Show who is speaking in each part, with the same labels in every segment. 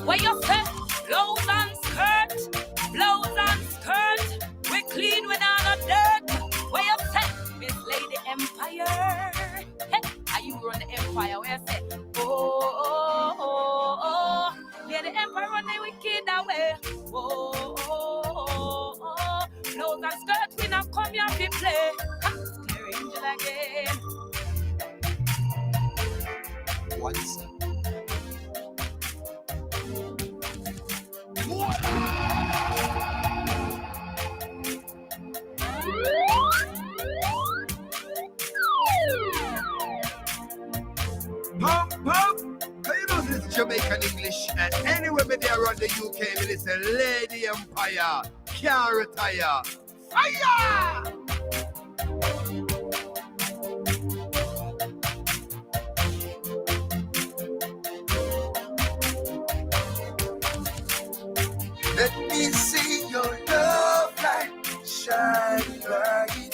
Speaker 1: Where you say, blouse and skirt, we clean without a dirt. Where you say, Miss Lady Empire, hey, are you run the empire? Where you say, oh, yeah, the empire run the wicked away. Oh, blouse and skirt, we not come here to play. Scary angel again.
Speaker 2: Once. Pump. You know this is Jamaican English, and anywhere me there around the UK, me listen Lady Empire, can't retire. Fire! Let me see your love light shine bright,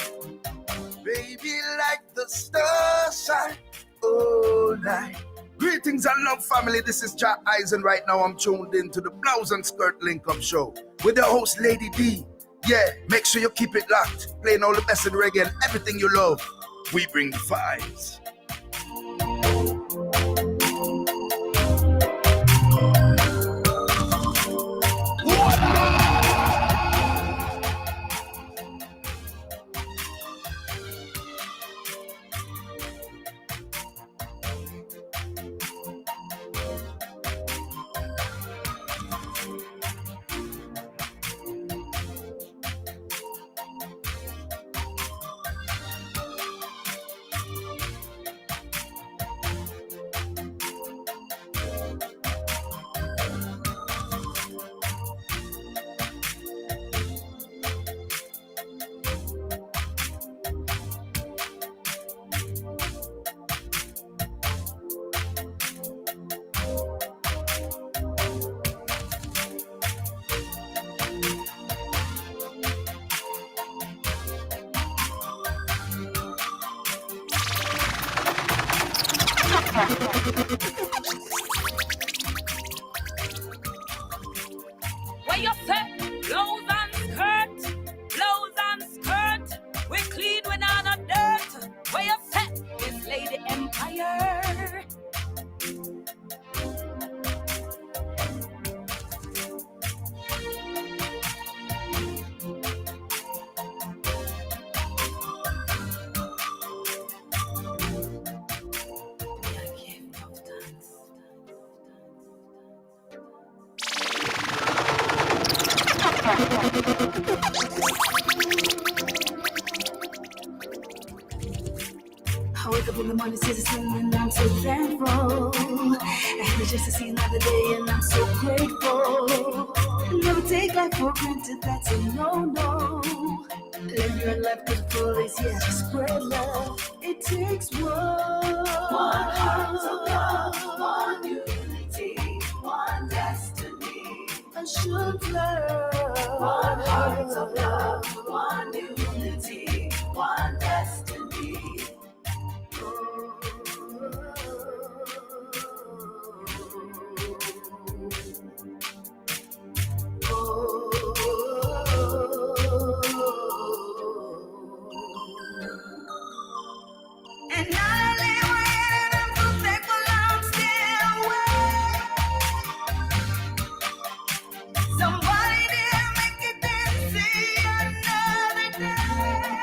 Speaker 2: baby, like the stars shine all night. Greetings and love, family. This is Jack Eisen. Right now, I'm tuned in to the Blouse and Skirt Link Up Show with your host, Lady D. Yeah, make sure you keep it locked, playing all the best in reggae and everything you love. We bring the vibes.
Speaker 1: Where you say, blouse and skirt, we clean without a dirt. Where you say, Miss Lady Empire.
Speaker 3: I wake up in the morning, see the sun, and I'm so thankful. And just to see another day, and I'm so grateful. Never take life for granted, that's a no-no. Live your life to the fullest, yeah, just spread love. It takes one heart of love, one unity, one destiny, assured love. One heart of love, one unity, one destiny. And I lay waiting, I'm so thankful I'm still awake. Somebody didn't make it, didn't see another day.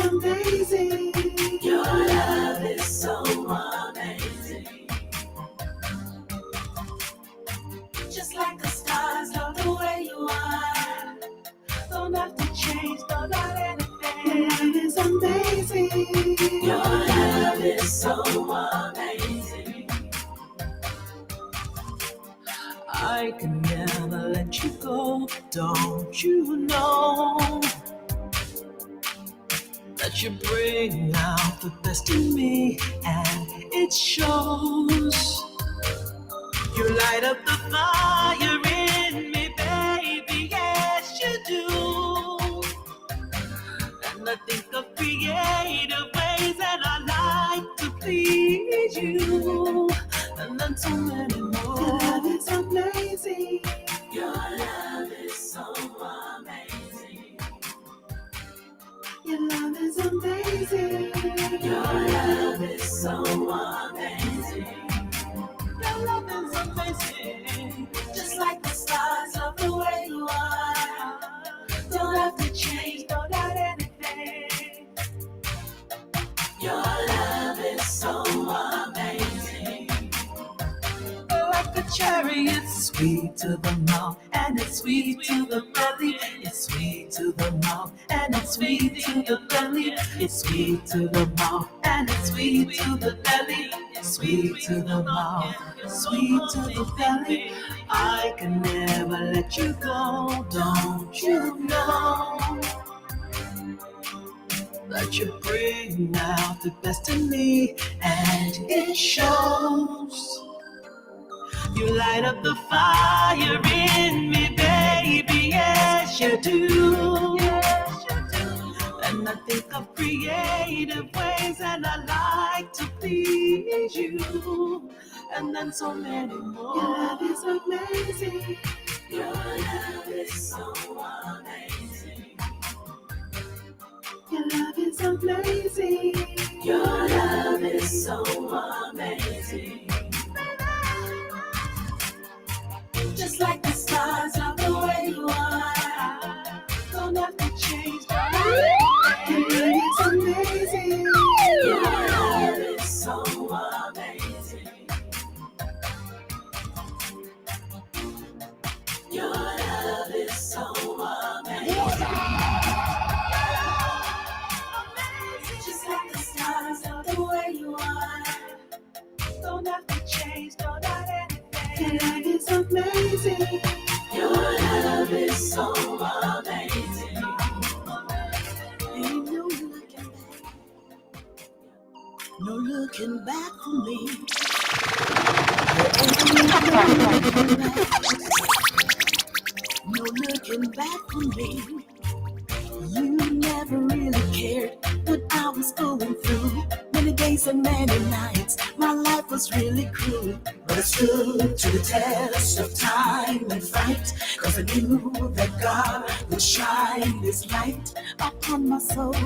Speaker 3: amazing.
Speaker 1: Your love is so amazing. Just like the stars, love the way you are. Don't have to change, don't have anything.
Speaker 3: Your love is amazing.
Speaker 1: Your love is so amazing. I can never let you go, don't you know that you bring out the best in me, and it shows. You light up the fire in me, baby, yes you do. And I think of creative ways that I like to please you, and then so many more.
Speaker 3: Your love is amazing.
Speaker 1: Your love is so amazing.
Speaker 3: Your love is amazing.
Speaker 1: Your love is so amazing. Your love is amazing. Just like the stars, love the way you are. Don't have to change, don't add anything. Your love is so amazing. Like a cherry, it's sweet to the mouth, and it's sweet to the belly. It's sweet to the mouth, and it's sweet to the belly. It's sweet to the mouth, and it's sweet to the belly. It's sweet to the mouth, sweet to the belly. I can never let you go, don't you know that you bring out the best in me, and it shows. You light up the fire in me, baby, yes you do. Yes, you do. And I think of creative ways, and I like to please you, and then so many more.
Speaker 3: Your love is amazing.
Speaker 1: Your love is so amazing.
Speaker 3: Your love is amazing.
Speaker 1: Your love is so amazing. Just like the stars, love the way you are. Don't have to change, don't have to
Speaker 3: Your love is amazing.
Speaker 1: Your love is so amazing. Your love is so amazing. Just like the stars, love the way you are. Don't have to change, don't have
Speaker 3: Your
Speaker 1: anything.
Speaker 3: love is amazing.
Speaker 1: Your love is so amazing.
Speaker 3: Ain't no looking back for me. No looking back for me. You never really cared what I was going through. Many days and many nights, my life was really cruel. But I stood to the test of time and fight, 'cause I knew that God would shine His light upon my soul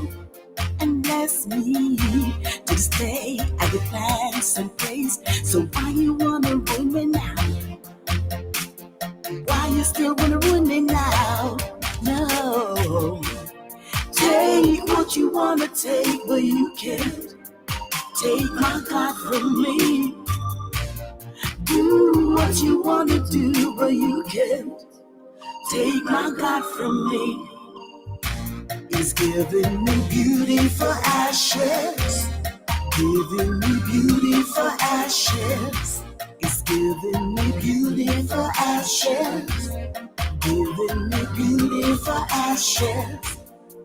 Speaker 3: and bless me. To this day, I give thanks and praise. So why you wanna ruin me now? Why you still wanna ruin me now? No. Take what you wanna take, but you can't take my God from me. Do what you wanna do, but you can't take my God from me. He's giving me beauty for ashes, giving me beauty for ashes. He's giving me beauty for ashes, giving me beauty for ashes.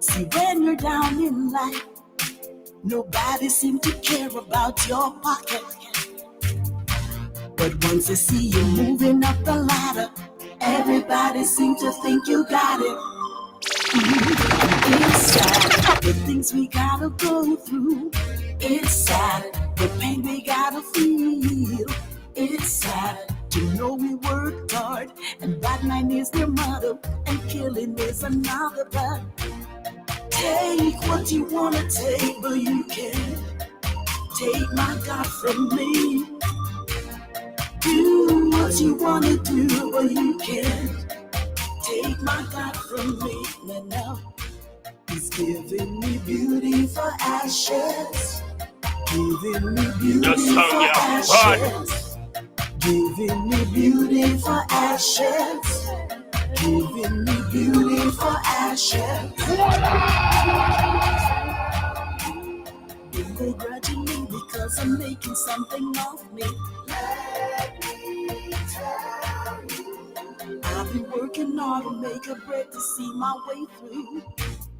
Speaker 3: See, when you're down in life, nobody seems to care about your pocket. But once they see you moving up the ladder, everybody seems to think you got it. It's sad, the things we gotta go through. It's sad, the pain we gotta feel. It's sad to know we worked hard, and bad mind is their motto, and killing is another. But take what you wanna take, but you can't take my God from me. Do what you wanna do, but you can't take my God from me. No, no. He's giving me beauty for ashes. Giving me beauty for ashes. Giving me beauty for ashes. Giving me beauty for ashes. They're grudging me because I'm making something of me. Let me tell you, I've been working hard to make a break to see my way through.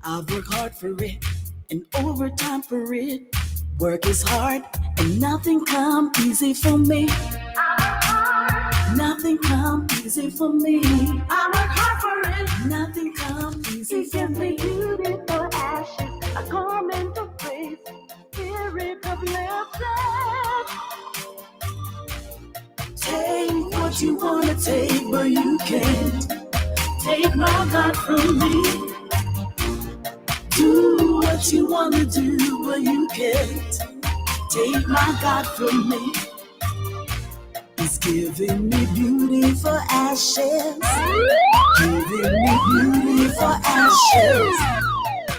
Speaker 3: I've worked hard for it and overtime for it. Work is hard and nothing come easy for me. Nothing come easy for me. I work hard for it. Nothing come easy for me. Beauty for ashes, a garment of praise, spirit of lifted. Take what you wanna take, but you can't take my God from me. Do what you wanna do, but you can't take my God from me. He's giving me beauty for ashes. Giving me beauty for ashes.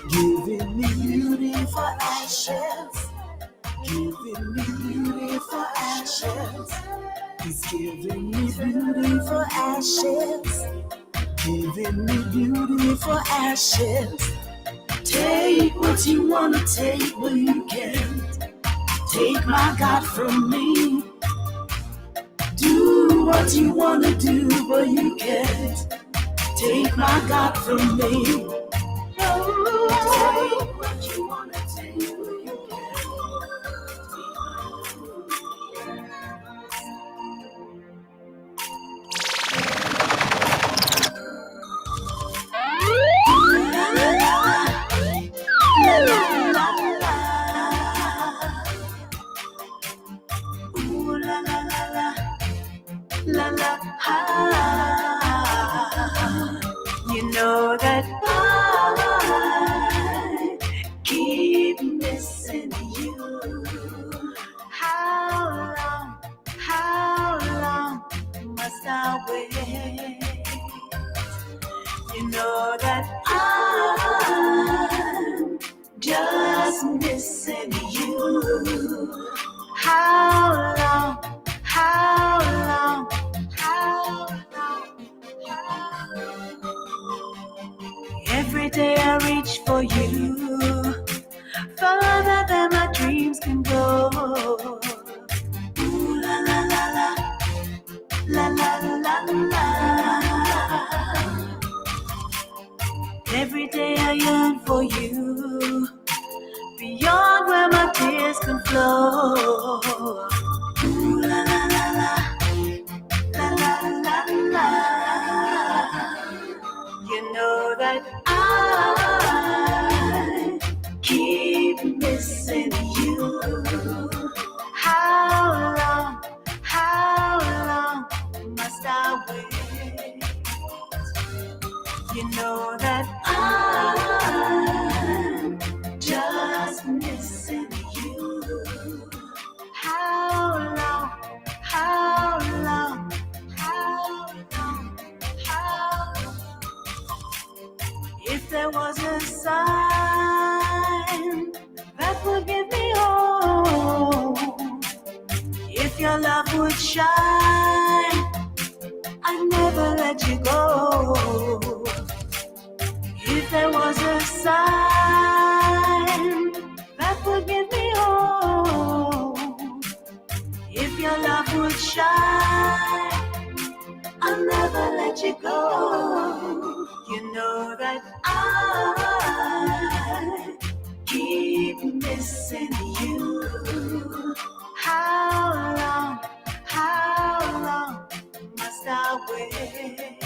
Speaker 3: Giving me beauty for ashes. Giving me beauty for ashes. He's giving me beauty for ashes. Giving me beauty for ashes. Take what you wanna take, but you can't take my God from me. Do what you wanna do, but you can't take my God from me. Take what you wanna take, but you can't. La la la la. Ooh la la la la. La la ha. You know that I keep missing you. How long must I wait? You know that I'm just missing you. How long? Every day I reach for you, further than my dreams can go. Ooh la la la la, la la la la. Every day I yearn for you, beyond where my tears can flow. Ooh la la la la, la la la la. You know that I keep missing you. How long must I wait? You know that I'm just missing you. How long? If there was a sign that would give me hope, if your love would shine, I'd never let you go. If there was a sign that would give me hope, if your love would shine, I'll never let you go. You know that I keep missing you. How long must I wait?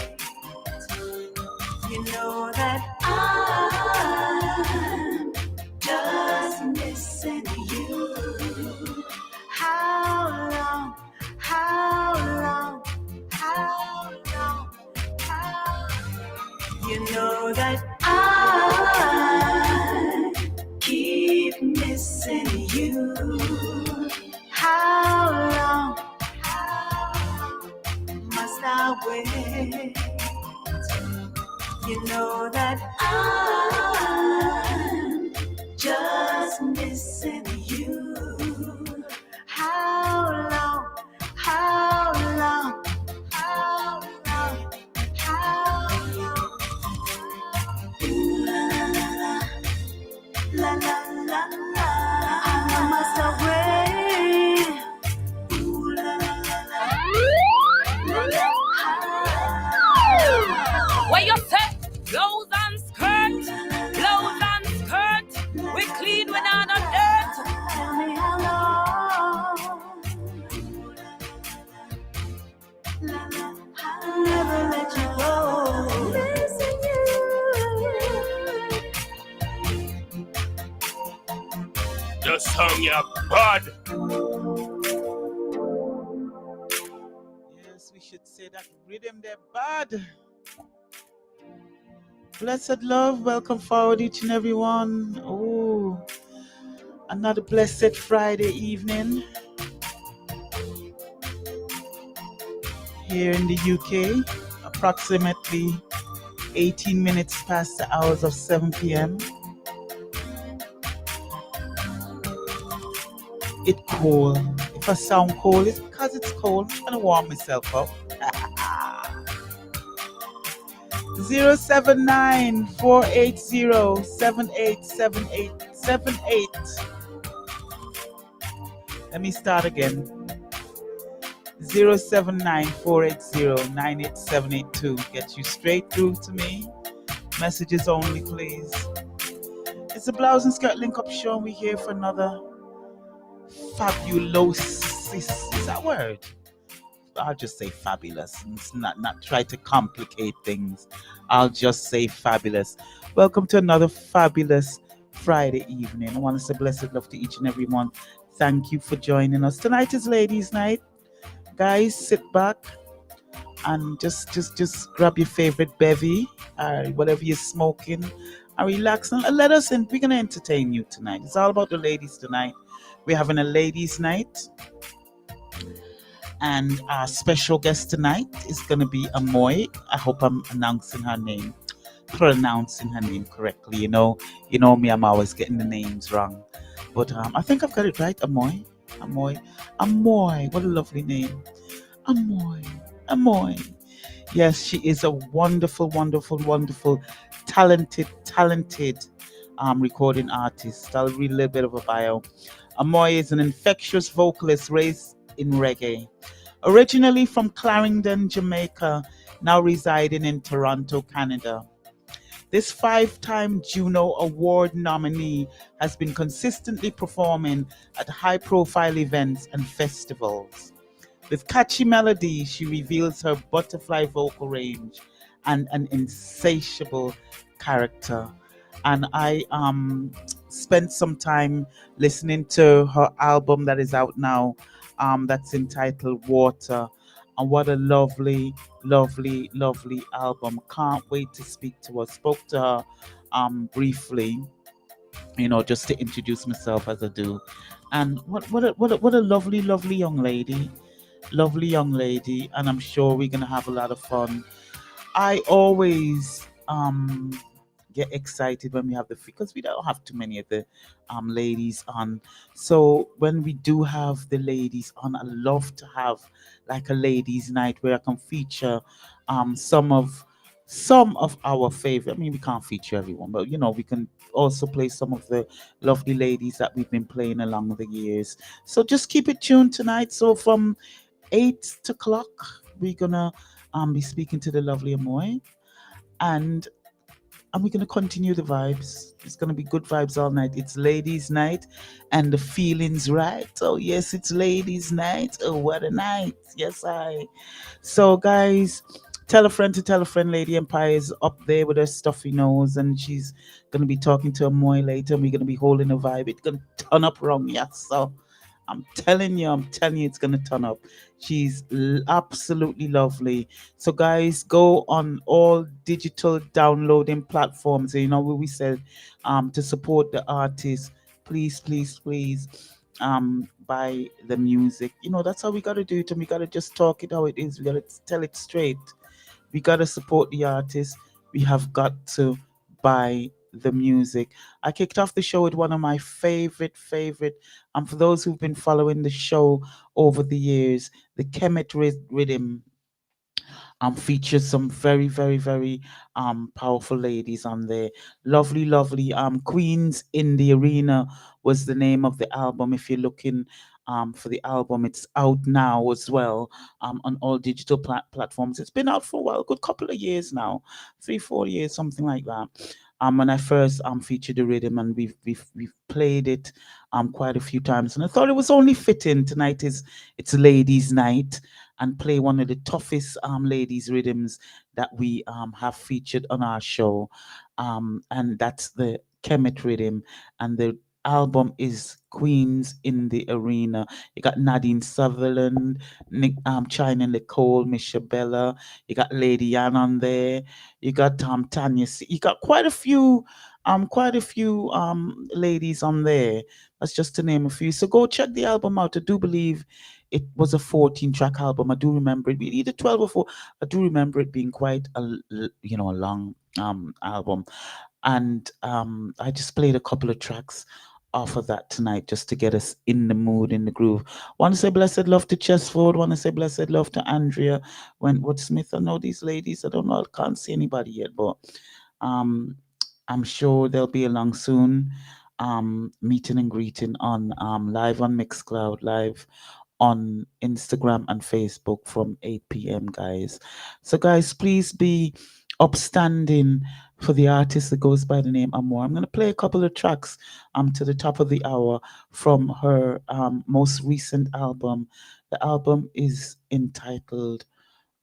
Speaker 3: You know that I'm just missing you. How long? You know that I keep missing you. How long must I wait? You know that I
Speaker 1: The song ya bad. Yes, we should say that rhythm they're bad. Blessed love, welcome forward each and every one. Oh, another blessed Friday evening here in the UK. Approximately 18 minutes past the hours of 7 p.m. It cold. If I sound cold, it's because it's cold. I'm trying to warm myself up. 079-480-787878. Let me start again. 079-480-98782. Get you straight through to me. Messages only, please. It's the Blouse and Skirt Link Up Show. We're here for another fabulous. Is that word? I'll just say fabulous. It's not try to complicate things. I'll just say fabulous. Welcome to another fabulous Friday evening. I want to say blessed love to each and every one. Thank you for joining us. Tonight is ladies' night. Guys, sit back and just grab your favorite bevy or whatever you're smoking and relax and let us in. We're gonna entertain you tonight. It's all about the ladies tonight. We're having a ladies' night. And our special guest tonight is going to be AMMOYE. I hope I'm pronouncing her name correctly. You know me, I'm always getting the names wrong. But I think I've got it right. AMMOYE. AMMOYE. What a lovely name. AMMOYE. Yes, she is a wonderful, talented recording artist. I'll read a little bit of a bio. AMMOYE is an infectious vocalist raised in reggae. Originally from Clarendon, Jamaica, now residing in Toronto, Canada. This 5-time Juno Award nominee has been consistently performing at high-profile events and festivals. With catchy melodies, she reveals her butterfly vocal range and an insatiable character. And I spent some time listening to her album that is out now, that's entitled Water. And what a lovely album. Can't wait to speak to her. Spoke to her briefly, just to introduce myself as I do. And what a lovely young lady. Lovely young lady, and I'm sure we're gonna have a lot of fun. I always get excited when we have because we don't have too many of the ladies on. So when we do have the ladies on, I love to have like a ladies' night where I can feature some of our favorite. I mean, we can't feature everyone, but we can also play some of the lovely ladies that we've been playing along the years. So just keep it tuned tonight. So from 8 o'clock, we're gonna be speaking to the lovely AMMOYE, and we're gonna continue the vibes. It's gonna be good vibes all night. It's ladies' night, and the feeling's right. Oh yes, it's ladies' night. Oh what a night! Yes, I. So guys, tell a friend to tell a friend. Lady Empire is up there with her stuffy nose, and she's gonna be talking to AMMOYE later. And we're gonna be holding a vibe. It's gonna turn up wrong, yes. So I'm telling you, it's gonna turn up. She's absolutely lovely. So guys, go on all digital downloading platforms. What we said, to support the artist. Please, buy the music. That's how we gotta do it, and we gotta just talk it how it is. We gotta tell it straight. We gotta support the artist. We have got to buy the music. I kicked off the show with one of my favorite, and for those who've been following the show over the years, the Kemet Rhythm features some very powerful ladies on there. Lovely Queens in the Arena was the name of the album. If you're looking for the album, it's out now as well, on all digital platforms. It's been out for a while, a good couple of years now, 3-4 years, something like that. When I first featured the rhythm, and we've played it quite a few times, and I thought it was only fitting. Tonight it's ladies' night, and play one of the toughest ladies rhythms that we have featured on our show, and that's the Kemet rhythm. And the album is Queens in the Arena. You got Nadine Sutherland, China Nicole, Michabella. You got Lady Ann on there. You got Tanya. You got quite a few ladies on there. That's just to name a few. So go check the album out. I do believe it was a 14-track album. I do remember it being either 12 or 4. I do remember it being quite a long album. And I just played a couple of tracks off of that tonight just to get us in the mood, in the groove. Want to say blessed love to Chessford. Want to say blessed love to Andrea, Wentworth Smith. I know these ladies. I don't know. I can't see anybody yet, but um, I'm sure they'll be along soon. Meeting and greeting on live on Mixcloud, live on Instagram and Facebook from 8 p.m. guys. So guys, please be upstanding for the artist that goes by the name AMMOYE. I'm going to play a couple of tracks to the top of the hour from her most recent album. The album is entitled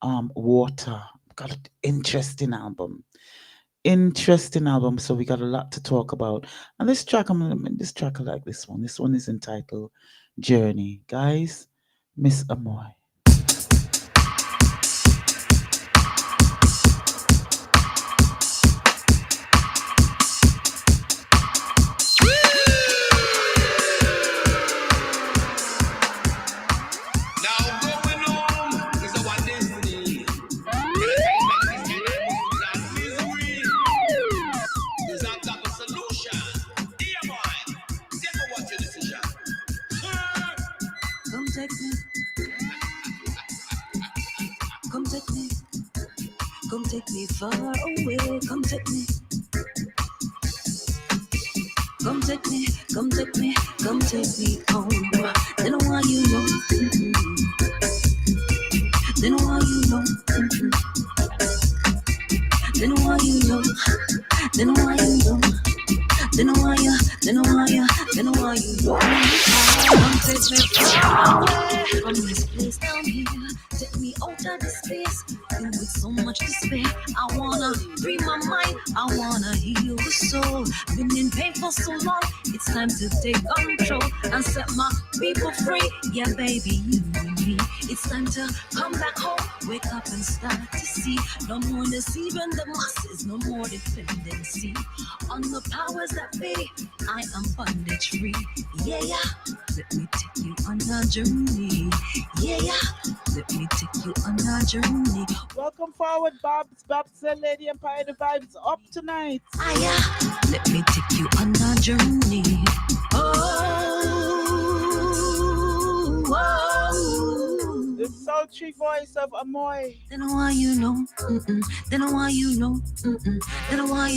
Speaker 1: Water. Got an interesting album. So we got a lot to talk about. And this track, I like this one. This one is entitled Journey. Guys, Miss AMMOYE.
Speaker 3: Come take me far away, come take me. Come take me, come take me, come take me home. Then why you know? Then why you know? Then why you know? Then why you know? Then why you know? Come take me far away from this place down here. Take me out of this space, filled with so much despair. I wanna free my mind, I wanna heal the soul. Been in pain for so long, it's time to take control and set my people free. Yeah, baby, you and me. It's time to come back home, wake up and start to see. No more deceiving the masses, no more dependency on the powers that be. I am bondage free. Yeah, let me take you on a journey. Yeah, let me take you on a journey. Welcome forward, Babs, the Lady Empire. The vibes up tonight. Let me take you on a journey. The sultry voice of AMMOYE. Then why you know? Then why you know? Then why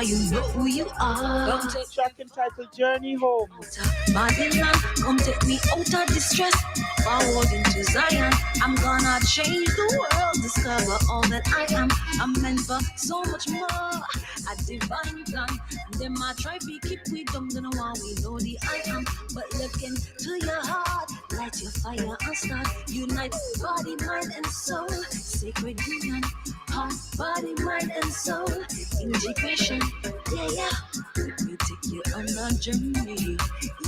Speaker 3: you know who you are? Come take track entitled Journey Home. Babylon, come take me out of distress. Forward into Zion. I'm gonna change the world. Discover all that I am. I'm meant for so much more. A divine plan. Then my tribe be keep we dumb. Then why we know the I am. But look into your heart. Light your fire and start. Unite body, mind, and soul. Sacred union. Heart, body, mind, and soul. Integration. Yeah. Let me take you on a journey.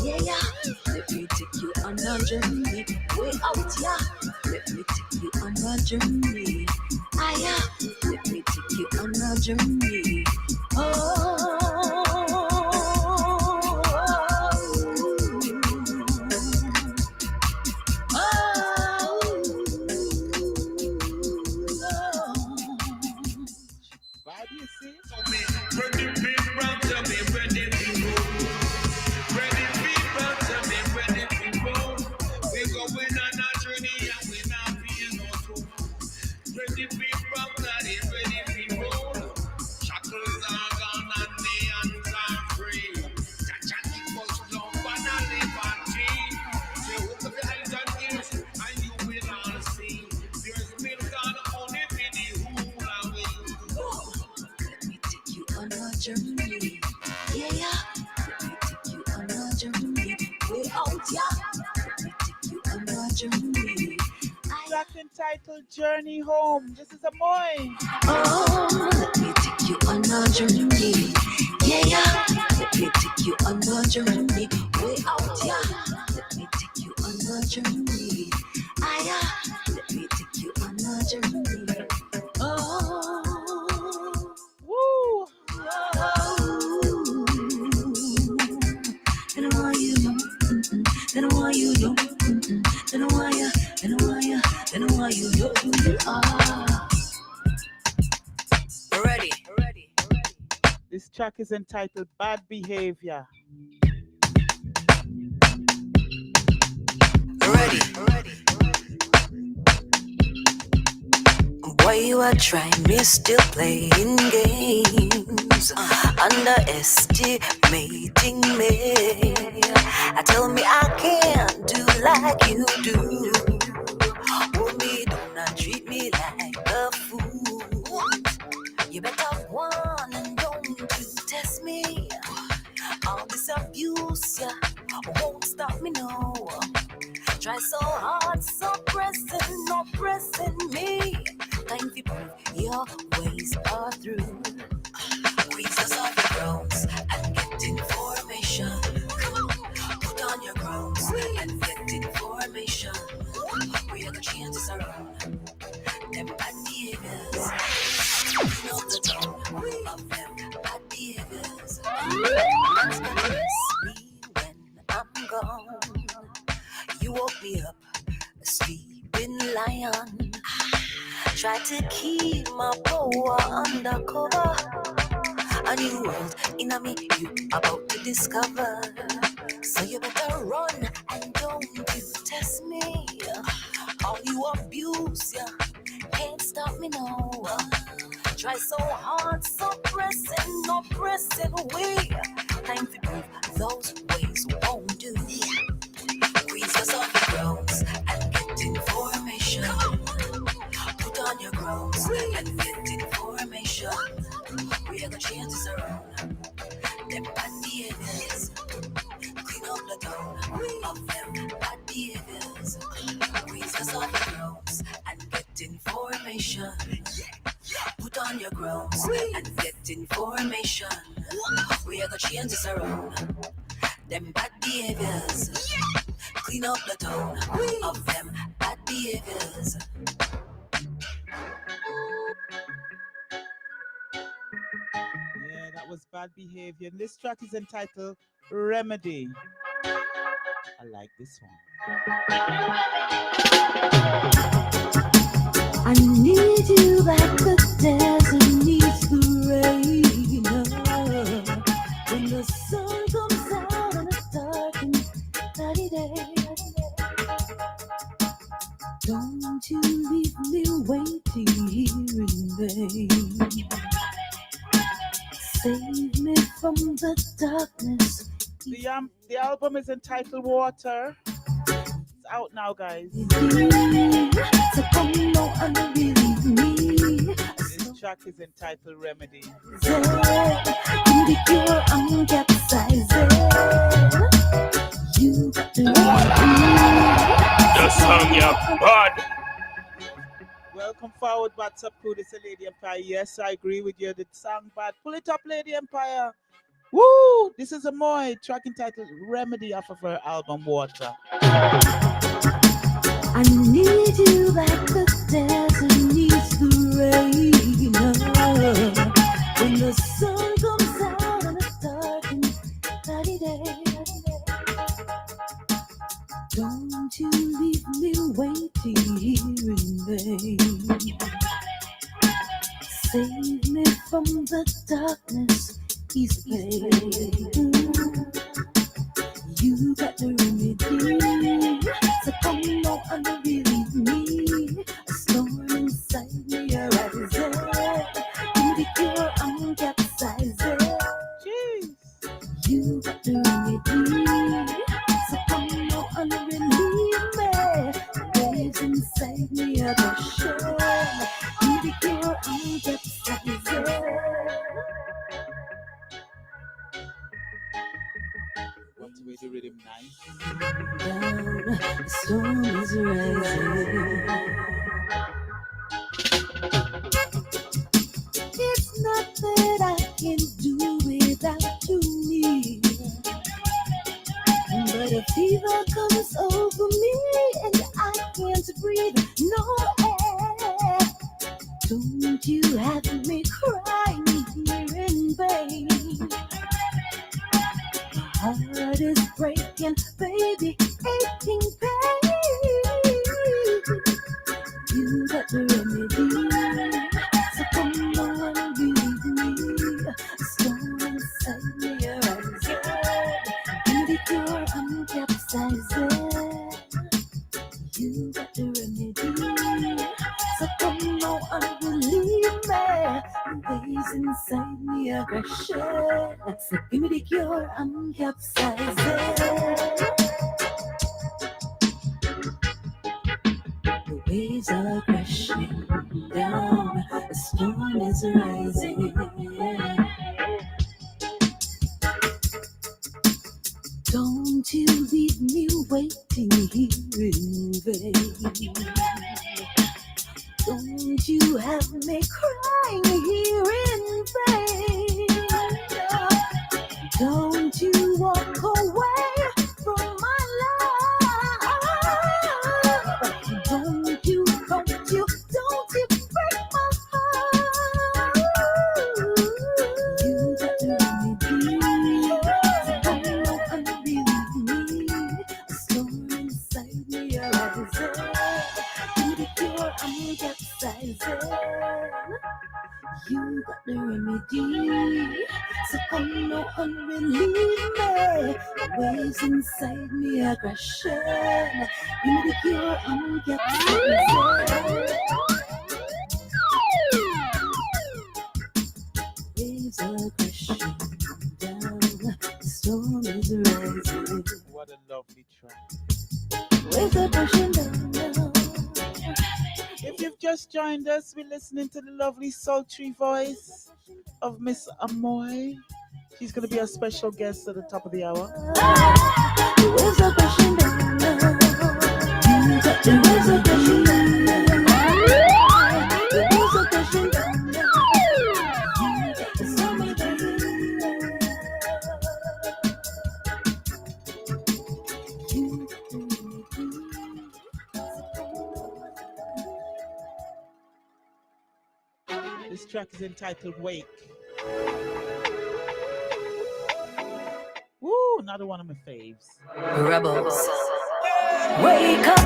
Speaker 3: Yeah. Let me take you on a journey. Way out, yeah. Let me take you on a journey. Let me take you on a journey. Journey. Yeah. Let me take you on a journey. Way out, yeah. Let me take you on a journey. Track entitled Journey Home. This is AMMOYE. Let me take you on a journey. Yeah. Let Let me take you on a journey. Way out, yeah. Let me take you on a journey. Aya. Let me take you on a journey. Oh.
Speaker 1: Woo!
Speaker 3: And I want you know. And I want you know. And I want you. And I want you. And I want you know who you are. Ready.
Speaker 1: This track is entitled Bad Behavior.
Speaker 3: Ready. Boy, you are trying me, still playing games, underestimating me. I tell me I can't do like you do. Hold me, do not treat me like a fool. You better one and don't you test me. All this abuse, yeah, won't stop me, no. Try so hard, so pressing, no pressing me. Time to prove your ways are through. Squeeze us off your grounds and get information. Put on your grounds and get information. We are gonna change this around. Them bad behaviors. You know the tone of them bad behaviors. That's gonna miss me when I'm gone. You woke me up, a sleeping lion. Try to keep my power undercover. A new world in me you about to discover. So you better run and don't you test me. All you abuse, yeah, can't stop me, no. Try so hard, so pressing, no pressing way. Time to prove those ways won't do. Squeeze us off the grounds and get information. Put on your grounds and get information. We are gonna change this around. Them bad behaviors. Clean up the town of them bad behaviors. Squeeze us off the grounds and get information. Put on your grounds and get information. We are gonna change this around. Them bad behaviors. Clean up the town of them bad behaviors.
Speaker 1: Yeah, that was Bad Behavior. And this track is entitled Remedy. I like this one.
Speaker 3: I need you like the desert needs the rain. When the sun comes out on a dark and cloudy day, don't you leave me waiting here in vain. Save me from the darkness.
Speaker 1: The album is entitled Water. It's out now, guys.
Speaker 3: So come on and believe me.
Speaker 1: This track is entitled Remedy.
Speaker 3: In the cure, I'm capsizing. You got to
Speaker 4: The song, yeah, bad.
Speaker 1: Welcome forward, what's up, crew? This is Lady Empire. Yes, I agree with you. The song bad. Pull it up, Lady Empire. Woo! This is AMMOYE, track entitled Remedy off of her album Water.
Speaker 3: I need you like the desert needs the rain. When the sun comes out on a dark and cloudy day, don't you leave me waiting here in vain. Save me from the darkness, He's pain. You got the remedy. So come on and believe me. A storm inside me arises. In the cure, I'm capsizing.
Speaker 1: Jeez.
Speaker 3: You got the remedy. So come on and relieve me. The waves inside me are the shore. In the cure, I'm capsizing.
Speaker 1: Want to make the rhythm nice?
Speaker 3: The storm is rising. It's not that I can do without you heart is breaking, baby, aching pain. You got the remedy, so come on and believe me. A storm inside me arises, you the cure, I'm capsizing. You got the remedy, so come on and believe me. The waves inside me are crashing, so give me the cure, I'm capsizing. The waves are crashing down, a storm is rising. Don't you leave me waiting here in vain. Don't you have me crying here in vain. Don't you walk away from my love. Don't you break my heart. You got the remedy, so come on and believe me. A storm inside me arises, you the cure, I'm capsizing. You got the remedy, so come on and relieve me. The waves inside me are crashing, give me the cure, I'm capsizing. Waves are crashing down, the storm is rising.
Speaker 1: What a lovely track.
Speaker 3: Waves are crashing down now.
Speaker 1: If you've just joined us, we're listening to the lovely sultry voice of Miss AMMOYE. She's going to be a special guest at the top of the hour.
Speaker 3: The waves are crashing down now. The waves are crashing down now. The waves are crashing down now. The storm is
Speaker 1: This track is entitled Wake. Woo, another one of my faves.
Speaker 3: Rebels. Wake up.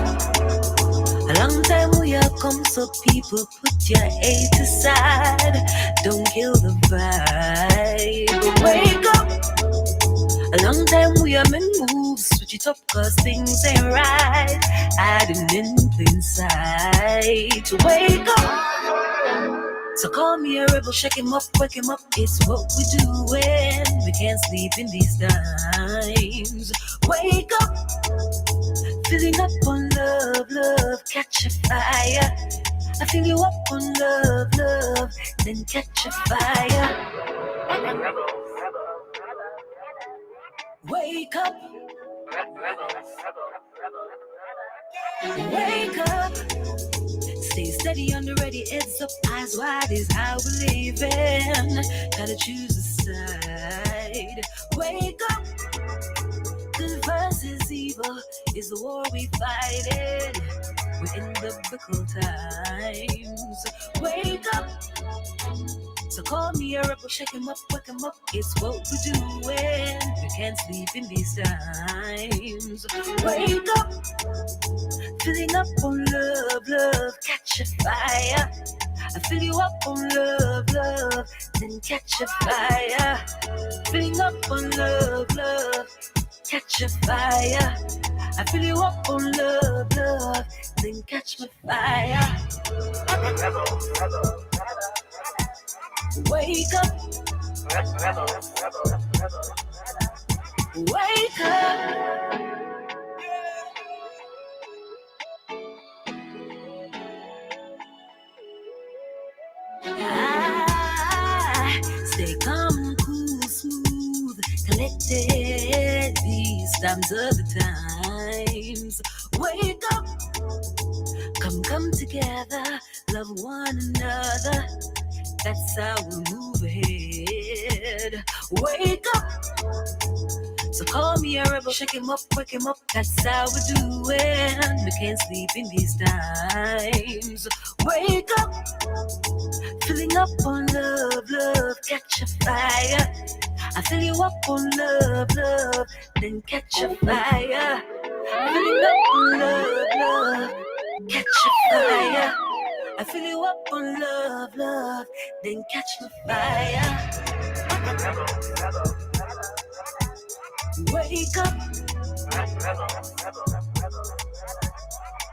Speaker 3: A long time we have come, so people put your hate aside. Don't kill the vibe. Wake up. A long time we have been moved. Switch it up, cause things ain't right. Hiding in plain sight. Wake up. So call me a rebel, shake him up, wake him up. It's what we doing. We can't sleep in these times. Wake up. Filling up on love, love, catch a fire. I fill you up on love, love, then catch a fire. Wake up. Wake up. Stay steady on the ready, heads up, eyes wide is how we're living. Gotta choose a side. Wake up. Good versus evil is the war we fighting. We're in biblical times. Wake up. So call me a rebel, shake him up, wake him up. It's what we're doing. We can't sleep in these times. Wake up. Filling up on love, love, catch a fire. I fill you up on love, love, then catch a fire. Filling up on love, love, catch a fire. I fill you up on love, love, then catch my fire. Wake up. Wake up. Stay calm, cool, smooth, collected. These times are the times. Wake up. Come together, love one another. That's how we move ahead. Wake up. So call me a rebel, shake him up, wake him up. That's how we're doing. We can't sleep in these times. Wake up. Filling up on love, love, catch a fire. I fill you up on love, love, then catch a fire. Fill you up on love, love, catch a fire. I fill you up on love, love, then catch the fire. Wake up.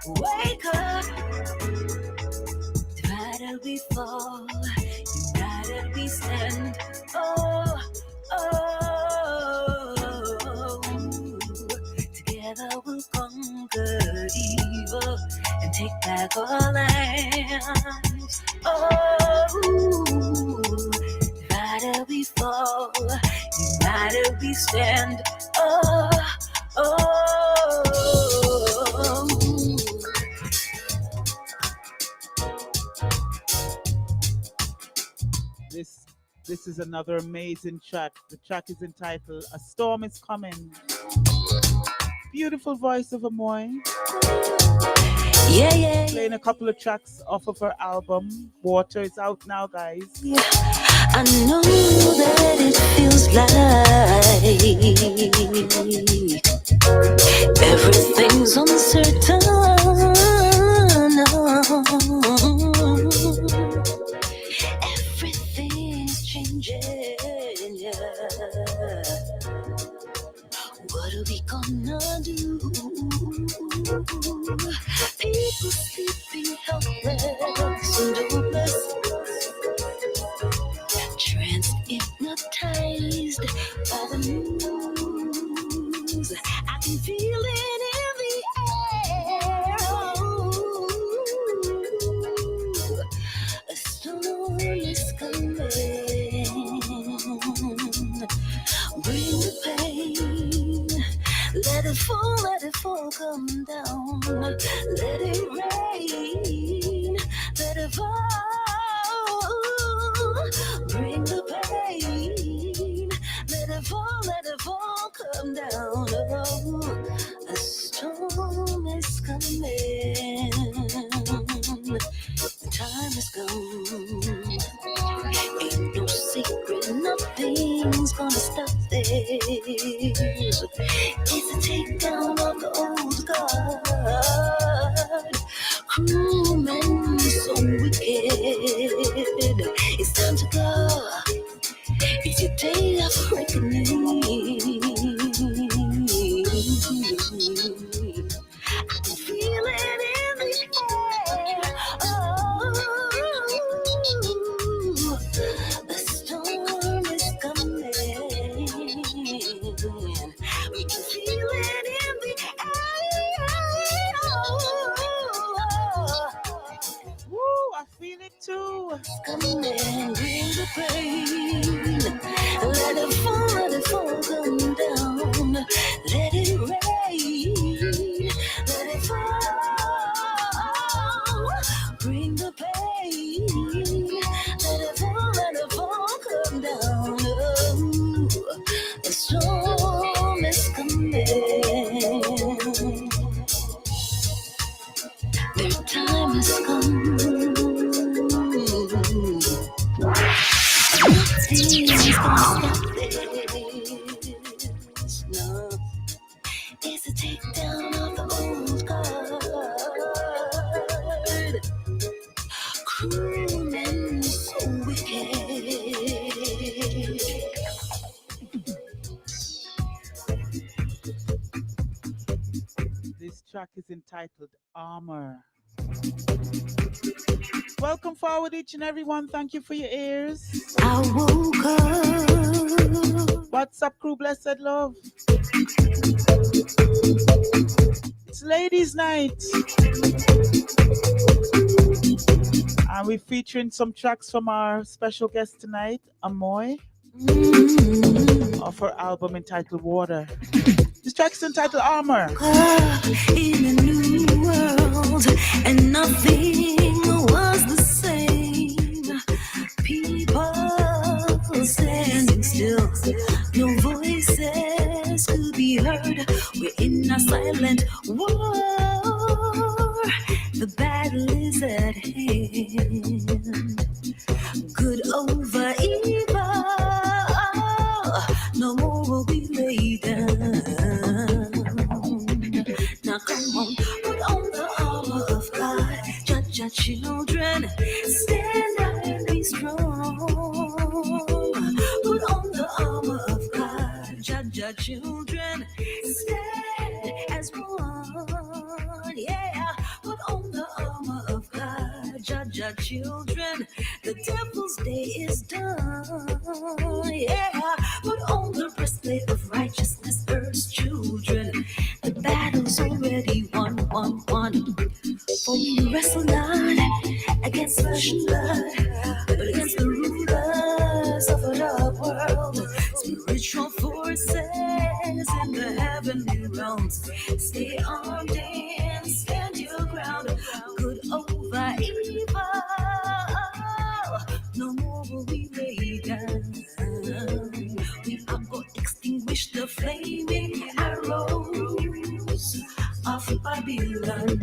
Speaker 3: Wake up. Divided we fall, united we stand. Oh, oh. Together we'll conquer evil and take back our lands. Oh, divided we fall, united we stand. Oh, oh.
Speaker 1: This is another amazing track. The track is entitled "A Storm Is Coming." Beautiful voice of AMMOYE.
Speaker 3: Yeah.
Speaker 1: Playing a couple of tracks off of her album. Water is out now, guys.
Speaker 3: Yeah. I know that it feels like everything's uncertain. Everything's changing. Yeah. What are we gonna do? People sleeping helpless and hopeless, hypnotized by the news. I can feel it in the air. Oh, a storm is coming. Bring the pain. Let it fall, come down. Let it rain, let it fall. Bring the pain. Let it fall, come down. Oh, a storm is coming. The time is gone. Ain't no secret, nothing's gonna stop this. It's a takedown of the old guard. Cruel men so wicked. It's time to go. It's your day of reckoning. I can feel it in the air. Oh, the storm is coming. We can feel it in the air.
Speaker 1: Woo, I feel it too.
Speaker 3: It's coming, bring the pain. Let it fall, come down. Let it rain, let it fall. Bring the pain. Let it fall, come down. Oh, the storm is coming. Their time has come. Nothing's gonna stop this. No, it's a takedown of the old guard. Cruel men so wicked.
Speaker 1: This track is entitled Armor. Welcome forward, each and every one. Thank you for your ears.
Speaker 3: I woke up.
Speaker 1: What's up, crew? Blessed love. It's ladies' night. And we're featuring some tracks from our special guest tonight, AMMOYE, of her album entitled Water. This track's entitled Armor.
Speaker 3: In a new world, and nothing was the same. People standing still, no voices could be heard. We're in a silent war. The battle is at hand. Good over evil. no more will we lay down. Now come on, put on the armor of God. Judge your children, stand up and be strong. Put on the armor of God. Judge your children, stand as one. Yeah, put on the armor of God. Judge your children, the devil's day is done. Yeah, put on the breastplate of righteousness, Earth's children. The battle's already won. For we wrestle not against flesh and blood, but against the rulers of the dark world, spiritual forces in the heavenly realms. Stay armed and stand your ground, good over evil. No more will we lay down. We are going to extinguish the flaming arrows of Babylon.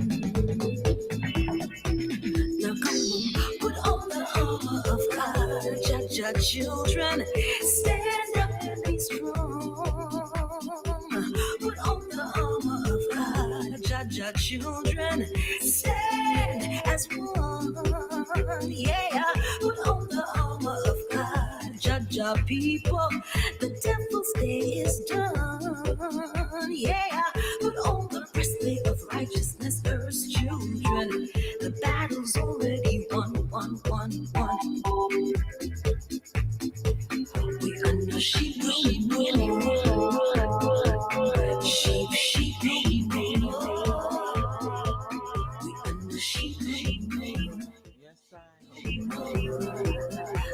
Speaker 3: Now come on, put on the armor of God. Judge your children, stand up and be strong. Put on the armor of God. Judge your children, stand as one. Yeah, put on the armor of God. Judge your people, the devil's day is done. Yeah, put on the breastplate of righteousness, Earth's children. The battle's already won. We under sheep, sheep, we under sheep.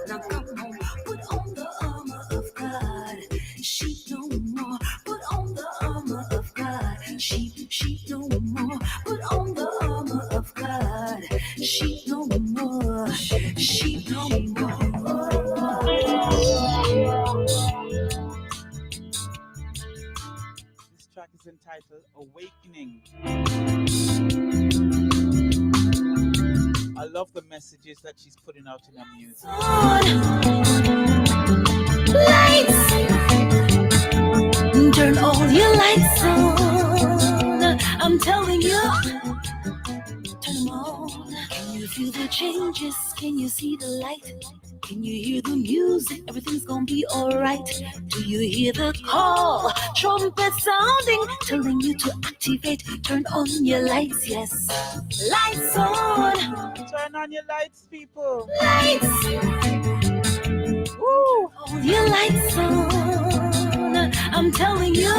Speaker 3: Now come on, put on the armor of God. Sheep no more. Put on the armor of God. Sheep no more. Put on the armor of God. Sheep no more. Sheep no more.
Speaker 1: This track is entitled Awakening. I love the messages that she's putting out in her music.
Speaker 3: Lights! Turn all your lights on. I'm telling you, turn them on. Can you feel the changes? Can you see the light? Can you hear the music? Everything's gonna be alright. Do you hear the call? Trumpet sounding, telling you to activate. Turn on your lights, yes. Lights on.
Speaker 1: Turn on your lights, people.
Speaker 3: Lights.
Speaker 1: Woo!
Speaker 3: All your lights on. I'm telling you.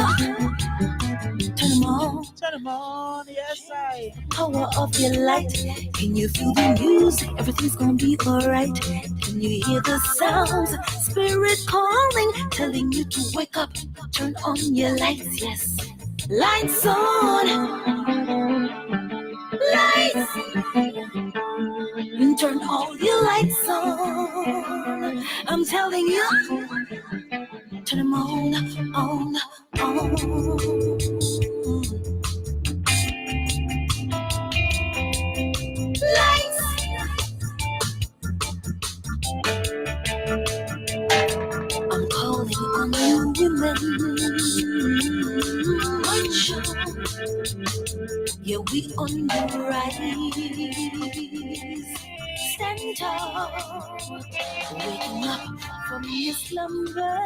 Speaker 3: Turn them on.
Speaker 1: Turn them on, yes, I.
Speaker 3: Power of your light. Can you feel the music? Everything's gonna be alright. Can you hear the sounds? Spirit calling, telling you to wake up. Turn on your lights, yes. Lights on. Lights. Turn all your lights on. I'm telling you. Turn them on. Lights. I'm calling on you, women. Yeah, we on the rise. Stand tall, waking up from your slumber,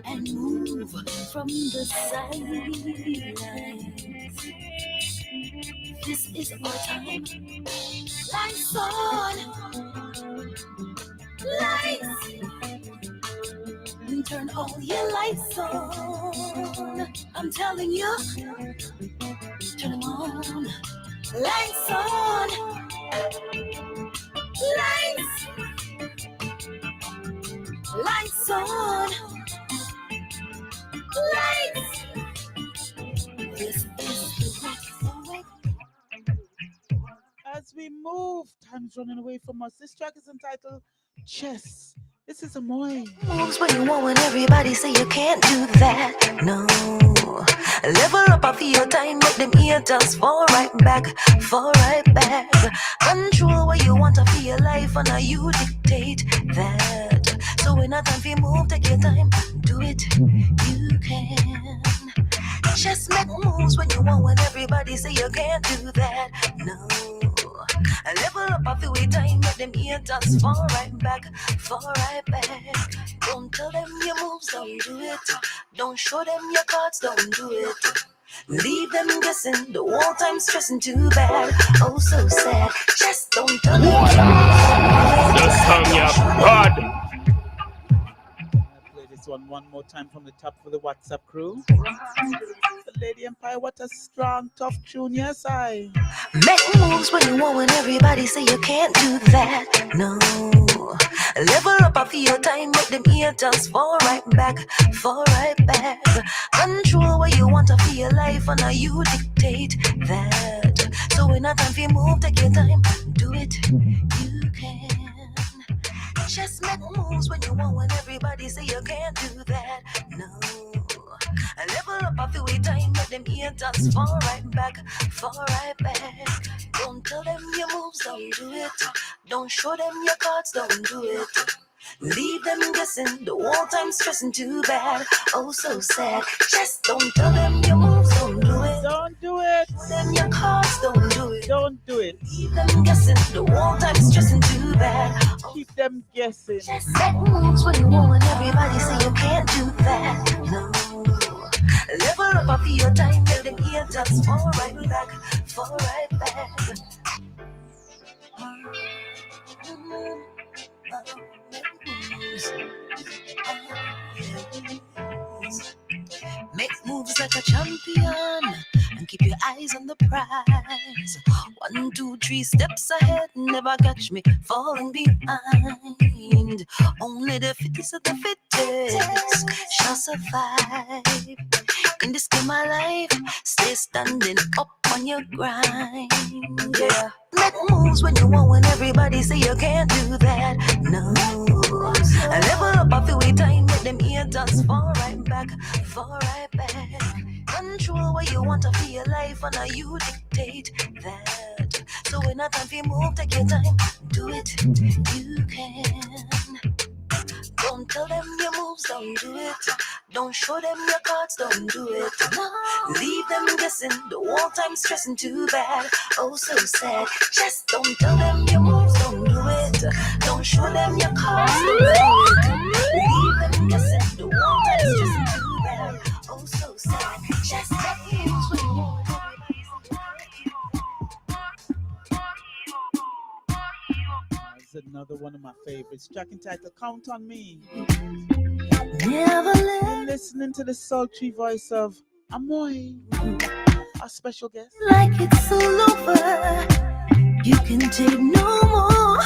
Speaker 3: and move from the sidelines. This is our time. Lights on. Lights. Turn all your lights on. I'm telling you. Turn them on. Lights on. Lights. Lights on. Lights. This is the way.
Speaker 1: As we move, time's running away from us. This track is entitled Chess. This is AMMOYE.
Speaker 3: Moves when you want when everybody say you can't do that. No. Level up off your time, make them haters fall right back. Control what you want to feel your life and now you dictate that. So when I time for move, take your time, do it. You can. Just make moves when you want, when everybody say you can't do that. No. Level up a few time, make them haters fall right back, fall right back. Don't tell them your moves, don't do it. Don't show them your cards, don't do it. Leave them guessing, the whole time stressing too bad. Oh, so sad. Just don't tell them.
Speaker 4: The song ya bad.
Speaker 1: I'll play this one more time from the top for the WhatsApp crew. The Lady Empire, what a strong, tough tune, yes I.
Speaker 3: Make moves when you want, when everybody say you can't do that. No. Level up a few time, make them haters fall right back, fall right back. Control what you want to feel life, and now you dictate that. So when I time for move, take your time, do it. You can. Just make moves when you want, when everybody say you can't do that. No. Level up a few time, make them haters fall right back, fall right back. Don't tell them your moves, don't do it. Don't show them your cards, don't do it. Leave them guessing, the whole time stressing too bad. Oh, so sad. Just don't tell them your moves, don't do it.
Speaker 1: Don't do it.
Speaker 3: Show them your cards, don't do it.
Speaker 1: Don't do it.
Speaker 3: Leave them guessing, the whole time stressing too bad. Oh,
Speaker 1: Keep them guessing.
Speaker 3: just make moves when you want, when everybody say you can't do that. No. Level up a few time, make them haters fall right back, fall right back. Make moves like a champion and keep your eyes on the prize. 1, 2, 3 steps ahead, never catch me falling behind. Only the fittest of the fittest shall survive. In this game of life, stay standing up on your grind. Yeah. Make moves when you want, when everybody say you can't do that. No. Level up a few time, make them haters fall right back, fall right back. Control what you want to feel life, and now you dictate that. So when I time for move, take your time, do it. You can. Don't tell them your moves, don't do it. Don't show them your cards, don't do it. Leave them guessing, the whole time stressing too bad. Oh, so sad. Just don't tell them your moves, don't do it. Don't show them your cards, don't do it. Leave them guessing, the whole time stressing too bad. Oh, so sad. Just make moves when you want.
Speaker 1: That's another one of my favorites. Track entitled Count on Me.
Speaker 3: Never
Speaker 1: You're listening to the sultry voice of AMMOYE, our special guest.
Speaker 3: like it's all over. You can take no more.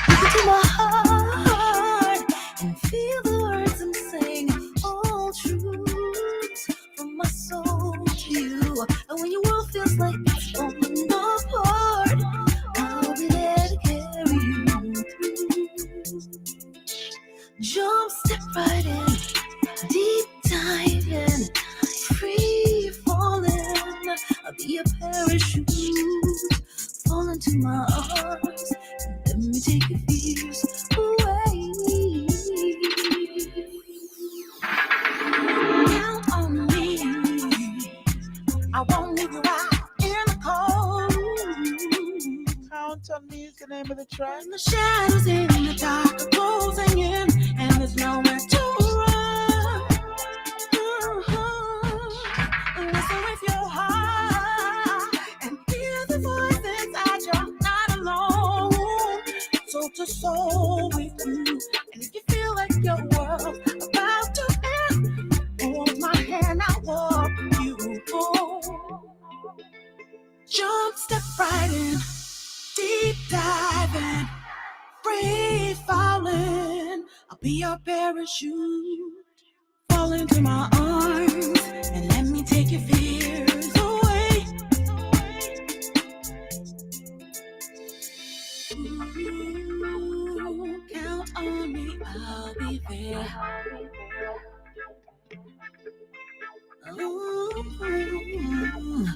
Speaker 3: Look into my heart and feel the words I'm saying. All truths from my soul to you. And when your world feels like it's falling apart, I'll be there to carry you through. Jump, step right in, deep dive in, free falling. I'll be a parachute, fall into my arms, and let me take your fears away. Count on me, I won't leave you out in the cold.
Speaker 1: Count on Me is the name of the track.
Speaker 3: And the shadows in the dark are closing in, and there's nowhere to run. Listen with your heart and hear the voice inside. You're not alone. Soul to soul with you, and if you feel like your world's about to end, hold my hand, I'll walk you home. Jump, step right in, deep diving, free falling. I'll be your parachute. Fall into my arms and let me take your fears away. Ooh, count on me, I'll be there. Ooh,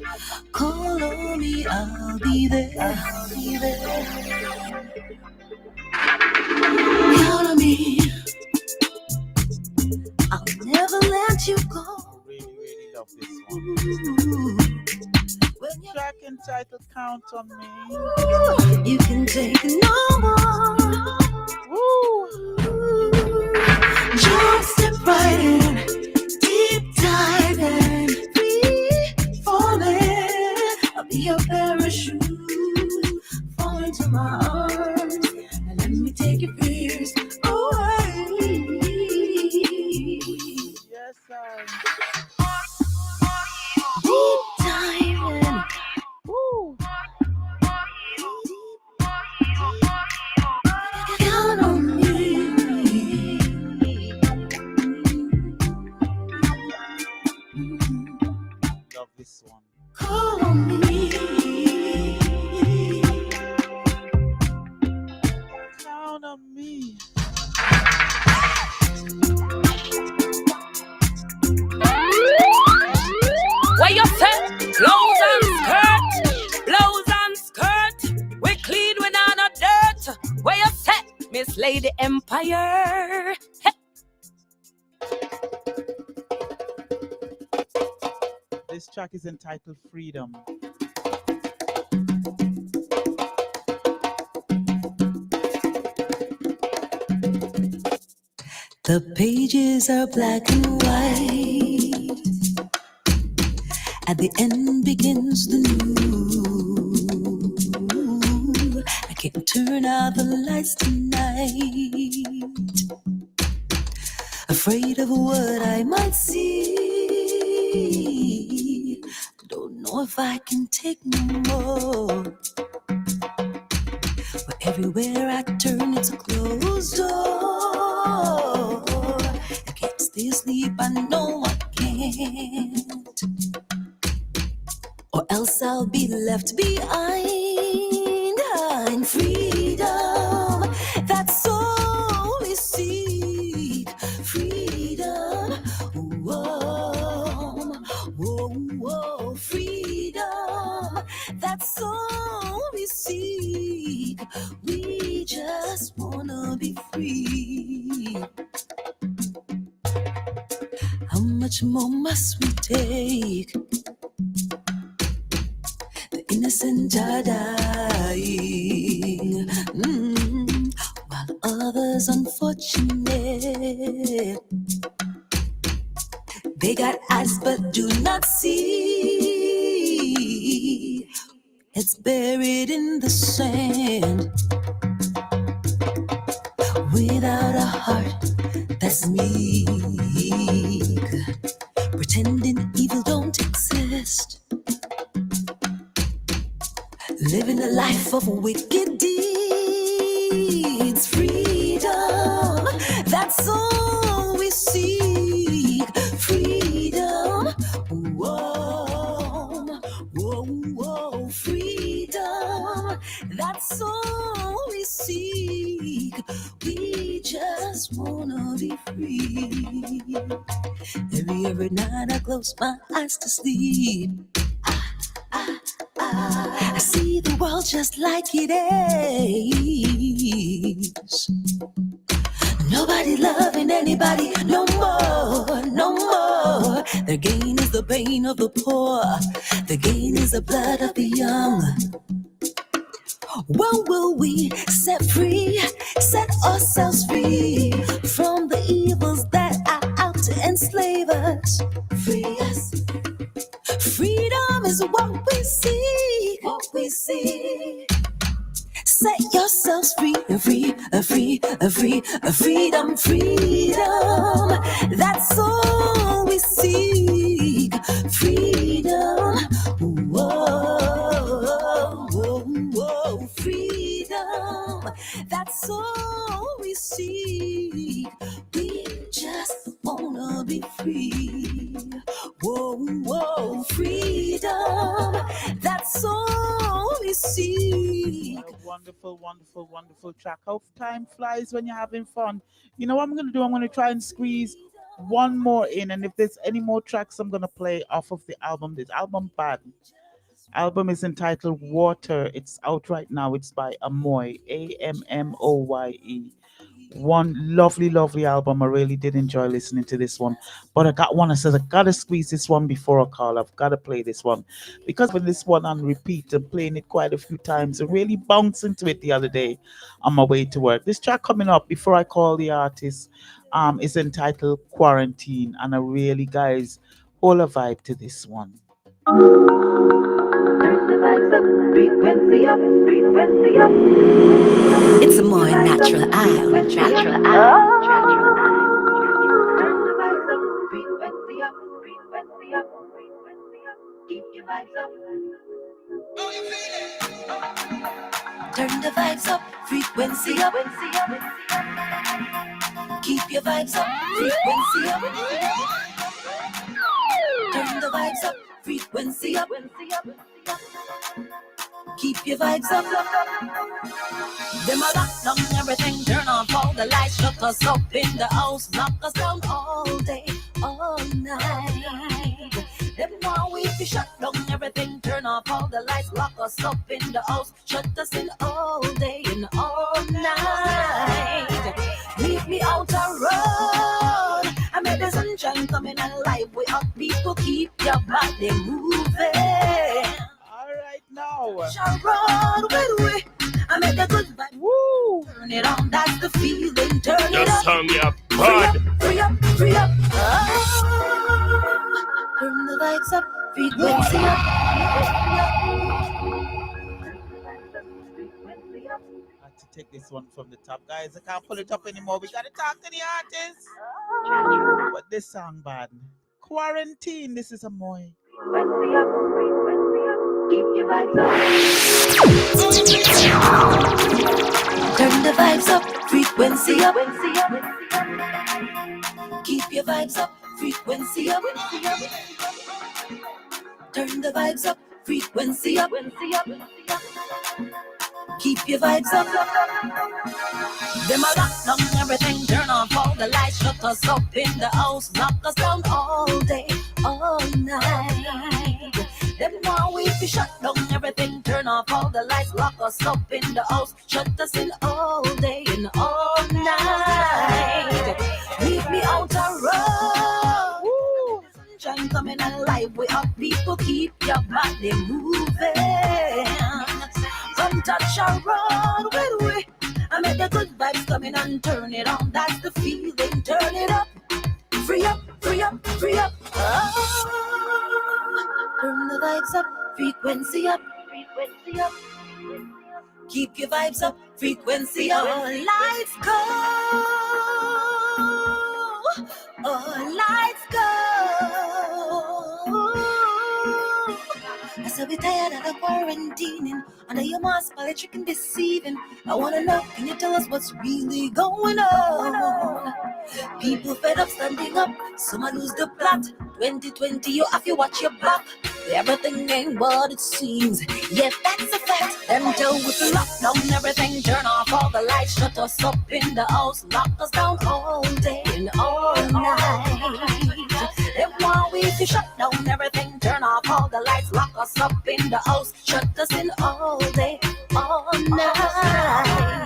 Speaker 3: call on me, I'll be there. I'll be there. you go.
Speaker 1: Really, really love this one.
Speaker 3: When you're
Speaker 1: Track entitled Count on Me.
Speaker 3: you can take no more.
Speaker 1: Woo!
Speaker 3: Jump, step right in, deep diving, free falling. I'll be your parachute, fall into my arms, and let me take your fears away.
Speaker 1: Yes, sir.
Speaker 3: Deep diving.
Speaker 1: Woo!
Speaker 3: Count on me.
Speaker 1: Love this one.
Speaker 3: Call on me.
Speaker 1: Count on me.
Speaker 5: Where you set? Blouse and skirt. Blouse and skirt. We clean when on a dirt. Where you set? Miss Lady Empire. Hey.
Speaker 1: This track is entitled Freedom.
Speaker 3: The pages are black and white. At the end begins the new. I can't turn out the lights tonight. Afraid of what I might see. Don't know if I can take no more. But everywhere I turn, it's a closed door. I can't stay asleep, I know I can't. Or else I'll be left behind. I'm freedom, that's all we seek. Freedom, whoa, whoa, whoa. Freedom, that's all we seek. We just wanna be free. How much more must we take? The innocent are dying, while others unfortunate. They got eyes but do not see. It's buried in the sand. Without a heart that's meek, pretending evil don't exist. Living a life of wicked deeds. Freedom, that's all we seek. Freedom, whoa, whoa, whoa. Freedom, that's all we seek. We just wanna be free. Every night I close my eyes to sleep. I see the world just like it is. Nobody loving anybody no more, no more. Their gain is the pain of the poor. Their gain is the blood of the young. When will we set free, set ourselves free from the evils that are out to enslave us? Free us. Freedom is what we seek, what we seek. Set yourselves free, free, free, free, freedom, freedom. That's all we seek. Freedom, whoa, whoa, whoa. Freedom. That's all we seek. We just wanna be free. Whoa, whoa, freedom. That's all we seek.
Speaker 1: What a wonderful, wonderful, wonderful track. How time flies when you're having fun. You know what I'm going to do? I'm going to try and squeeze one more in. And if there's any more tracks, I'm going to play off of the album. This album, bad. Album is entitled Water. It's out right now. It's by AMMOYE, AMMOYE. One lovely, lovely album. I really did enjoy listening to this one. But I got one. I said I gotta squeeze this one before a call. I've gotta play this one because when this one on repeat and playing it quite a few times, I really bounced into it the other day on my way to work. This track coming up before I call the artist is entitled Quarantine, and I really, guys, hold a vibe to this one.
Speaker 3: It's a more natural eye. Natural eye. Turn the vibes up, frequency up. Keep your vibes up, frequency up. Turn the vibes up, frequency up. Keep your vibes up. Them a lock down everything, turn off all the lights, shut us up in the house, knock us down all day, all night. Them want we to shut down everything, turn off all the lights, lock us up in the house, shut us in all day and all night. Leave me out a road, I made the sunshine coming alive. We up people, keep your body moving.
Speaker 1: Alright now.
Speaker 3: Sharon, with we, I made the good vibe.
Speaker 1: Woo!
Speaker 3: Turn it on, that's the feeling. Turn
Speaker 4: The
Speaker 3: it up.
Speaker 4: song ya bad.
Speaker 3: Free up, free up. Oh. Turn the vibes up, frequency up.
Speaker 1: I had to take this one from the top, guys. I can't pull it up anymore. We gotta talk to the artist. But this song bad. Quarantine. This is AMMOYE.
Speaker 3: Keep your vibes up. Turn the vibes up, frequency up. Keep your vibes up, frequency up. Turn the vibes up, frequency up. Keep your vibes up. Them a lock down everything, turn off all the lights, shut us up in the house, knock us down all day, all night. Them want we to shut down everything, turn off all the lights, lock us up in the house, shut us in all day and all night. Leave me out a road. Sunshine coming alive, we up people, keep your body moving. From touch a road with we, I made the good vibes coming and turn it on, that's the feeling. Turn it up, free up, free up, free up. Oh. Turn the vibes up, frequency up, frequency up. Keep your vibes up, frequency up. Oh, lights go, oh, lights go. I said we tired of the quarantining, under your mask, electric and deceiving. I wanna know, can you tell us what's really going on? People fed up standing up, some lose the plot. 2020, you have to watch your back. Everything ain't what it seems. Yeah, that's a fact. Until we can lock down everything, turn off all the lights, shut us up in the house, lock us down all day and all night. They want we to shut down everything, turn off all the lights, lock us up in the house, shut us in all day, all night.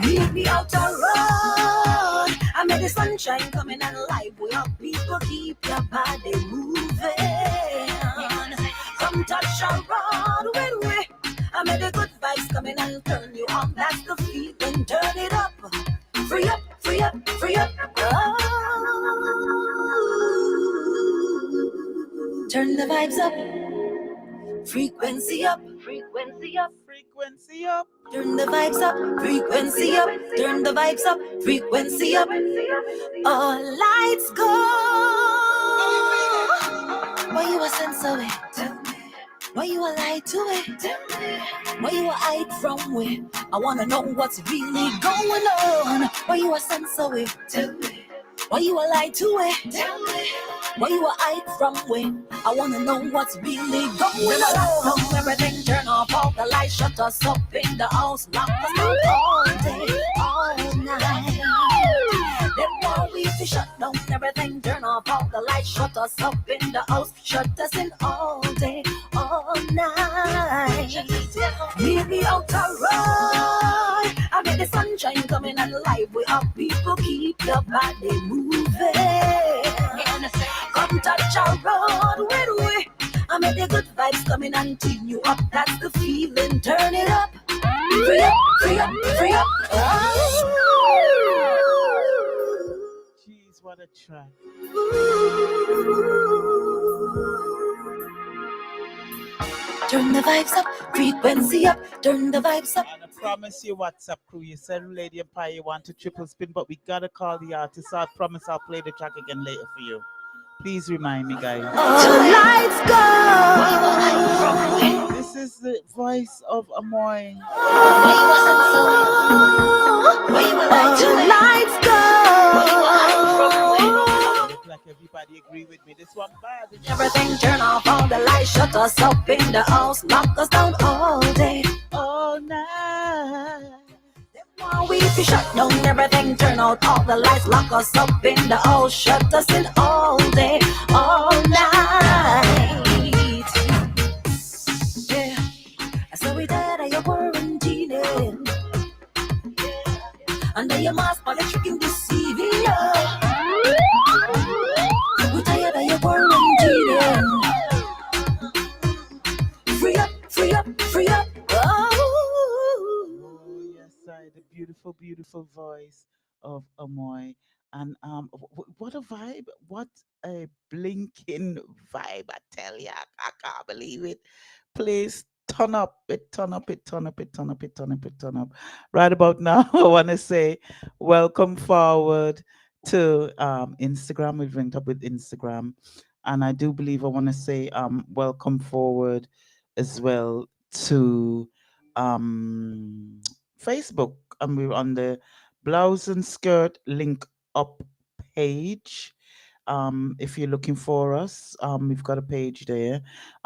Speaker 3: Leave me out the road, I made the sunshine coming alive. We are people, keep your body moving. From touch around with we, I made the good vibes coming and turn you on. That's the feeling. Turn it up, free up, free up, free up. Oh. Turn the vibes up, frequency up, frequency up,
Speaker 1: Frequency up.
Speaker 3: turn the vibes up, frequency up, turn the vibes up, frequency up. All lights go. Why you a sense of it? Tell me. Why you a lie to it? Tell me. Why you a hide from it? I wanna know what's really going on. Why you a sense of it? Tell me. Why you a lie to it? Tell me. Why you a hide from it? I wanna know what's really going on. Everything, turn off all the lights, shut us up in the house, lock us down all day, all night. Them want we to shut down everything, turn off all the lights, shut us up in the house, shut us in all day, all night. Leave me out the road, I made the sunshine everything coming alive. We have people keep the body moving. Come touch our road with we. I make the good vibes coming and tune you up. That's the feeling. Turn it up. Free up, free up, free up.
Speaker 1: Jeez, what a track.
Speaker 3: Turn the vibes up, frequency up, turn the vibes up.
Speaker 1: And I promise you, WhatsApp crew, you said Lady Empire you want to triple spin, but we gotta call the artist. So I promise I'll play the track again later for you. Please remind me, guys.
Speaker 3: Tonight's go.
Speaker 1: This is the voice of AMMOYE.
Speaker 3: Tonight's go.
Speaker 1: Look like everybody agree with me. This one bad.
Speaker 3: Everything turn off all the lights, shut us up in the house, lock us down all day,
Speaker 1: all night.
Speaker 3: While we be shut down, everything turn out all the lights, lock us up in the house, shut us in all day, all night. Yeah, so we dead at your quarantine, under your mask, but it's tricking deceiving you. We tired of your quarantine. Free up, free up, free up. Oh,
Speaker 1: yes, the beautiful, beautiful voice of AMMOYE. And what a vibe! What a blinking vibe! I tell ya, I can't believe it. Please turn up it, turn up it, turn up it, turn up it, turn up it, turn up. Right about now, I want to say welcome forward to Instagram. We've linked up with Instagram, and I do believe I want to say welcome forward as well to Facebook, and we're on the Blouse and Skirt link up page. If you're looking for us, we've got a page there.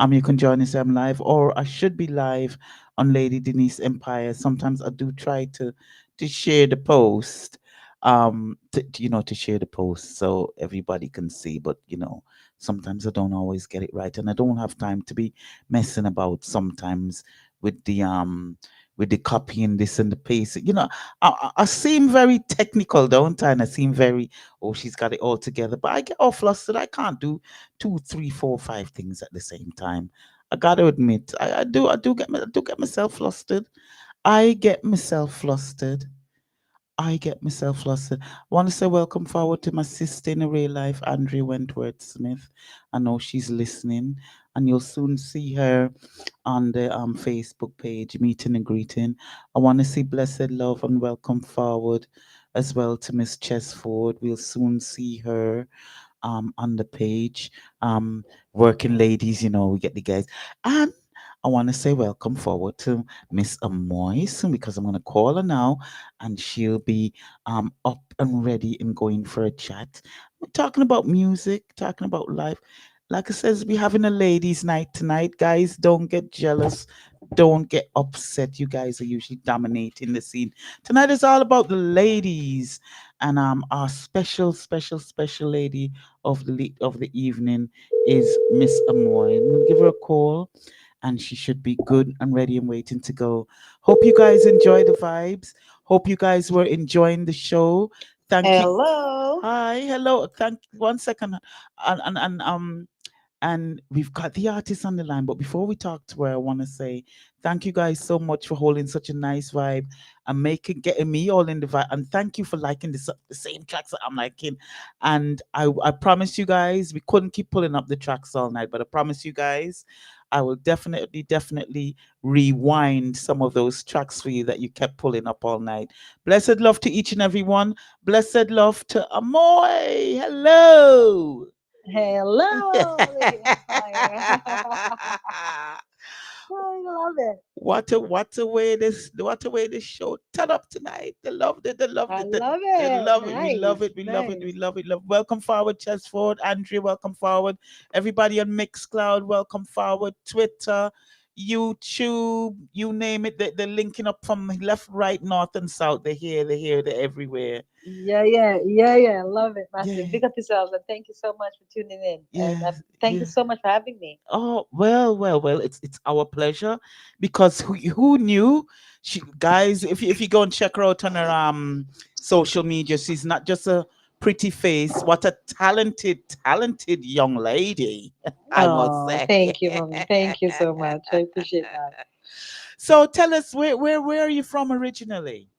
Speaker 1: You can join us live, or I should be live on Lady Denise Empire. Sometimes I do try to share the post, to share the post so everybody can see. But sometimes I don't always get it right, and I don't have time to be messing about sometimes with the copying this and the paste. I seem very technical, don't I? And I seem very, oh, she's got it all together. But I get all flustered. I can't do 2, 3, 4, 5 things at the same time. I got to admit, I do get myself flustered. I get myself flustered. I get myself flustered. I want to say welcome forward to my sister in a real life, Andrea Wentworth Smith. I know she's listening, and you'll soon see her on the Facebook page, meeting and greeting. I want to see blessed love and welcome forward as well to Miss Chesford. We'll soon see her on the page. Working ladies, we get the guys. And I want to say welcome forward to Miss AMMOYE soon, because I'm going to call her now and she'll be up and ready and going for a chat. We're talking about music, talking about life. Like I says, we're having a ladies' night tonight. Guys, don't get jealous. Don't get upset. You guys are usually dominating the scene. Tonight is all about the ladies. And our special lady of the evening is Miss AMMOYE. I'm gonna give her a call, and she should be good and ready and waiting to go. Hope you guys enjoy the vibes. Hope you guys were enjoying the show. Thank you.
Speaker 6: Hello.
Speaker 1: Hi, hello. Thank 1 second. And we've got the artist on the line. But before we talk to her, I want to say thank you guys so much for holding such a nice vibe and getting me all in the vibe. And thank you for liking the same tracks that I'm liking. And I promise you guys, we couldn't keep pulling up the tracks all night, but I promise you guys, I will definitely rewind some of those tracks for you that you kept pulling up all night. Blessed love to each and every one. Blessed love to AMMOYE. Hello.
Speaker 6: Hello, Lady Empire. I love it.
Speaker 1: What a way this show turn up tonight. They loved it. They loved
Speaker 6: I
Speaker 1: it.
Speaker 6: love
Speaker 1: They
Speaker 6: it.
Speaker 1: love it. We love
Speaker 6: Nice,
Speaker 1: it. We love it.
Speaker 6: nice.
Speaker 1: We love it. Welcome forward, Chesford. Andrea, welcome forward. Everybody on Mixcloud, welcome forward. Twitter, YouTube, you name it. They're linking up from left, right, north, and south. They're here, they're everywhere.
Speaker 6: Yeah. Love it,
Speaker 1: Yeah,
Speaker 6: massive. Big up yourselves and thank you so much for tuning in. And
Speaker 1: yeah,
Speaker 6: thank you
Speaker 1: yeah.
Speaker 6: so much for having me.
Speaker 1: Oh, well. It's our pleasure because who knew? Guys, if you go and check her out on her social media, she's not just a pretty face. What a talented young lady, I must
Speaker 6: Oh,
Speaker 1: say.
Speaker 6: thank you, mommy. Thank you so much. I appreciate that.
Speaker 1: So tell us where are you from originally?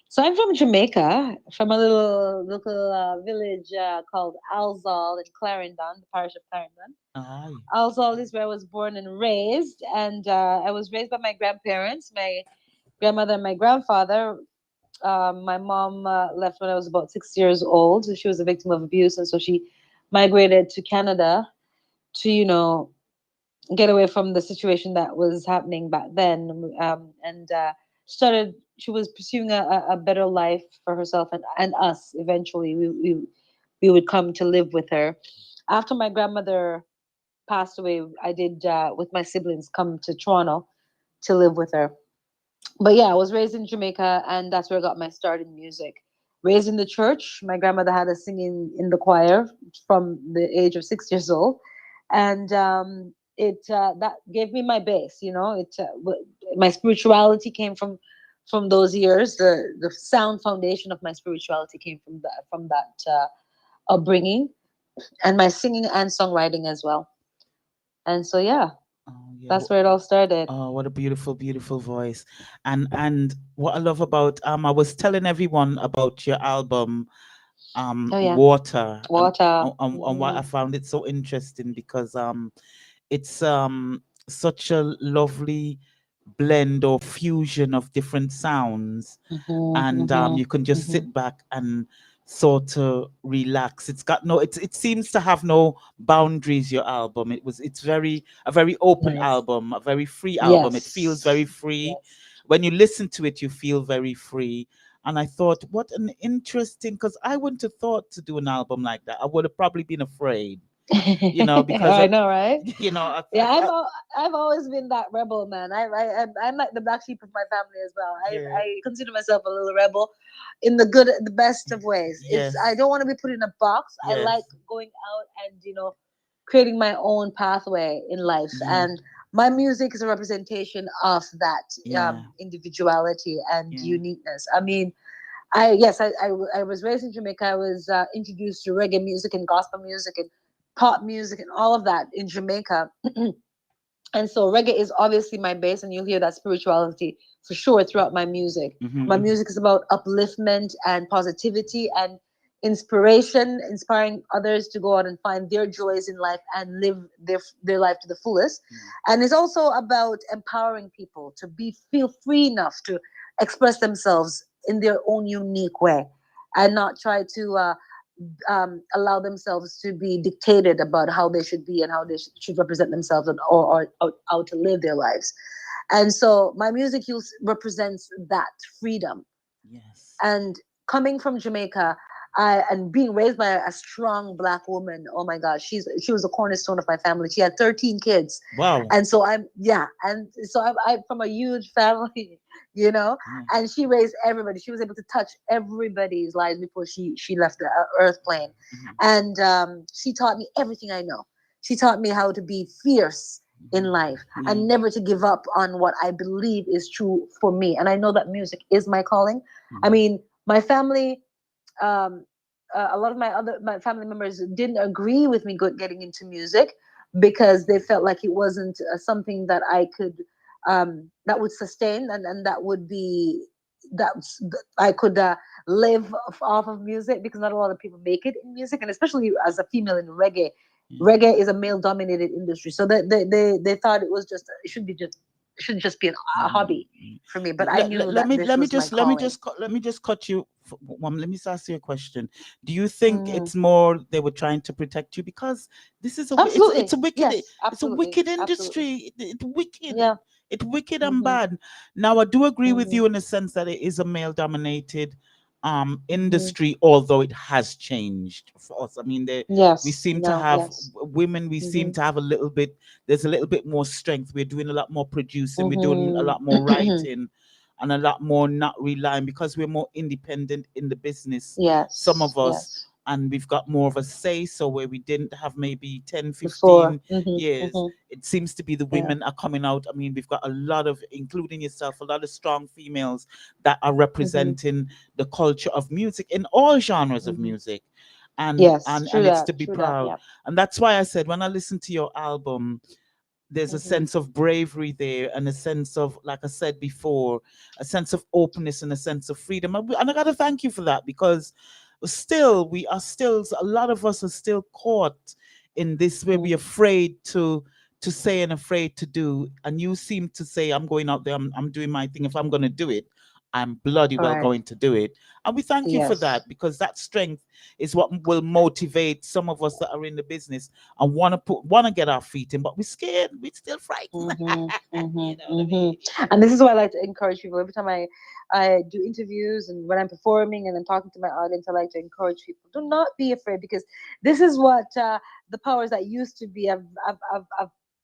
Speaker 6: So I'm from Jamaica, from a little village called Alzal in Clarendon, the parish of Clarendon.
Speaker 1: Aye.
Speaker 6: Alzal is where I was born and raised, and I was raised by my grandparents, my grandmother and my grandfather. My mom left when I was about 6 years old. She was a victim of abuse, and so she migrated to Canada to, get away from the situation that was happening back then. And started. She was pursuing a better life for herself and us. Eventually, we would come to live with her. After my grandmother passed away, I did with my siblings come to Toronto to live with her. But yeah, I was raised in Jamaica, and that's where I got my start in music. Raised in the church, my grandmother had us singing in the choir from the age of 6 years old, and it that gave me my base. My spirituality came from those years. The sound foundation of my spirituality came from that upbringing, and my singing and songwriting as well. And so yeah,
Speaker 1: Oh yeah.
Speaker 6: that's where it all started.
Speaker 1: Oh, what a beautiful voice. And what I love about I was telling everyone about your album
Speaker 6: Oh yeah,
Speaker 1: Water,
Speaker 6: water.
Speaker 1: and why I found it so interesting because it's such a lovely blend or fusion of different sounds,
Speaker 6: Mm-hmm,
Speaker 1: and
Speaker 6: mm-hmm,
Speaker 1: you can just
Speaker 6: mm-hmm.
Speaker 1: sit back and sort of relax. It's got no it seems to have no boundaries, your album. It's a very open
Speaker 6: Nice.
Speaker 1: album, a very free album. It feels
Speaker 6: Yes.
Speaker 1: very free.
Speaker 6: Yes.
Speaker 1: When you listen to it, you feel very free. And I thought, what an interesting, because I wouldn't have thought to do an album like that. I would have probably been afraid, because
Speaker 6: I know, right? Yeah,
Speaker 1: I
Speaker 6: I've always been that rebel, man. I'm like the black sheep of my family as well.
Speaker 1: yeah,
Speaker 6: I consider myself a little rebel, in the best of ways. I
Speaker 1: yes,
Speaker 6: don't want to be put in a box. I
Speaker 1: yes,
Speaker 6: like going out and creating my own pathway in life,
Speaker 1: yeah,
Speaker 6: and my music is a representation of that
Speaker 1: yeah,
Speaker 6: individuality and
Speaker 1: yeah.
Speaker 6: uniqueness. I mean, I was raised in Jamaica. I was introduced to reggae music and gospel music and pop music and all of that in Jamaica. And so reggae is obviously my base, and you'll hear that spirituality for sure throughout my music. My
Speaker 1: Mm-hmm.
Speaker 6: music is about upliftment and positivity and inspiration, inspiring others to go out and find their joys in life and live their life to the fullest. And it's also about empowering people to feel free enough to express themselves in their own unique way, and not try to allow themselves to be dictated about how they should be and how they should represent themselves, and or how to live their lives. And so my music represents that freedom.
Speaker 1: Yes.
Speaker 6: And coming from Jamaica, and being raised by a strong black woman, oh my gosh, she was a cornerstone of my family. She had 13 kids,
Speaker 1: Wow.
Speaker 6: and so I'm from a huge family, you know.
Speaker 1: Yeah.
Speaker 6: And she raised everybody. She was able to touch everybody's lives before she left the earth plane,
Speaker 1: Mhm.
Speaker 6: and she taught me everything I know. She taught me how to be fierce in life
Speaker 1: Yeah.
Speaker 6: and never to give up on what I believe is true for me. And I know that music is my calling. I mean, my family, um, a lot of my family members didn't agree with me getting into music, because they felt like it wasn't something that I could that would sustain, and that would be that I could live off of music, because not a lot of people make it in music, and especially as a female in reggae.
Speaker 1: Yeah.
Speaker 6: Reggae is a male dominated industry, so they thought it should just be a hobby for me. But I knew that this was my calling.
Speaker 1: Let me just cut you. Let me just ask you a question. Do you think
Speaker 6: Mhm.
Speaker 1: it's more they were trying to protect you because this is it's
Speaker 6: Absolutely.
Speaker 1: a wicked
Speaker 6: Yes, absolutely. Absolutely.
Speaker 1: industry. It's wicked.
Speaker 6: Yeah.
Speaker 1: It's wicked and
Speaker 6: Mhm.
Speaker 1: bad. Now I do agree with
Speaker 6: Mhm.
Speaker 1: you in the sense that it is a male dominated industry, although it has changed for us. I mean, we
Speaker 6: Yes.
Speaker 1: seem to
Speaker 6: No.
Speaker 1: have
Speaker 6: Yes.
Speaker 1: women, we seem to have a little bit, there's a little bit more strength. We're doing a lot more producing, we're doing a lot more writing, and a lot more not relying, because we're more independent in the business, some
Speaker 6: Yes.
Speaker 1: of us.
Speaker 6: Yes.
Speaker 1: And we've got more of a say, so where we didn't have maybe 10,
Speaker 6: Before.
Speaker 1: 15 years, it seems to be the
Speaker 6: Yeah.
Speaker 1: women are coming out. I mean, we've got a lot of, including yourself, a lot of strong females that are representing the culture of music in all genres of music. And
Speaker 6: Yes. True
Speaker 1: and it's
Speaker 6: that.
Speaker 1: to be
Speaker 6: True that.
Speaker 1: proud.
Speaker 6: Yeah.
Speaker 1: And that's why I said, when I listen to your album, there's a sense of bravery there, and a sense of, like I said before, a sense of openness and a sense of freedom. And I got to thank you for that, because still, we are still, a lot of us are still caught in this, where we're afraid to say and afraid to do. And you seem to say, I'm going out there, I'm doing my thing. If I'm going to do it, I'm bloody well
Speaker 6: Right.
Speaker 1: going to do it. And we thank you for
Speaker 6: Yes.
Speaker 1: that, because that strength is what will motivate some of us that are in the business and want to get our feet in, but we're scared, we're still frightened. You know what I mean?
Speaker 6: And this is why I like to encourage people every time I do interviews, and when I'm performing and I'm talking to my audience, I like to encourage people, do not be afraid, because this is what the powers that used to be have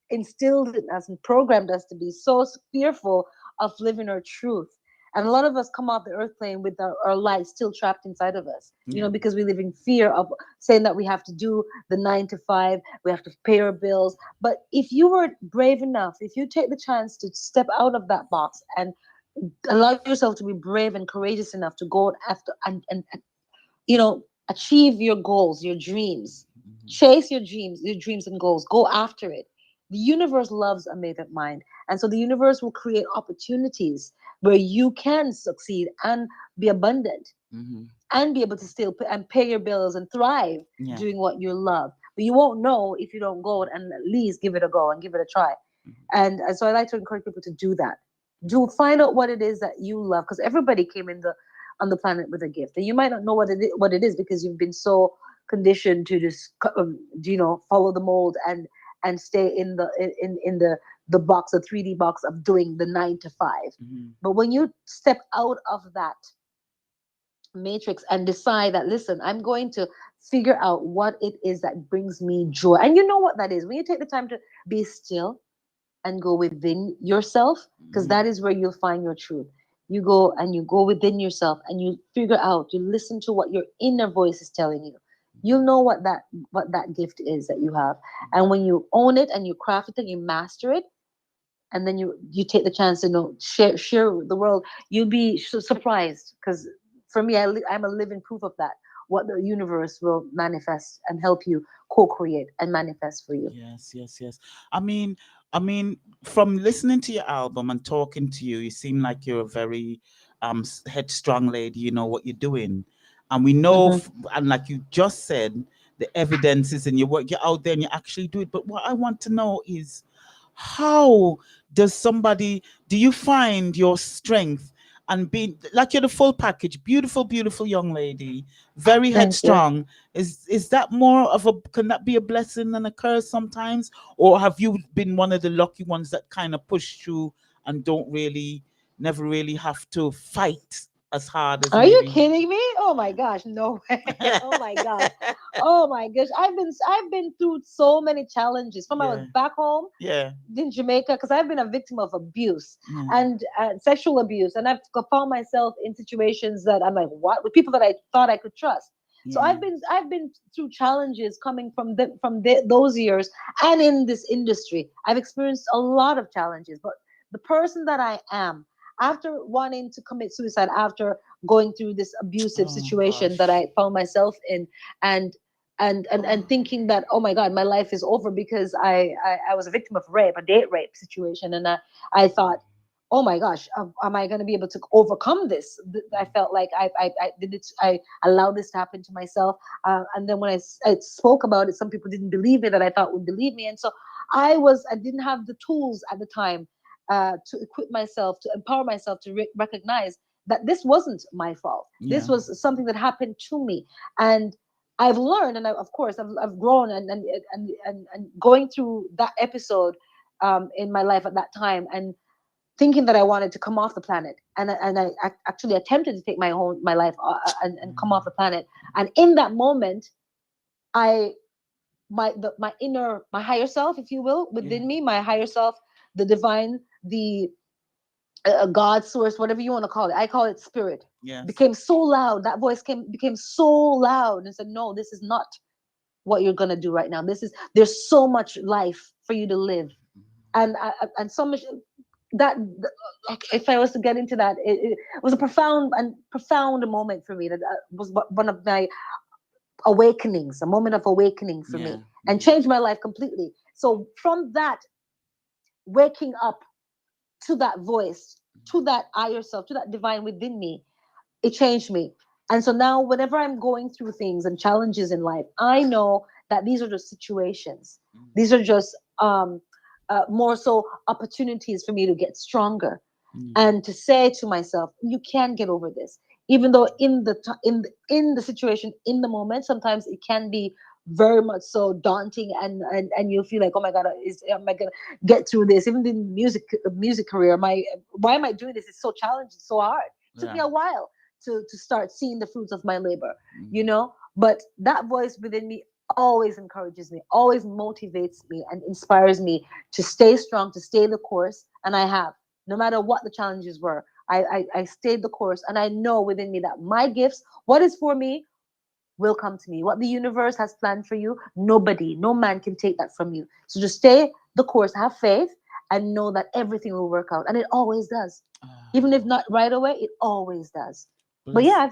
Speaker 6: instilled in us and programmed us to be so fearful of living our truth. And a lot of us come off the earth plane with our lives still trapped inside of us,
Speaker 1: Yeah.
Speaker 6: because we live in fear of saying that we have to do the 9 to 5, we have to pay our bills. But if you were brave enough, if you take the chance to step out of that box and allow yourself to be brave and courageous enough to go after and achieve your goals, your dreams, chase your dreams and goals, go after it. The universe loves a made up mind. And so the universe will create opportunities where you can succeed and be abundant and be able to still and pay your bills and thrive
Speaker 1: Yeah.
Speaker 6: doing what you love. But you won't know if you don't go and at least give it a go and give it a try. And so I like to encourage people to do that. Do find out what it is that you love, because everybody came on the planet with a gift, and you might not know what it is because you've been so conditioned to just follow the mold and stay in the box, the 3D box of doing the 9 to 5. But when you step out of that matrix and decide that, listen, I'm going to figure out what it is that brings me joy, and you know what that is, when you take the time to be still and go within yourself, because that is where you'll find your truth. You go within yourself and you figure out, you listen to what your inner voice is telling you. You'll know what that gift is that you have. And when you own it and you craft it and you master it, and then you take the chance to share with the world, you'll be surprised. Because for me, I'm a living proof of that. What the universe will manifest and help you co-create and manifest for you.
Speaker 1: Yes, yes, yes. I mean, from listening to your album and talking to you, you seem like you're a very headstrong lady. You know what you're doing, and we know, and like you just said, the evidence is in your work. You're out there and you actually do it. But what I want to know is, how do you find your strength and being like, you're the full package, beautiful, beautiful young lady, very
Speaker 6: Thank you.
Speaker 1: headstrong? Is that more of a, can that be a blessing and a curse sometimes? Or have you been one of the lucky ones that kind of push through and never really have to fight as hard as
Speaker 6: Are you
Speaker 1: maybe?
Speaker 6: kidding me? Oh my gosh, no way. Oh my gosh. Oh my gosh. I've been through so many challenges from I was
Speaker 1: Yeah,
Speaker 6: back home
Speaker 1: yeah,
Speaker 6: in Jamaica, because I've been a victim of abuse
Speaker 1: yeah,
Speaker 6: and sexual abuse, and I've found myself in situations that I'm like, what, with people that I thought I could trust. So
Speaker 1: yeah.
Speaker 6: I've been through challenges coming those years, and in this industry, I've experienced a lot of challenges. But the person that I am, after wanting to commit suicide, after going through this abusive
Speaker 1: Oh
Speaker 6: situation that
Speaker 1: gosh.
Speaker 6: I found myself in, and and thinking that, oh my god, my life is over, because I was a victim of rape, a date rape situation. And I thought, oh my gosh, am I going to be able to overcome this? I felt like I did it, I allowed this to happen to myself. And then when I spoke about it, some people didn't believe me that I thought would believe me. And so I didn't have the tools at the time to equip myself, to empower myself, to recognize that this wasn't my fault. This
Speaker 1: Yeah.
Speaker 6: was something that happened to me. And I've learned, and of course, I've grown, and going through that episode in my life at that time, and thinking that I wanted to come off the planet, and I actually attempted to take my life and come off the planet. And in that moment, my inner, my higher self, if you will, within me, my higher self, the divine, the God source, whatever you want to call it, I call it spirit.
Speaker 1: Yes.
Speaker 6: Became so loud. That voice became so loud and said, "No, this is not what you're gonna do right now. There's so much life for you to live, and so much that if I was to get into that, it was a profound moment for me. That was one of my awakenings, a moment of awakening for me, and changed my life completely. So from that, waking up to that voice, to that higher self, to that divine within me, it changed me. And so now whenever I'm going through things and challenges in life, I know that these are just situations. These are just more so opportunities for me to get stronger and to say to myself, you can get over this. Even though in the situation, in the moment, sometimes it can be very much so daunting, and you feel like, oh my God, am I gonna get through this? Even the music career, why am I doing this? It's so challenging, so hard. It took me a while to start seeing the fruits of my labor, you know. But that voice within me always encourages me, always motivates me, and inspires me to stay strong, to stay the course. And I have, no matter what the challenges were, I stayed the course, and I know within me that my gifts, what is for me, will come to me. What the universe has planned for you, no man can take that from you. So just stay the course, have faith, and know that everything will work out, and it always does. Even if not right away, it always does. But yeah,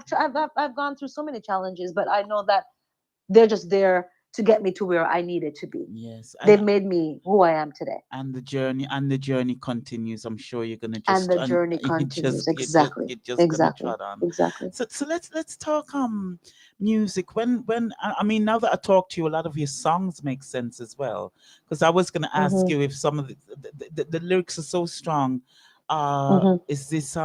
Speaker 6: I've gone through so many challenges, but I know that they're just there to get me to where I needed to be.
Speaker 1: Yes.
Speaker 6: They've made me who I am today.
Speaker 1: And the journey continues. I'm sure you're gonna
Speaker 6: And
Speaker 1: just
Speaker 6: the journey continues. Exactly.
Speaker 1: you're just gonna trot on.
Speaker 6: Exactly.
Speaker 1: So let's talk music. When I mean, now that I talk to you, a lot of your songs make sense as well. Because I was gonna ask you if some of the lyrics are so strong. Is this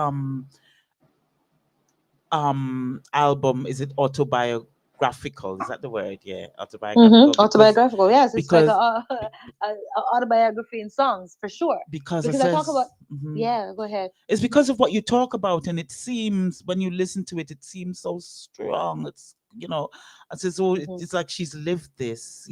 Speaker 1: album, is it autobiographical? Is that the word? Yeah, autobiographical.
Speaker 6: Autobiographical, yes. It's like
Speaker 1: Because
Speaker 6: a autobiography in songs, for sure.
Speaker 1: because
Speaker 6: Because
Speaker 1: it
Speaker 6: I talk about,
Speaker 1: says
Speaker 6: yeah, go ahead.
Speaker 1: it's because of what you talk about, and it seems when you listen to it, it seems so strong. It's I says, oh, it's like she's lived this,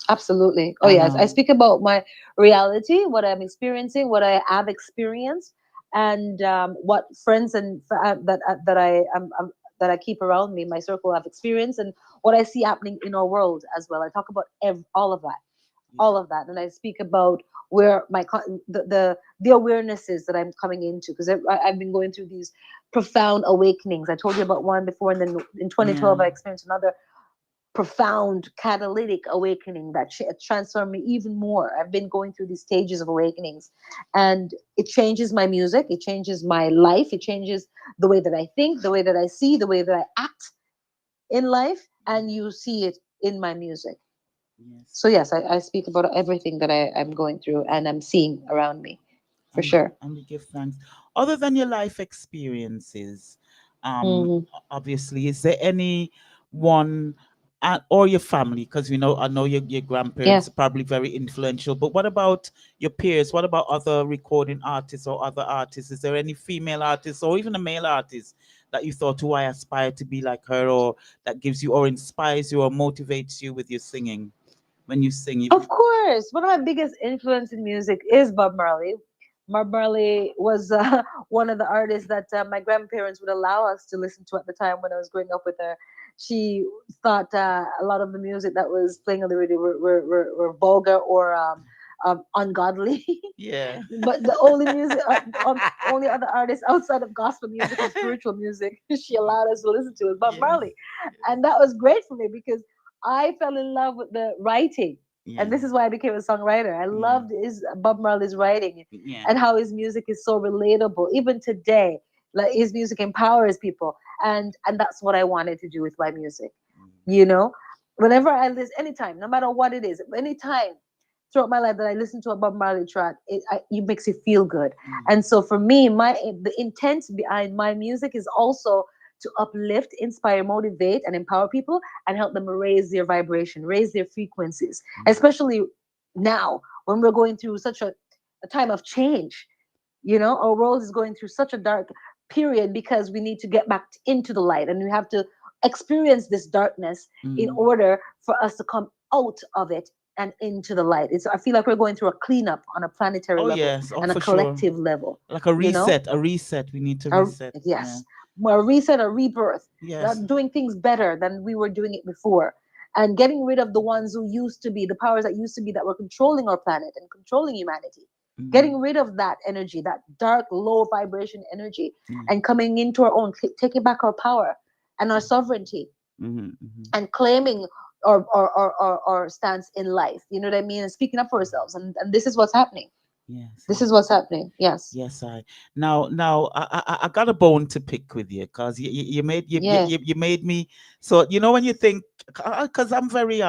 Speaker 6: Absolutely. Oh,
Speaker 1: and
Speaker 6: yes. I speak about my reality, what I'm experiencing, what I have experienced, and what friends and that I keep around me, my circle of experience, and what I see happening in our world as well. I talk about all of that, and I speak about where the awarenesses that I'm coming into, because I've been going through these profound awakenings. I told you about one before, and then in 2012 I experienced another profound catalytic awakening that transformed me even more. I've been going through these stages of awakenings, and it changes my music, it changes my life, it changes the way that I think, the way that I see, the way that I act in life, and you see it in my music. So yes, I speak about everything that I'm going through and I'm seeing around me, for sure.
Speaker 1: And we give thanks. Other than your life experiences, obviously, is there any one or your family? Because I know your grandparents are probably very influential. But what about your peers? What about other recording artists or other artists? Is there any female artists or even a male artist that you thought, I aspire to be like her, or that gives you or inspires you or motivates you with your singing? When you sing,
Speaker 6: of course, one of my biggest influence in music is Bob Marley. Bob Marley was one of the artists that my grandparents would allow us to listen to at the time when I was growing up with her. She thought a lot of the music that was playing on the radio were vulgar or ungodly.
Speaker 1: Yeah.
Speaker 6: But the only music, only other artist outside of gospel music and spiritual music she allowed us to listen to was Bob Marley, and that was great for me because I fell in love with the writing. And this is why I became a songwriter. I loved Bob Marley's writing and how his music is so relatable. Even today, like his music empowers people. And that's what I wanted to do with my music. Whenever I listen, anytime, no matter what it is, anytime throughout my life that I listen to a Bob Marley track, it makes you feel good. And so for me, the intent behind my music is also to uplift, inspire, motivate, and empower people and help them raise their vibration, raise their frequencies, especially now when we're going through such a time of change. Our world is going through such a dark period because we need to get back into the light, and we have to experience this darkness in
Speaker 1: Mm.
Speaker 6: order for us to come out of it and into the light. I feel like we're going through a cleanup on a planetary
Speaker 1: Oh
Speaker 6: level
Speaker 1: yes, oh
Speaker 6: and a
Speaker 1: for sure.
Speaker 6: collective level.
Speaker 1: Like a
Speaker 6: You know,
Speaker 1: reset, a reset. We need to
Speaker 6: a,
Speaker 1: reset. Yeah.
Speaker 6: yes, a reset, a rebirth,
Speaker 1: Yes.
Speaker 6: doing things better than we were doing it before, and getting rid of the ones who used to be the powers that used to be that were controlling our planet and controlling humanity.
Speaker 1: Mm-hmm.
Speaker 6: Getting rid of that energy, that dark, low vibration energy,
Speaker 1: Yeah.
Speaker 6: and coming into our own, taking back our power and our sovereignty,
Speaker 1: Mm-hmm. Mm-hmm.
Speaker 6: and claiming our stance in life. You know what I mean? And speaking up for ourselves. And this is what's happening.
Speaker 1: Yes.
Speaker 6: This
Speaker 1: Yes.
Speaker 6: is what's happening. Yes.
Speaker 1: Yes, I now I got a bone to pick with you because you made
Speaker 6: Yeah.
Speaker 1: you made me so when you think because I'm very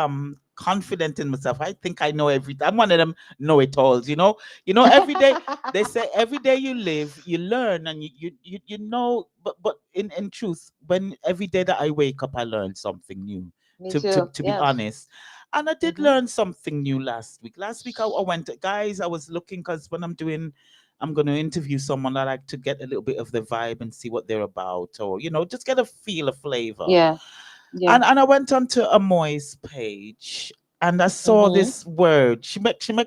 Speaker 1: confident in myself. I think I know everything. I'm one of them know it alls. Every day they say every day you live you learn and you know, but in truth, when every day that I wake up I learn something new,
Speaker 6: Me
Speaker 1: to
Speaker 6: too.
Speaker 1: be
Speaker 6: Yeah.
Speaker 1: honest. And I did
Speaker 6: Hmm.
Speaker 1: learn something new last week. Last week I went, guys, I was looking because when I'm going to interview someone, I like to get a little bit of the vibe and see what they're about, or just get a feel, a flavor.
Speaker 6: Yeah. Yeah.
Speaker 1: And I went onto AMMOYE's page and I saw
Speaker 6: Hmm.
Speaker 1: this word. She make me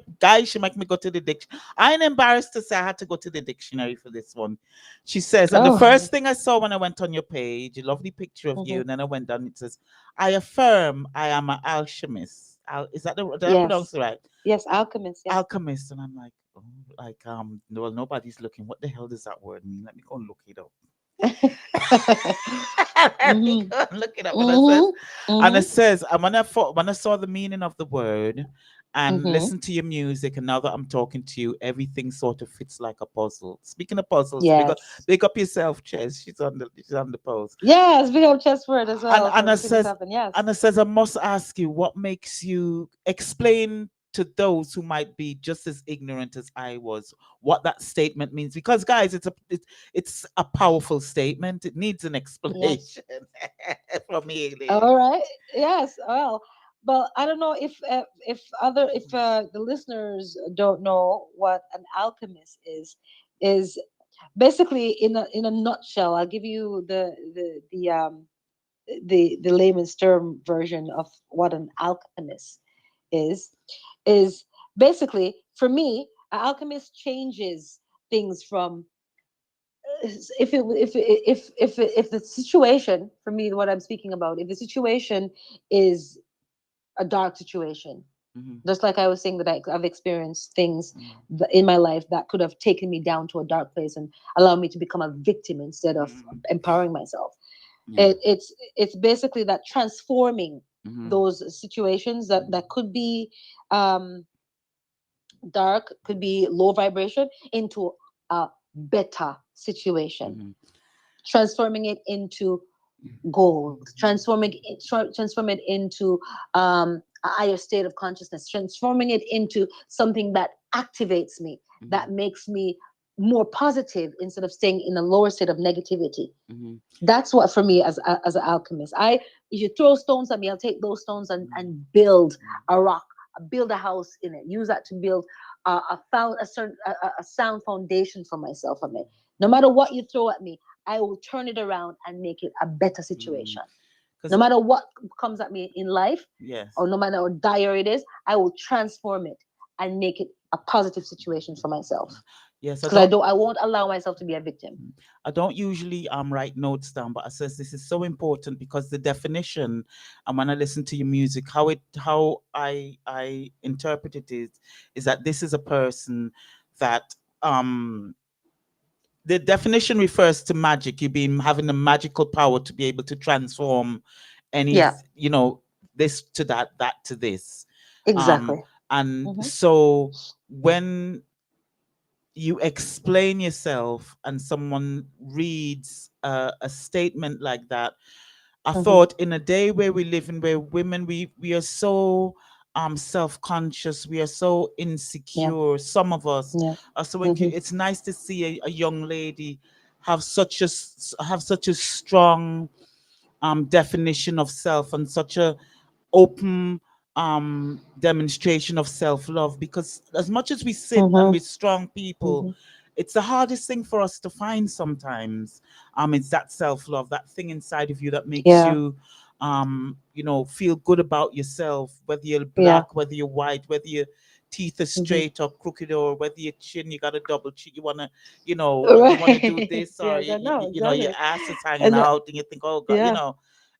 Speaker 1: go to the dictionary. I ain't embarrassed to say I had to go to the dictionary for this one. She says, and the
Speaker 6: Oh.
Speaker 1: first thing I saw when I went on your page, a lovely picture of you,
Speaker 6: Hmm.
Speaker 1: and then I went down, it says, I affirm I am an alchemist. Is that did I pronounce
Speaker 6: Yes.
Speaker 1: it right?
Speaker 6: Yes. Alchemist. Yeah.
Speaker 1: Alchemist. And I'm like, oh, like well, nobody's looking. What the hell does that word mean? Let me go and look it up. Let me
Speaker 6: Hmm.
Speaker 1: go and look it up.
Speaker 6: Hmm.
Speaker 1: And
Speaker 6: Hmm.
Speaker 1: it says, and when I saw the meaning of the word and
Speaker 6: Hmm.
Speaker 1: listen to your music, and now that I'm talking to you, everything sort of fits like a puzzle. Speaking of puzzles,
Speaker 6: Yes.
Speaker 1: big up yourself, Ches. She's on the post.
Speaker 6: Yes. Big up chest word as
Speaker 1: And
Speaker 6: well for
Speaker 1: and it
Speaker 6: making this
Speaker 1: says,
Speaker 6: happen. Yes.
Speaker 1: I must ask you, what makes you explain to those who might be just as ignorant as I was what that statement means? Because guys, it's a powerful statement. It needs an
Speaker 6: Yes.
Speaker 1: explanation from me, lady.
Speaker 6: All right. Yes. Well, but I don't know if the listeners don't know what an alchemist is basically in a nutshell. I'll give you the layman's term version of what an alchemist is is basically, for me, an alchemist changes things from, if the situation, for me, what I'm speaking about, if the situation is a dark situation,
Speaker 1: Hmm.
Speaker 6: just like I was saying that I've experienced things
Speaker 1: Hmm.
Speaker 6: in my life that could have taken me down to a dark place and allowed me to become a victim instead of
Speaker 1: Hmm.
Speaker 6: empowering myself.
Speaker 1: Yeah.
Speaker 6: It's basically that transforming
Speaker 1: Hmm.
Speaker 6: those situations that could be um dark, could be low vibration, into a better situation,
Speaker 1: Hmm.
Speaker 6: transforming it into gold, transform it into a higher state of consciousness, transforming it into something that activates me,
Speaker 1: Hmm.
Speaker 6: that makes me more positive instead of staying in a lower state of negativity.
Speaker 1: Hmm.
Speaker 6: That's what, for me, as an alchemist, if you throw stones at me, I'll take those stones and build a rock, build a house in it, use that to build a sound foundation for myself from it. No matter what you throw at me, I will turn it around and make it a better situation.
Speaker 1: Because
Speaker 6: No matter what comes at me in life,
Speaker 1: yes.
Speaker 6: or no matter how dire it is, I will transform it and make it a positive situation for myself.
Speaker 1: Yes,
Speaker 6: Because I won't allow myself to be a victim.
Speaker 1: I don't usually write notes down, but I says this is so important because the definition, and when I listen to your music, how I interpret it is that this is a person that the definition refers to magic. You being having the magical power to be able to transform any,
Speaker 6: Yeah,
Speaker 1: this to that to this. Um
Speaker 6: exactly.
Speaker 1: and
Speaker 6: Hmm.
Speaker 1: so when you explain yourself and someone reads a statement like that, I
Speaker 6: Hmm.
Speaker 1: thought in a day where we live in, where women, we are so self-conscious, we are so
Speaker 6: Yeah,
Speaker 1: insecure, some of us
Speaker 6: yeah.
Speaker 1: are so
Speaker 6: Hmm.
Speaker 1: it's nice to see a young lady have such a strong definition of self and such a open demonstration of self-love, because as much as we sit and
Speaker 6: Hmm.
Speaker 1: we're strong people,
Speaker 6: Hmm.
Speaker 1: it's the hardest thing for us to find sometimes. It's that self-love, that thing inside of you that makes
Speaker 6: Yeah.
Speaker 1: you feel good about yourself, whether you're
Speaker 6: Yeah.
Speaker 1: black, whether you're white, whether your teeth are
Speaker 6: Hmm.
Speaker 1: straight or crooked, or whether your chin, you got a double chin, you want to do
Speaker 6: Right.
Speaker 1: this, or
Speaker 6: Yes, I know
Speaker 1: your
Speaker 6: exactly.
Speaker 1: ass is hanging
Speaker 6: And
Speaker 1: out and you think, oh God,
Speaker 6: yeah,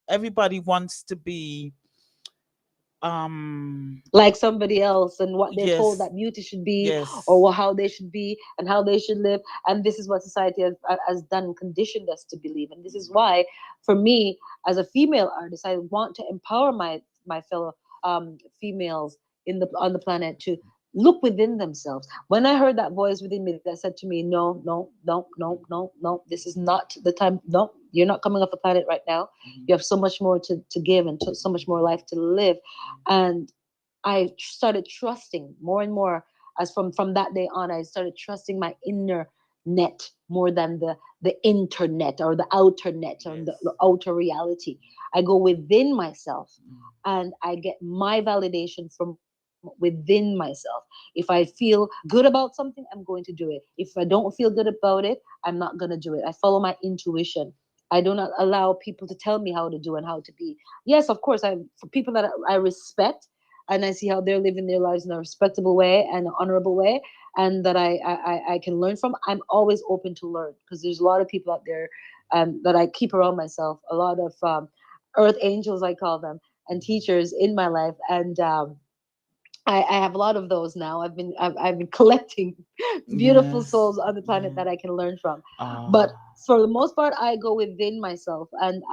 Speaker 1: everybody wants to be um
Speaker 6: like somebody else, and what they're told
Speaker 1: yes,
Speaker 6: that beauty should be, or
Speaker 1: yes,
Speaker 6: how they should be, and how they should live. And this is what society has done, conditioned us to believe. And this is why, for me, as a female artist, I want to empower my fellow females on the planet to look within themselves. When I heard that voice within me that said to me, no, no, no, no, no, no, this is not the time. No, you're not coming off the planet right now. You have so much more to give, and so much more life to live. And I started trusting more and more. As from that day on, I started trusting my inner net more than the internet, or the outer net, or the
Speaker 1: yes.
Speaker 6: outer reality. I go within myself, and I get my validation from within myself. If I feel good about something, I'm going to do it. If I don't feel good about it, I'm not going to do it. I follow my intuition. I do not allow people to tell me how to do and how to be. Yes, of course, for people that I respect, and I see how they're living their lives in a respectable way and an honorable way, and that I can learn from. I'm always open to learn, because there's a lot of people out there that I keep around myself. A lot of earth angels, I call them, and teachers in my life, and I have a lot of those now. I've been collecting beautiful
Speaker 1: Yes.
Speaker 6: souls on the planet
Speaker 1: Yeah.
Speaker 6: that I can learn from. But
Speaker 1: Ah.
Speaker 6: for the most part, I go within myself, and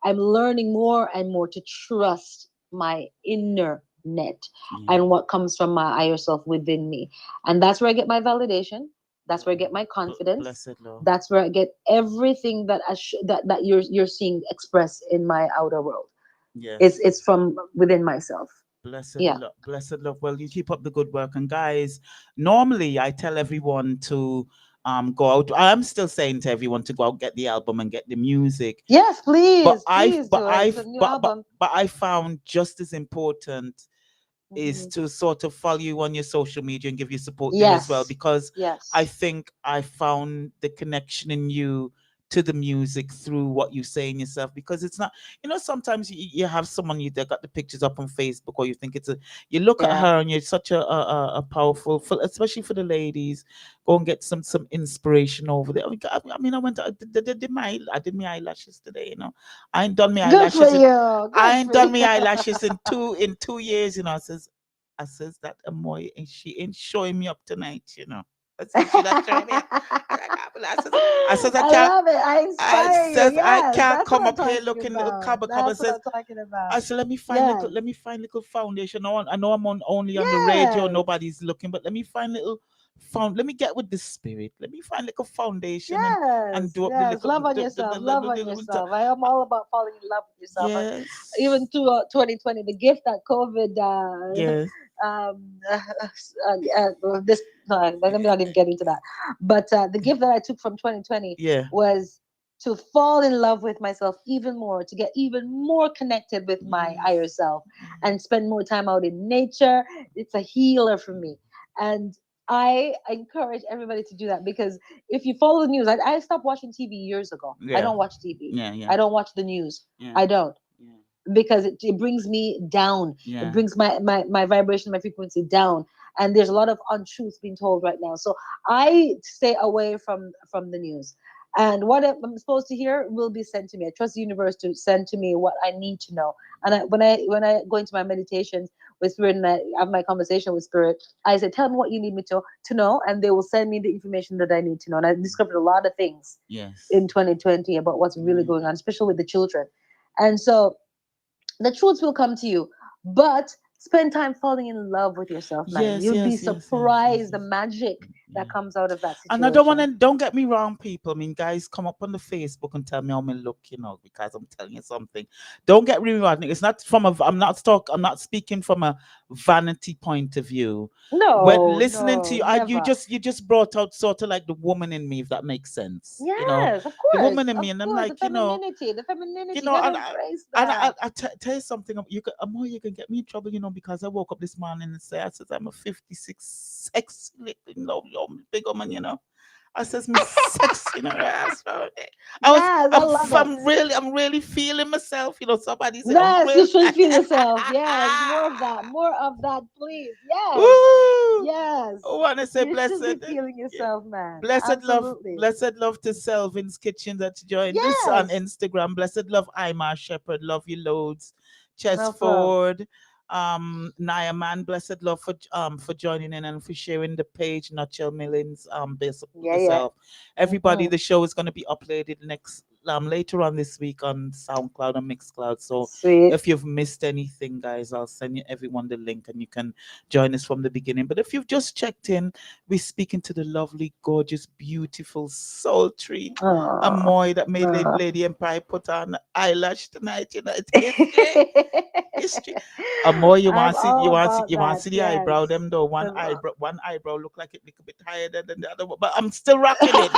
Speaker 6: I'm learning more and more to trust my inner net
Speaker 1: Yeah.
Speaker 6: and what comes from my higher self within me. And that's where I get my validation. That's where I get my confidence.
Speaker 1: Blessed love.
Speaker 6: That's where I get everything that that you're seeing expressed in my outer world. It's
Speaker 1: Yes.
Speaker 6: it's from within myself. Yeah.
Speaker 1: Blessed love. Well, you keep up the good work. And guys, normally I tell everyone to go out. I'm still saying to everyone to go out, get the album and get the music.
Speaker 6: Yes,
Speaker 1: But
Speaker 6: please,
Speaker 1: I've
Speaker 6: please
Speaker 1: but
Speaker 6: do it. It's a
Speaker 1: I've
Speaker 6: new
Speaker 1: but
Speaker 6: album.
Speaker 1: I found just as important is
Speaker 6: Mhm.
Speaker 1: to sort of follow you on your social media and give you support there as well,
Speaker 6: Yes,
Speaker 1: because I
Speaker 6: yes,
Speaker 1: think I found the connection in you to the music through what you say in yourself. Because it's not, sometimes you have someone, they got the pictures up on Facebook, or you think you look at
Speaker 6: yeah.
Speaker 1: her and you're such a powerful, especially for the ladies, go and get some inspiration over there. I mean, I did my eyelashes today, I ain't done my
Speaker 6: Good for
Speaker 1: eyelashes in
Speaker 6: you. Good
Speaker 1: I ain't
Speaker 6: for
Speaker 1: done
Speaker 6: you.
Speaker 1: my eyelashes in 2 years, I says that Amoy, and she ain't showing me up tonight, I said she not showing me up. I says I
Speaker 6: I
Speaker 1: can't.
Speaker 6: love it. I
Speaker 1: I
Speaker 6: inspire you.
Speaker 1: says I
Speaker 6: Yes,
Speaker 1: can't
Speaker 6: that's what
Speaker 1: come
Speaker 6: I'm
Speaker 1: up here
Speaker 6: talking
Speaker 1: looking little
Speaker 6: about.
Speaker 1: cover cover.
Speaker 6: That's what
Speaker 1: Says
Speaker 6: I'm talking
Speaker 1: I
Speaker 6: about.
Speaker 1: said let me find
Speaker 6: Yes,
Speaker 1: little foundation. I know I'm only on the radio,
Speaker 6: yes,
Speaker 1: nobody's looking, but let me find little found. Let me get with the spirit. Let me find little foundation and
Speaker 6: yes,
Speaker 1: do up the
Speaker 6: yes.
Speaker 1: little
Speaker 6: Love on yourself. Love on yourself. I am all about falling in love with yourself. And even
Speaker 1: yes,
Speaker 6: through 2020, the gift that COVID
Speaker 1: yes,
Speaker 6: this no, let me not even get into that. But the gift that I took from 2020
Speaker 1: yeah.
Speaker 6: was to fall in love with myself even more, to get even more connected with my higher
Speaker 1: Yes.
Speaker 6: self, and spend more time out in nature. It's a healer for me. And I encourage everybody to do that, because if you follow the news, I stopped watching TV years ago. I
Speaker 1: Yeah.
Speaker 6: don't watch TV.
Speaker 1: Yeah. Yeah.
Speaker 6: I don't watch the news.
Speaker 1: Yeah.
Speaker 6: I don't,
Speaker 1: Yeah.
Speaker 6: because it brings me down. It
Speaker 1: Yeah.
Speaker 6: brings my vibration, my frequency down. And there's a lot of untruths being told right now. So I stay away from the news. And what I'm supposed to hear will be sent to me. I trust the universe to send to me what I need to know. And when I go into my meditations with spirit, and I have my conversation with spirit, I say, tell me what you need me to know, and they will send me the information that I need to know. And I discovered a lot of things
Speaker 1: Yes.
Speaker 6: in 2020 about what's really
Speaker 1: Yeah.
Speaker 6: going on, especially with the children. And so the truths will come to you, but spend time falling in love with yourself, man.
Speaker 1: Yes,
Speaker 6: You'd be
Speaker 1: yes, yes, yes, yes,
Speaker 6: surprised the
Speaker 1: yes.
Speaker 6: magic that
Speaker 1: Yeah.
Speaker 6: comes out of that
Speaker 1: And I don't want
Speaker 6: situation.
Speaker 1: to, don't get me wrong, people. I mean, guys, come up on the Facebook and tell me how me look, because I'm telling you something. Don't get me wrong. It's not I'm not speaking from a vanity point of view. When
Speaker 6: No,
Speaker 1: listening to
Speaker 6: no,
Speaker 1: you,
Speaker 6: never.
Speaker 1: you just brought out sort of like the woman in me, if that makes sense.
Speaker 6: Yes,
Speaker 1: The woman in
Speaker 6: of
Speaker 1: me, and I'm
Speaker 6: course.
Speaker 1: like,
Speaker 6: The
Speaker 1: you
Speaker 6: femininity. You
Speaker 1: know,
Speaker 6: gotta
Speaker 1: and
Speaker 6: embrace that.
Speaker 1: tell you something. More you can get me in trouble, because I woke up this morning and say, I said I'm a 56 sexy little, big woman. I says, me sexing her ass.
Speaker 6: Yes, I love it.
Speaker 1: I'm really feeling myself. You know, somebody said, I'm
Speaker 6: Yes, you
Speaker 1: really.
Speaker 6: should feel yourself. Yes, more of that, please. Yes,
Speaker 1: Woo!
Speaker 6: yes.
Speaker 1: I want to say
Speaker 6: You should be
Speaker 1: blessed,
Speaker 6: feeling yourself, man. Absolutely.
Speaker 1: blessed love to Selvin's Kitchen that joined us on
Speaker 6: Yes.
Speaker 1: Instagram. Blessed love, Imar Shepherd. Love you loads.
Speaker 6: No problem.
Speaker 1: Chesford, Naya Man. Blessed love for joining in and for sharing the page. Nutshell Millings. Base
Speaker 6: Yeah, yeah.
Speaker 1: yourself. Everybody,
Speaker 6: Mhm.
Speaker 1: the show is going to be uploaded later on this week on SoundCloud and Mixcloud. So
Speaker 6: Sweet.
Speaker 1: if you've missed anything, guys, I'll send you everyone the link and you can join us from the beginning. But if you've just checked in, we're speaking to the lovely, gorgeous, beautiful, sultry
Speaker 6: Oh,
Speaker 1: AMMOYE that made
Speaker 6: no.
Speaker 1: Lady Empire put on eyelash tonight. You know, it's history. History. AMMOYE,
Speaker 6: I'm all about
Speaker 1: you want
Speaker 6: that.
Speaker 1: to see the
Speaker 6: Yes.
Speaker 1: eyebrow? Them though,
Speaker 6: The-
Speaker 1: one eyebrow look like it look a bit higher than the other one, but I'm still rocking it.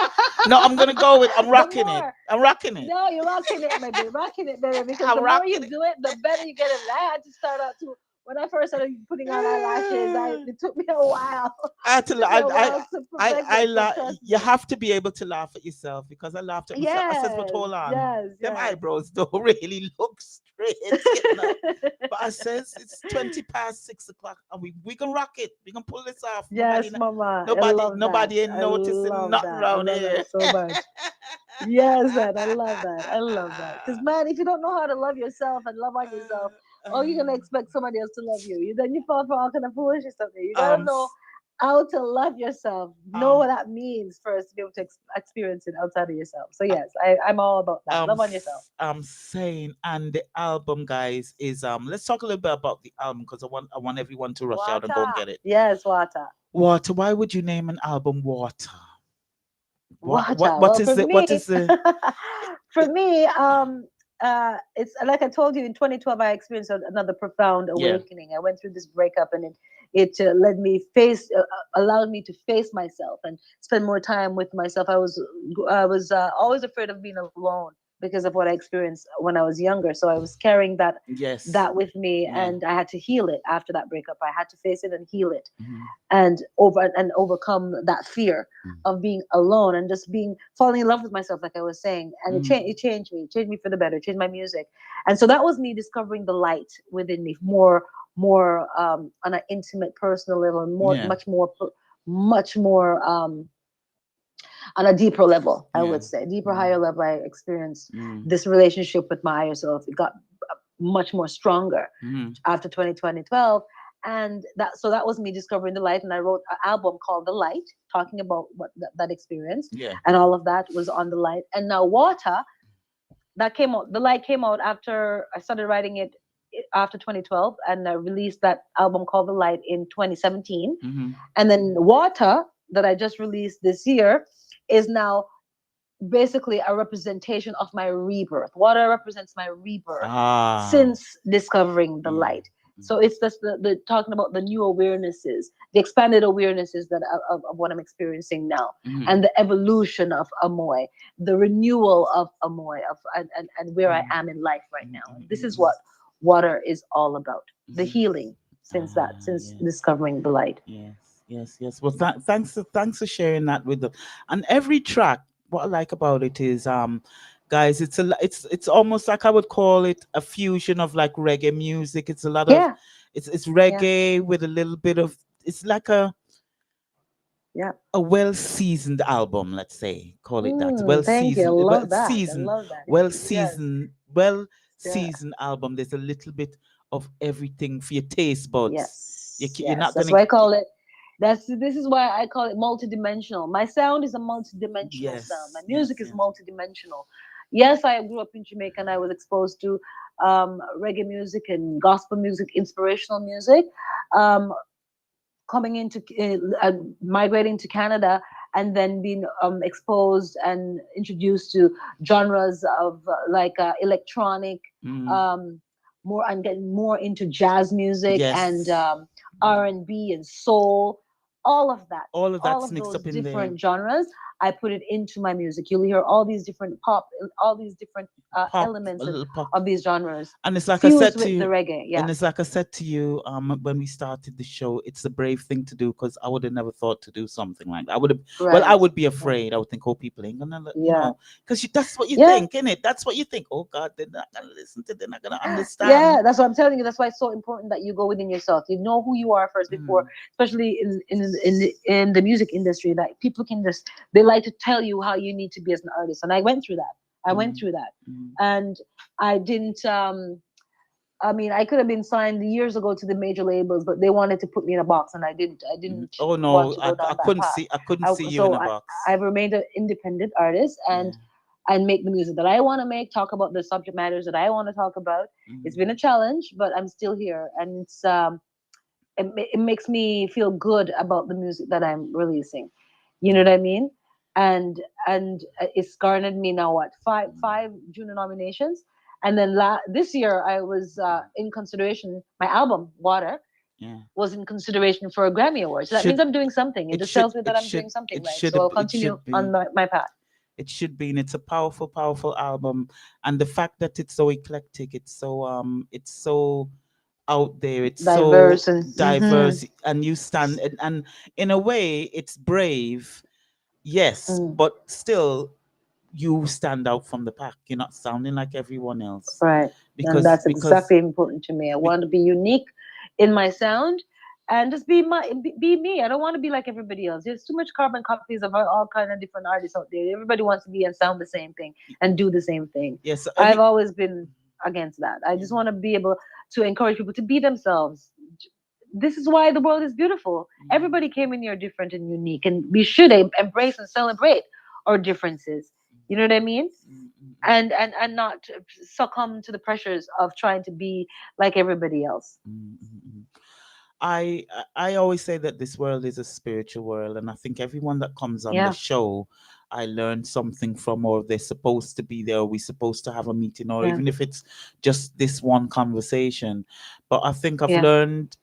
Speaker 1: No, I'm gonna go with I'm
Speaker 6: the
Speaker 1: rocking it.
Speaker 6: more,
Speaker 1: I'm rocking it.
Speaker 6: no, you're rocking it, baby. Rocking it, baby. Because
Speaker 1: I'm
Speaker 6: the more you
Speaker 1: rocking
Speaker 6: do it, the better you get it. I had to start out to when I first started putting on eyelashes.
Speaker 1: it.
Speaker 6: It took me a while.
Speaker 1: I had
Speaker 6: It
Speaker 1: to,
Speaker 6: took me a while to perfect
Speaker 1: I
Speaker 6: it. So
Speaker 1: laugh.
Speaker 6: trust
Speaker 1: You
Speaker 6: me.
Speaker 1: have to be able to laugh at yourself because I laughed at myself. I said, but
Speaker 6: Yes,
Speaker 1: hold on,
Speaker 6: yes,
Speaker 1: them
Speaker 6: yes.
Speaker 1: eyebrows don't really look straight, you know. But I says it's 20 past 6 o'clock and we can rock it. We can pull this off.
Speaker 6: Yes, Mama. I love that.
Speaker 1: Nobody ain't
Speaker 6: I
Speaker 1: noticing
Speaker 6: love
Speaker 1: nothing
Speaker 6: that. I
Speaker 1: around
Speaker 6: love that
Speaker 1: here.
Speaker 6: so much. Yes, man. I love that. I love that. Because, man, if you don't know how to love yourself and love on yourself, oh, you're going to expect somebody else to love you. Then you fall for all kind of foolish or something. You got to know
Speaker 1: S-
Speaker 6: how to love yourself. Know
Speaker 1: um,
Speaker 6: what that means first to be able to experience it outside of yourself. So, yes, I'm all about that. Love on yourself.
Speaker 1: I'm saying, and the album, guys, is let's talk a little bit about the album because I want everyone to rush out and go and
Speaker 6: Water.
Speaker 1: get it.
Speaker 6: Yes, water.
Speaker 1: Water. Why would you name an album Water?
Speaker 6: Water.
Speaker 1: What
Speaker 6: Well,
Speaker 1: is
Speaker 6: for
Speaker 1: it? What
Speaker 6: me,
Speaker 1: is the
Speaker 6: for me, it's like I told you in 2012, I experienced another profound
Speaker 1: yeah.
Speaker 6: awakening. I went through this breakup, and it led me allowed me to face myself and spend more time with myself. I was always afraid of being alone because of what I experienced when I was younger. So I was carrying
Speaker 1: Yes.
Speaker 6: that with me,
Speaker 1: Yeah.
Speaker 6: and I had to heal it after that breakup. I had to face it and heal it
Speaker 1: Mhm.
Speaker 6: and overcome that fear
Speaker 1: Mm.
Speaker 6: of being alone and just being falling in love with myself, like I was saying. And it changed me for the better, it changed my music. And so that was me discovering the light within me more on an intimate personal level, and
Speaker 1: Yeah.
Speaker 6: much more on a deeper level, I
Speaker 1: Yeah.
Speaker 6: would say, deeper,
Speaker 1: Mm.
Speaker 6: higher level. I experienced
Speaker 1: Mm.
Speaker 6: this relationship with my higher self. It got much more stronger
Speaker 1: Mhm.
Speaker 6: after 2012. And that was me discovering the light. And I wrote an album called The Light, talking about what that experience,
Speaker 1: Yeah.
Speaker 6: and all of that was on The Light. And now Water, that came out, The Light came out after I started writing it after 2012, and I released that album called The Light in 2017.
Speaker 1: Mhm.
Speaker 6: And then Water, that I just released this year, is now basically a representation of my rebirth. Water represents my rebirth
Speaker 1: Ah.
Speaker 6: since discovering the
Speaker 1: Mm.
Speaker 6: light. So it's just the talking about the new awarenesses, the expanded awarenesses of what I'm experiencing now,
Speaker 1: Mhm.
Speaker 6: and the evolution of AMMOYE, the renewal of AMMOYE, and where I am in life right now. And this is what water is all about: the healing since
Speaker 1: Yes.
Speaker 6: discovering the light.
Speaker 1: Yes. Yes. Yes. Well, thanks for sharing that with them. And every track, what I like about it is, guys, it's almost like I would call it a fusion of like reggae music. It's a lot of,
Speaker 6: Yeah,
Speaker 1: it's
Speaker 6: yeah,
Speaker 1: reggae with a little bit of, it's like
Speaker 6: yeah.
Speaker 1: a well seasoned album, let's say, call it that. Well
Speaker 6: Thank you. I
Speaker 1: seasoned,
Speaker 6: love that. I love that. Yes,
Speaker 1: well
Speaker 6: yeah,
Speaker 1: seasoned album. There's a little bit of everything for your taste buds.
Speaker 6: yes,
Speaker 1: You're
Speaker 6: yes.
Speaker 1: not
Speaker 6: That's
Speaker 1: gonna.
Speaker 6: why I call it. This is why I call it multidimensional. My sound is a multidimensional sound. My
Speaker 1: Yes, yes,
Speaker 6: music is
Speaker 1: yes.
Speaker 6: multidimensional. Yes, I grew up in Jamaica and I was exposed to reggae music and gospel music, inspirational music. Um, coming into migrating to Canada, and then being exposed and introduced to genres of electronic,
Speaker 1: Mm,
Speaker 6: um, more, and getting more into jazz music and
Speaker 1: yes.
Speaker 6: R&B and soul, all of that,
Speaker 1: All of
Speaker 6: all
Speaker 1: that's
Speaker 6: of
Speaker 1: mixed
Speaker 6: those
Speaker 1: up in there.
Speaker 6: different genres. I put it into my music. You'll hear all these different pop, all these different
Speaker 1: Pop, a
Speaker 6: elements
Speaker 1: little pop.
Speaker 6: of these genres
Speaker 1: And it's like I
Speaker 6: fused
Speaker 1: said to
Speaker 6: with the
Speaker 1: you,
Speaker 6: reggae. Yeah,
Speaker 1: and it's like I said to you, when we started the show, it's a brave thing to do because I would have never thought to do something like that. I would have, well, I
Speaker 6: right.
Speaker 1: would be
Speaker 6: Right.
Speaker 1: afraid. I would think, oh, people ain't gonna,
Speaker 6: Yeah,
Speaker 1: because that's what you
Speaker 6: yeah.
Speaker 1: think, innit? That's what you think. Oh God, they're not gonna listen to, they're not gonna understand.
Speaker 6: Yeah, that's what I'm telling you. That's why it's so important that you go within yourself. You know who you are first before,
Speaker 1: Mm,
Speaker 6: especially in the music industry. That people can just they like to tell you how you need to be as an artist, and I went through that. I went
Speaker 1: mm,
Speaker 6: through that,
Speaker 1: mm,
Speaker 6: and I didn't. I mean, I could have been signed years ago to the major labels, but they wanted to put me in a box, and I didn't. I
Speaker 1: mm.
Speaker 6: didn't
Speaker 1: Oh
Speaker 6: want
Speaker 1: no,
Speaker 6: to go
Speaker 1: I
Speaker 6: down that
Speaker 1: couldn't
Speaker 6: path.
Speaker 1: see, I couldn't see you in
Speaker 6: So
Speaker 1: a box.
Speaker 6: I've remained an independent artist,
Speaker 1: Yeah.
Speaker 6: and make the music that I want to make, talk about the subject matters that I want to talk about. It's
Speaker 1: Mm,
Speaker 6: been a challenge, but I'm still here, and it makes me feel good about the music that I'm releasing. You know what I mean? And it's garnered me now what five junior nominations, and then this year I was in consideration. My album Water
Speaker 1: yeah.
Speaker 6: was in consideration for a Grammy Award. So that means
Speaker 1: Should
Speaker 6: I'm doing something. It
Speaker 1: it
Speaker 6: just
Speaker 1: should
Speaker 6: tells me that
Speaker 1: it
Speaker 6: I'm
Speaker 1: should
Speaker 6: doing something
Speaker 1: it
Speaker 6: right.
Speaker 1: should
Speaker 6: So I'll
Speaker 1: it
Speaker 6: continue
Speaker 1: should
Speaker 6: on
Speaker 1: be.
Speaker 6: my path.
Speaker 1: It should be, and it's a powerful, powerful album. And the fact that it's so eclectic, it's so out there, it's so
Speaker 6: Diverse and
Speaker 1: diverse, and you stand, and in a way, it's brave, yes,
Speaker 6: mm,
Speaker 1: but still, you stand out from the pack. You're not sounding like everyone else,
Speaker 6: right. And
Speaker 1: because
Speaker 6: that's exactly important to me. I
Speaker 1: be-
Speaker 6: want to be unique in my sound and just be me. I don't want to be like everybody else. There's too much carbon copies of all kind of different artists out there. Everybody wants to be and sound the same thing and do the same thing.
Speaker 1: yes,
Speaker 6: I've
Speaker 1: every
Speaker 6: always been against that. I just want to be able to encourage people to be themselves. This is why the world is beautiful. Everybody came in here different and unique, and we should embrace and celebrate our differences. You know what I mean? And not succumb to the pressures of trying to be like everybody else.
Speaker 1: I I always say that this world is a spiritual world, and I think everyone that comes on the
Speaker 6: Yeah,
Speaker 1: show, I learned something from, or they're supposed to be there, or we're supposed to have a meeting, or
Speaker 6: yeah,
Speaker 1: even if it's just this one conversation. But I think I've
Speaker 6: yeah.
Speaker 1: learned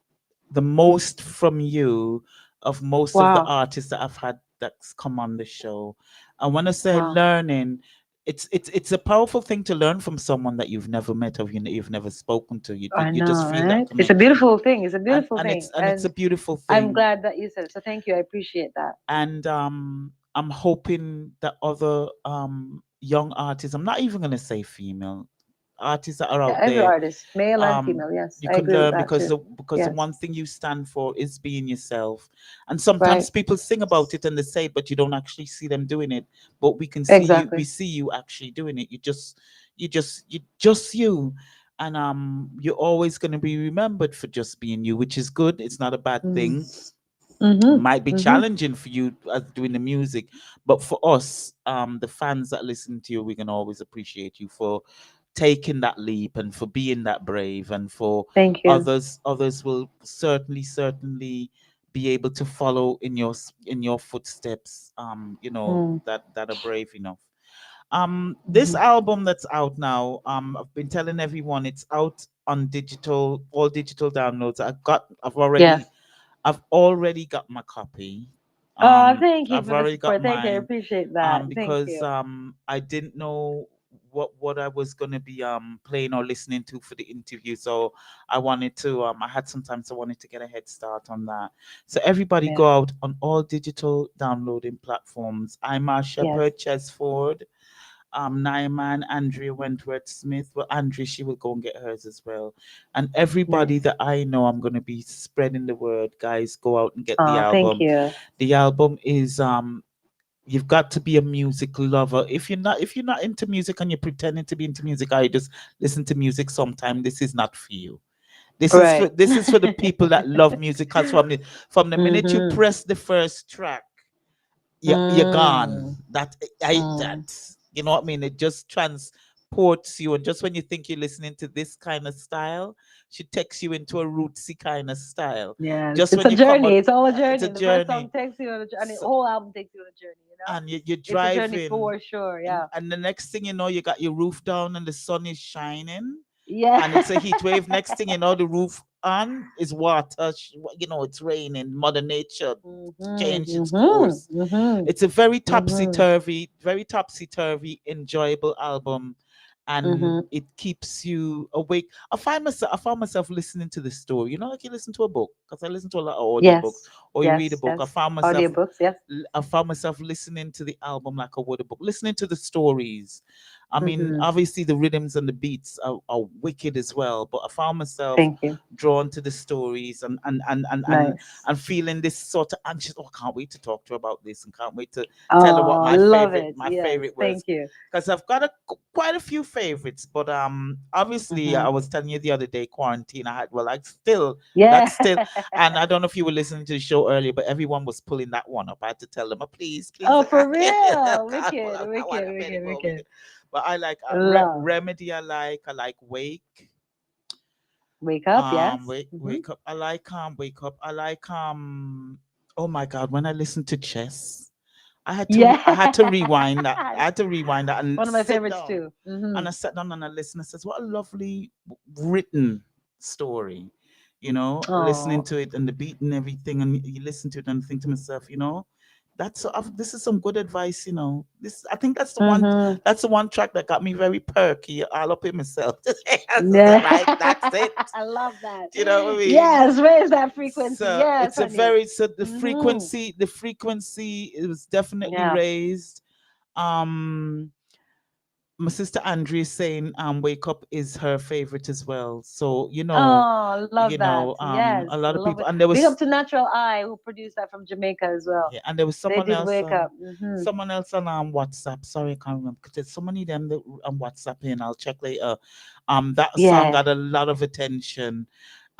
Speaker 1: the most from you of most of the
Speaker 6: Wow,
Speaker 1: artists that I've had that's come on the show. And when I say
Speaker 6: wow.
Speaker 1: learning, it's a powerful thing to learn from someone that you've never met, or you've never spoken to. You
Speaker 6: I
Speaker 1: you
Speaker 6: know,
Speaker 1: just feel that
Speaker 6: right? It's a
Speaker 1: connection,
Speaker 6: beautiful thing. It's a
Speaker 1: and
Speaker 6: beautiful thing,
Speaker 1: it's a
Speaker 6: and
Speaker 1: beautiful
Speaker 6: I'm
Speaker 1: thing.
Speaker 6: glad that you said it. So thank you. I appreciate that.
Speaker 1: And I'm hoping that other young artists, I'm not even gonna say female artists that are
Speaker 6: Yeah,
Speaker 1: out
Speaker 6: every
Speaker 1: there,
Speaker 6: artist, male and female. Yes,
Speaker 1: you
Speaker 6: I
Speaker 1: can
Speaker 6: agree with
Speaker 1: learn,
Speaker 6: that
Speaker 1: because
Speaker 6: too.
Speaker 1: the
Speaker 6: Yes,
Speaker 1: one thing you stand for is being yourself. And sometimes
Speaker 6: right.
Speaker 1: people sing about it and they say it, but you don't actually see them doing it. But we
Speaker 6: Exactly.
Speaker 1: see you actually doing it. You just you. And you're always going to be remembered for just being you, which is good. It's not a bad
Speaker 6: Mm.
Speaker 1: thing.
Speaker 6: Mhm.
Speaker 1: Might be
Speaker 6: Mhm.
Speaker 1: challenging for you as doing the music, but for us, the fans that listen to you, we can always appreciate you for taking that leap, and for being that brave, and for
Speaker 6: Thank you.
Speaker 1: others will certainly be able to follow in in your footsteps,
Speaker 6: Mm.
Speaker 1: that are brave enough. This
Speaker 6: Mhm.
Speaker 1: album that's out now, I've been telling everyone it's out on digital, all digital downloads.
Speaker 6: Yes.
Speaker 1: I've already got my copy.
Speaker 6: Thank you
Speaker 1: I've
Speaker 6: for the
Speaker 1: already got
Speaker 6: support. Thank you. I
Speaker 1: mine.
Speaker 6: appreciate that. Thank
Speaker 1: Because
Speaker 6: you.
Speaker 1: I didn't know what I was gonna be playing or listening to for the interview. So I wanted to I had some time, so I wanted to get a head start on that. So everybody
Speaker 6: Yeah.
Speaker 1: go out on all digital downloading platforms. I'm
Speaker 6: Yes.
Speaker 1: Shepherd, Chesford, Nyman, Andrea Wentworth Smith. Well, Andrea, she will go and get hers as well. And everybody
Speaker 6: Nice.
Speaker 1: that I know, I'm gonna be spreading the word. Guys, go out and get the
Speaker 6: Thank
Speaker 1: album.
Speaker 6: you.
Speaker 1: The album is you've got to be a music lover. If you're not into music and you're pretending to be into music, I just listen to music sometime. This is not for you.
Speaker 6: Right.
Speaker 1: This is for the people that love music. Because from the minute you
Speaker 6: Mm-hmm.
Speaker 1: press the first track, you're gone.
Speaker 6: Mm.
Speaker 1: That,
Speaker 6: Mm.
Speaker 1: you know what I mean? It just transports you, and just when you think you're listening to this kind of style, she takes you into a rootsy kind of style.
Speaker 6: Yes.
Speaker 1: Just
Speaker 6: It's
Speaker 1: when
Speaker 6: a
Speaker 1: you come
Speaker 6: journey.
Speaker 1: up,
Speaker 6: It's all a
Speaker 1: it's a
Speaker 6: journey. The first song
Speaker 1: journey.
Speaker 6: takes you on a journey. And the
Speaker 1: So,
Speaker 6: whole album takes you on a journey,
Speaker 1: and you're
Speaker 6: It's a journey
Speaker 1: driving,
Speaker 6: for sure. Yeah.
Speaker 1: and the next thing you know, you got your roof down and the sun is shining, and it's a
Speaker 6: Yeah.
Speaker 1: heat wave. Next thing you know, the roof on is water. It's raining. Mother Nature changed its course.
Speaker 6: Mm-hmm.
Speaker 1: It's a very
Speaker 6: Mm-hmm.
Speaker 1: topsy turvy, enjoyable album, and
Speaker 6: Mm-hmm.
Speaker 1: it keeps you awake. I found myself listening to the story. Like you listen to a book, because I listen to a lot of audiobooks,
Speaker 6: Yes.
Speaker 1: or you read a
Speaker 6: Yes.
Speaker 1: book.
Speaker 6: Yes. Audiobooks. Yes.
Speaker 1: I found myself listening to the album like a book, listening to the stories. I mean,
Speaker 6: Mm-hmm.
Speaker 1: obviously the rhythms and the beats are wicked as well, but I found myself
Speaker 6: Thank you.
Speaker 1: drawn to the stories,
Speaker 6: Nice.
Speaker 1: and feeling this sort of anxious. Oh, I can't wait to talk to her about this, and can't wait to tell her what
Speaker 6: Oh, love it.
Speaker 1: my
Speaker 6: Yes.
Speaker 1: favorite was,
Speaker 6: Thank you.
Speaker 1: because I've got quite a few favorites. But obviously
Speaker 6: Mm-hmm.
Speaker 1: I was telling you the other day, quarantine. I had well, I still
Speaker 6: Yeah.
Speaker 1: that's still, and I don't know if you were listening to the show earlier, but everyone was pulling that one up. I had to tell them, please,
Speaker 6: Oh, for
Speaker 1: I
Speaker 6: real.
Speaker 1: can't pull
Speaker 6: Wicked.
Speaker 1: out that one
Speaker 6: Wicked.
Speaker 1: up
Speaker 6: Wicked.
Speaker 1: anymore.
Speaker 6: Wicked.
Speaker 1: But I like
Speaker 6: Love.
Speaker 1: Remedy. I like Wake.
Speaker 6: Wake up. Yes. Mm-hmm.
Speaker 1: Wake up. I like Wake up. I like Oh my God! When I listened to Chess, I
Speaker 6: Yeah.
Speaker 1: had to rewind that. I had to rewind that and
Speaker 6: One of my
Speaker 1: sit
Speaker 6: favorites
Speaker 1: down.
Speaker 6: too. Mm-hmm.
Speaker 1: And I sat down and I listened. I says, "What a lovely written story." Listening
Speaker 6: Oh.
Speaker 1: to it and the beat and everything, and you listen to it and think to myself, this is some good advice. This I think
Speaker 6: Mm-hmm.
Speaker 1: that's the one track that got me very perky, all up in myself. I said,
Speaker 6: Yeah.
Speaker 1: right, that's it.
Speaker 6: I love that.
Speaker 1: Do you know what I mean?
Speaker 6: Yes. Raise that frequency.
Speaker 1: So
Speaker 6: Yes,
Speaker 1: it's a
Speaker 6: honey.
Speaker 1: very so
Speaker 6: Mm-hmm.
Speaker 1: the frequency it was definitely
Speaker 6: Yeah.
Speaker 1: raised. Um my sister Andrea is saying Wake Up is her favorite as well. So
Speaker 6: Oh, love that. Yes.
Speaker 1: a lot of
Speaker 6: Love
Speaker 1: people,
Speaker 6: it.
Speaker 1: and there
Speaker 6: Big up
Speaker 1: was
Speaker 6: to Natural Eye who produced that from Jamaica as well.
Speaker 1: yeah, and there was
Speaker 6: They did wake up. Mm-hmm.
Speaker 1: someone else on WhatsApp. Sorry, I can't remember, 'cause there's so many of them that on WhatsApp, and I'll check later. That song
Speaker 6: Yeah.
Speaker 1: got a lot of attention,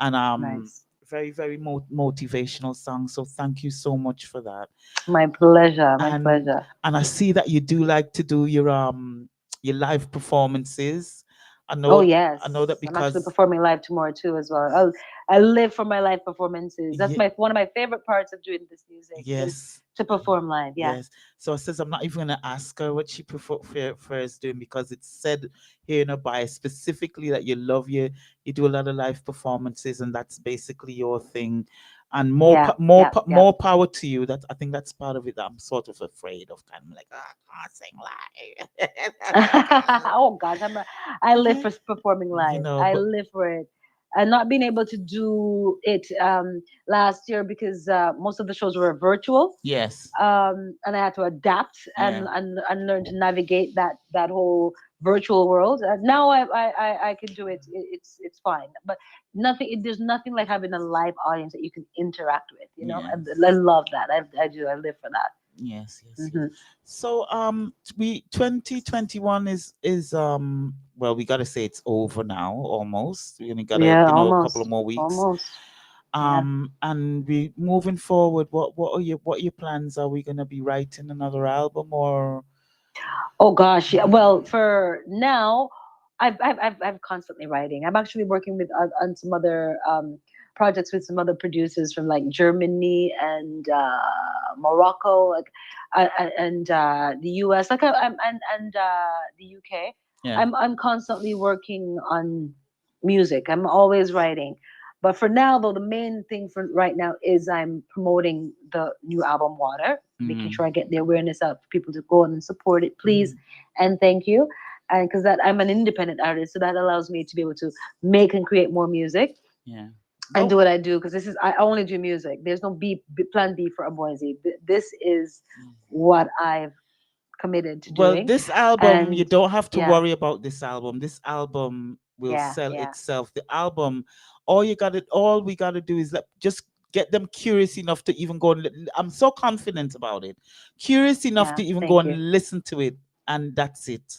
Speaker 1: and
Speaker 6: Nice.
Speaker 1: very very motivational song. So thank you so much for that.
Speaker 6: My pleasure. My
Speaker 1: and
Speaker 6: pleasure.
Speaker 1: and I see that you do like to do your live performances.
Speaker 6: Oh
Speaker 1: I know
Speaker 6: yes,
Speaker 1: that
Speaker 6: I'm actually
Speaker 1: because
Speaker 6: performing live tomorrow too as well. I live for my live performances. That's
Speaker 1: yeah,
Speaker 6: my one of my favorite parts of doing this music is
Speaker 1: yes,
Speaker 6: to perform live. Yeah.
Speaker 1: yes. So I says I'm not even gonna ask her what she prefers doing, because it's said here in her bio specifically that you do a lot of live performances, and that's basically your thing. And
Speaker 6: Yeah. Yeah. Yeah.
Speaker 1: more power to you. That I think that's part of it that I'm sort of afraid of. Kind of like, I can't sing live.
Speaker 6: Oh gosh, I live for performing
Speaker 1: you
Speaker 6: live.
Speaker 1: know,
Speaker 6: I
Speaker 1: but
Speaker 6: live for it. And not being able to do it last year because most of the shows were virtual.
Speaker 1: yes,
Speaker 6: And I had to adapt
Speaker 1: yeah.
Speaker 6: and learn to navigate that whole virtual world. Now I can do it. It's fine. But there's nothing like having a live audience that you can interact with. I
Speaker 1: Yes.
Speaker 6: love that. I do. I live for that.
Speaker 1: Yes, yes, yes.
Speaker 6: Hmm.
Speaker 1: So we 2021 is well, we gotta say it's over now almost. We only gotta,
Speaker 6: Yeah,
Speaker 1: a couple of
Speaker 6: almost,
Speaker 1: more weeks.
Speaker 6: almost. Yeah.
Speaker 1: And we moving forward, what are your plans? Are we gonna be writing another album or
Speaker 6: Oh gosh, yeah. Well, for now, I'm constantly writing. I'm actually working with on some other projects with some other producers from like Germany and Morocco, like and the US, like and the UK.
Speaker 1: yeah.
Speaker 6: I'm constantly working on music. I'm always writing. But for now, though, the main thing for right now is I'm promoting the new album Water, making
Speaker 1: Mm,
Speaker 6: sure I get the awareness out for people to go on and support it, please, and thank you. And because that I'm an independent artist, so that allows me to be able to make and create more music
Speaker 1: yeah.
Speaker 6: and
Speaker 1: No.
Speaker 6: do what I do. Because I only do music. There's no plan B for AMMOYE. This is what I've committed to
Speaker 1: Well,
Speaker 6: doing,
Speaker 1: this album, you
Speaker 6: and
Speaker 1: don't have to
Speaker 6: yeah,
Speaker 1: worry about this album. This album will
Speaker 6: yeah,
Speaker 1: sell
Speaker 6: yeah,
Speaker 1: itself. The album, all we gotta do is just get them curious enough to even go and I'm so confident about it. Curious enough
Speaker 6: yeah.
Speaker 1: to even go
Speaker 6: Thank you.
Speaker 1: and listen to it, and that's it.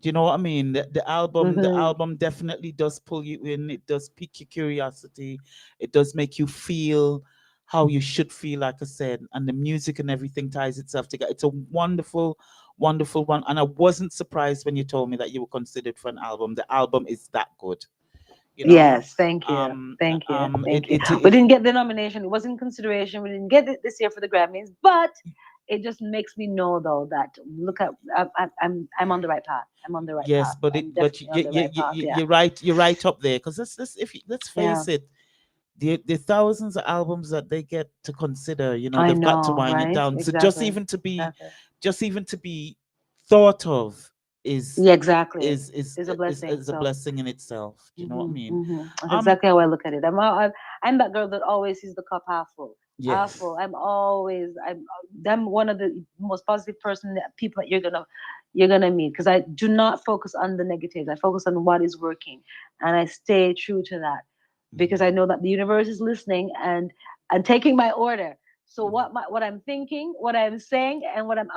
Speaker 1: Do you know what I mean? The
Speaker 6: Hmm.
Speaker 1: album definitely does pull you in. It does pique your curiosity. It does make you feel how you should feel, like I said, and the music and everything ties itself together. It's a wonderful, wonderful one. And I wasn't surprised when you told me that you were considered for an album. The album is that good, you know.
Speaker 6: Yes, thank you. Thank you.
Speaker 1: It
Speaker 6: Thank you.
Speaker 1: it,
Speaker 6: We
Speaker 1: it
Speaker 6: didn't get the nomination. It wasn't in consideration. We didn't get it this year for the Grammys, but it just makes me know though that look at I'm on the right path. I'm on the right
Speaker 1: yes,
Speaker 6: path.
Speaker 1: but
Speaker 6: I'm definitely on the right path. Yeah.
Speaker 1: you're right up there, because let's
Speaker 6: Yeah.
Speaker 1: face it. the thousands of albums that they get to consider,
Speaker 6: I
Speaker 1: they've got to
Speaker 6: know,
Speaker 1: wind it
Speaker 6: right?
Speaker 1: down. So
Speaker 6: Exactly. Exactly.
Speaker 1: just even to be thought of is
Speaker 6: Yeah, exactly.
Speaker 1: is is
Speaker 6: Is a blessing.
Speaker 1: is a
Speaker 6: So,
Speaker 1: blessing in itself. Do you know what I mean?
Speaker 6: that's
Speaker 1: Um,
Speaker 6: exactly how I look at it. I'm that girl that always sees the cup half full. Half
Speaker 1: yes.
Speaker 6: full. I'm one of the most positive people that you're gonna meet, because I do not focus on the negatives. I focus on what is working, and I stay true to that, because I
Speaker 1: Mhm.
Speaker 6: know that the universe is listening and taking my order. So
Speaker 1: Mhm.
Speaker 6: what I'm thinking, what I'm saying, and what I'm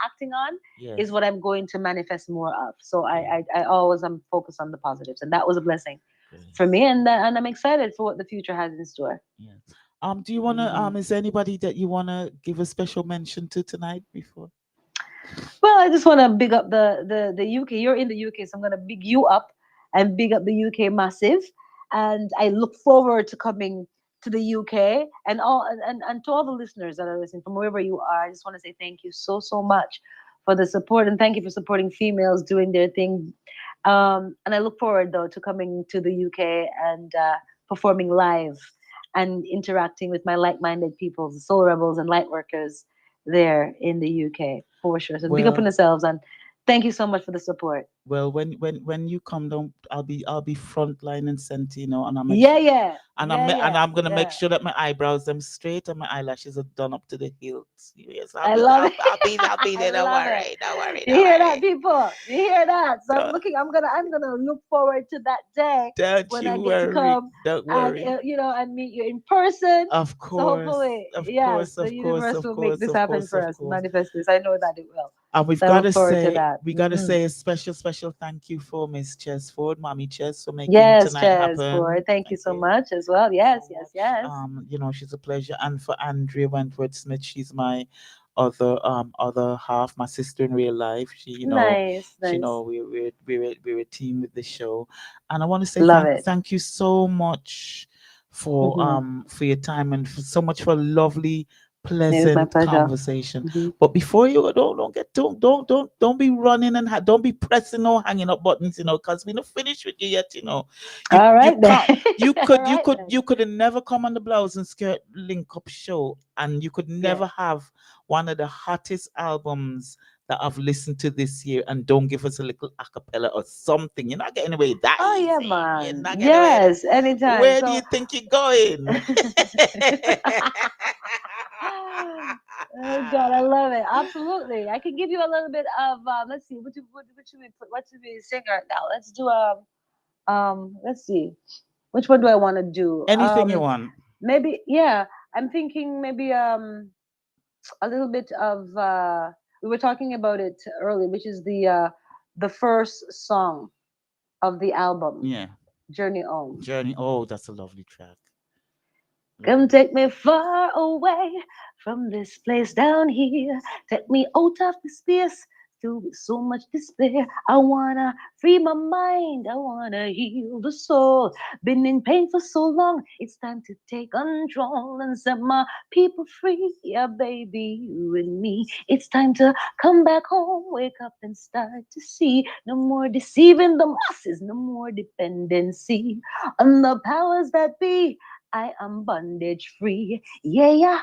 Speaker 6: acting on is
Speaker 1: Yes.
Speaker 6: what I'm going to manifest more of. So I
Speaker 1: Yes.
Speaker 6: I, I always am focused on the positives, and that was a blessing for
Speaker 1: Yes.
Speaker 6: me, and I'm excited for what the future has in store.
Speaker 1: Yes. Do you wanna
Speaker 6: hmm
Speaker 1: is there anybody that you wanna give a special mention to tonight before?
Speaker 6: Well, I just want to big up the UK. You're in the UK, so I'm gonna big you up and big up the UK massive. And I look forward to coming to the UK, and to all the listeners that are listening from wherever you are. I just want to say thank you so much for the support, and thank you for supporting females doing their thing. And I look forward though to coming to the UK and performing live and interacting with my like-minded people, the soul rebels and light workers there in the UK for sure. So big up on
Speaker 1: Well,
Speaker 6: yourselves, and thank you so much for the support.
Speaker 1: when you come down, I'll be frontline and center, and I make
Speaker 6: Yeah,
Speaker 1: sure,
Speaker 6: yeah, yeah,
Speaker 1: and
Speaker 6: yeah,
Speaker 1: I'm gonna make
Speaker 6: yeah.
Speaker 1: sure that my eyebrows them straight and my eyelashes are done up to the hilt. Yes,
Speaker 6: I love it.
Speaker 1: I'll be
Speaker 6: I
Speaker 1: there. Don't
Speaker 6: love it.
Speaker 1: worry, don't worry,
Speaker 6: You
Speaker 1: don't
Speaker 6: hear that,
Speaker 1: worry.
Speaker 6: people? You hear that? So I'm
Speaker 1: Don't,
Speaker 6: looking. I'm gonna look forward to that day
Speaker 1: don't
Speaker 6: when I
Speaker 1: you
Speaker 6: get to
Speaker 1: worry,
Speaker 6: come
Speaker 1: don't
Speaker 6: and
Speaker 1: worry.
Speaker 6: and meet you in person.
Speaker 1: Of
Speaker 6: So
Speaker 1: course,
Speaker 6: hopefully,
Speaker 1: of
Speaker 6: yes,
Speaker 1: course,
Speaker 6: the
Speaker 1: of course,
Speaker 6: universe
Speaker 1: of
Speaker 6: will make
Speaker 1: course,
Speaker 6: this
Speaker 1: of
Speaker 6: happen
Speaker 1: course,
Speaker 6: for
Speaker 1: of
Speaker 6: us,
Speaker 1: course.
Speaker 6: manifest this. I know that it will.
Speaker 1: And
Speaker 6: So I look forward to that.
Speaker 1: we gotta say a special thank you for Miss Chesford, Mommy Ches, for making
Speaker 6: Yes,
Speaker 1: tonight
Speaker 6: Chaz, for
Speaker 1: happen.
Speaker 6: thank you
Speaker 1: Thank
Speaker 6: so
Speaker 1: you.
Speaker 6: much as well.
Speaker 1: Thank you
Speaker 6: Yes,
Speaker 1: so
Speaker 6: yes,
Speaker 1: much.
Speaker 6: yes.
Speaker 1: She's a pleasure. And for Andrea Wentworth Smith, she's my other half, my sister in real life.
Speaker 6: Nice,
Speaker 1: She
Speaker 6: nice.
Speaker 1: we're a team with the show. And I want to say
Speaker 6: Love it.
Speaker 1: thank you so much
Speaker 6: hmm
Speaker 1: for your time and for so much for lovely
Speaker 6: It was my
Speaker 1: pleasant
Speaker 6: pleasure.
Speaker 1: conversation.
Speaker 6: hmm
Speaker 1: But before you go, don't be running and don't be pressing or hanging up buttons, because we're not finished with you yet.
Speaker 6: All
Speaker 1: You
Speaker 6: right then.
Speaker 1: can't.
Speaker 6: All right then.
Speaker 1: You could have never come on the Blouse and Skirt Link Up show, and you could
Speaker 6: Yeah.
Speaker 1: never have one of the hottest albums that I've listened to this year, and don't give us a little acapella or something. You're not getting away that
Speaker 6: Oh yeah,
Speaker 1: easy. You're
Speaker 6: man.
Speaker 1: not getting away that.
Speaker 6: Yes, anytime.
Speaker 1: Where do you
Speaker 6: So
Speaker 1: think you're going?
Speaker 6: oh God, I love it. Absolutely. I can give you a little bit of let's see, what should we put, what should we sing right now? Let's do let's see. Which one do I want to do?
Speaker 1: Anything you want.
Speaker 6: Maybe, yeah, I'm thinking maybe a little bit of we were talking about it earlier, which is the first song of the album,
Speaker 1: Yeah.
Speaker 6: Journey Home.
Speaker 1: Journey. Oh, that's a lovely track.
Speaker 6: Come
Speaker 1: Lovely.
Speaker 6: take me far away from this place down here. Take me out of the space filled with so much despair. I wanna free my mind. I wanna heal the soul. Been in pain for so long. It's time to take control and set my people free. Yeah, baby, you and me. It's time to come back home. Wake up and start to see. No more deceiving the masses. No more dependency on the powers that be. I am bondage free. Yeah, yeah.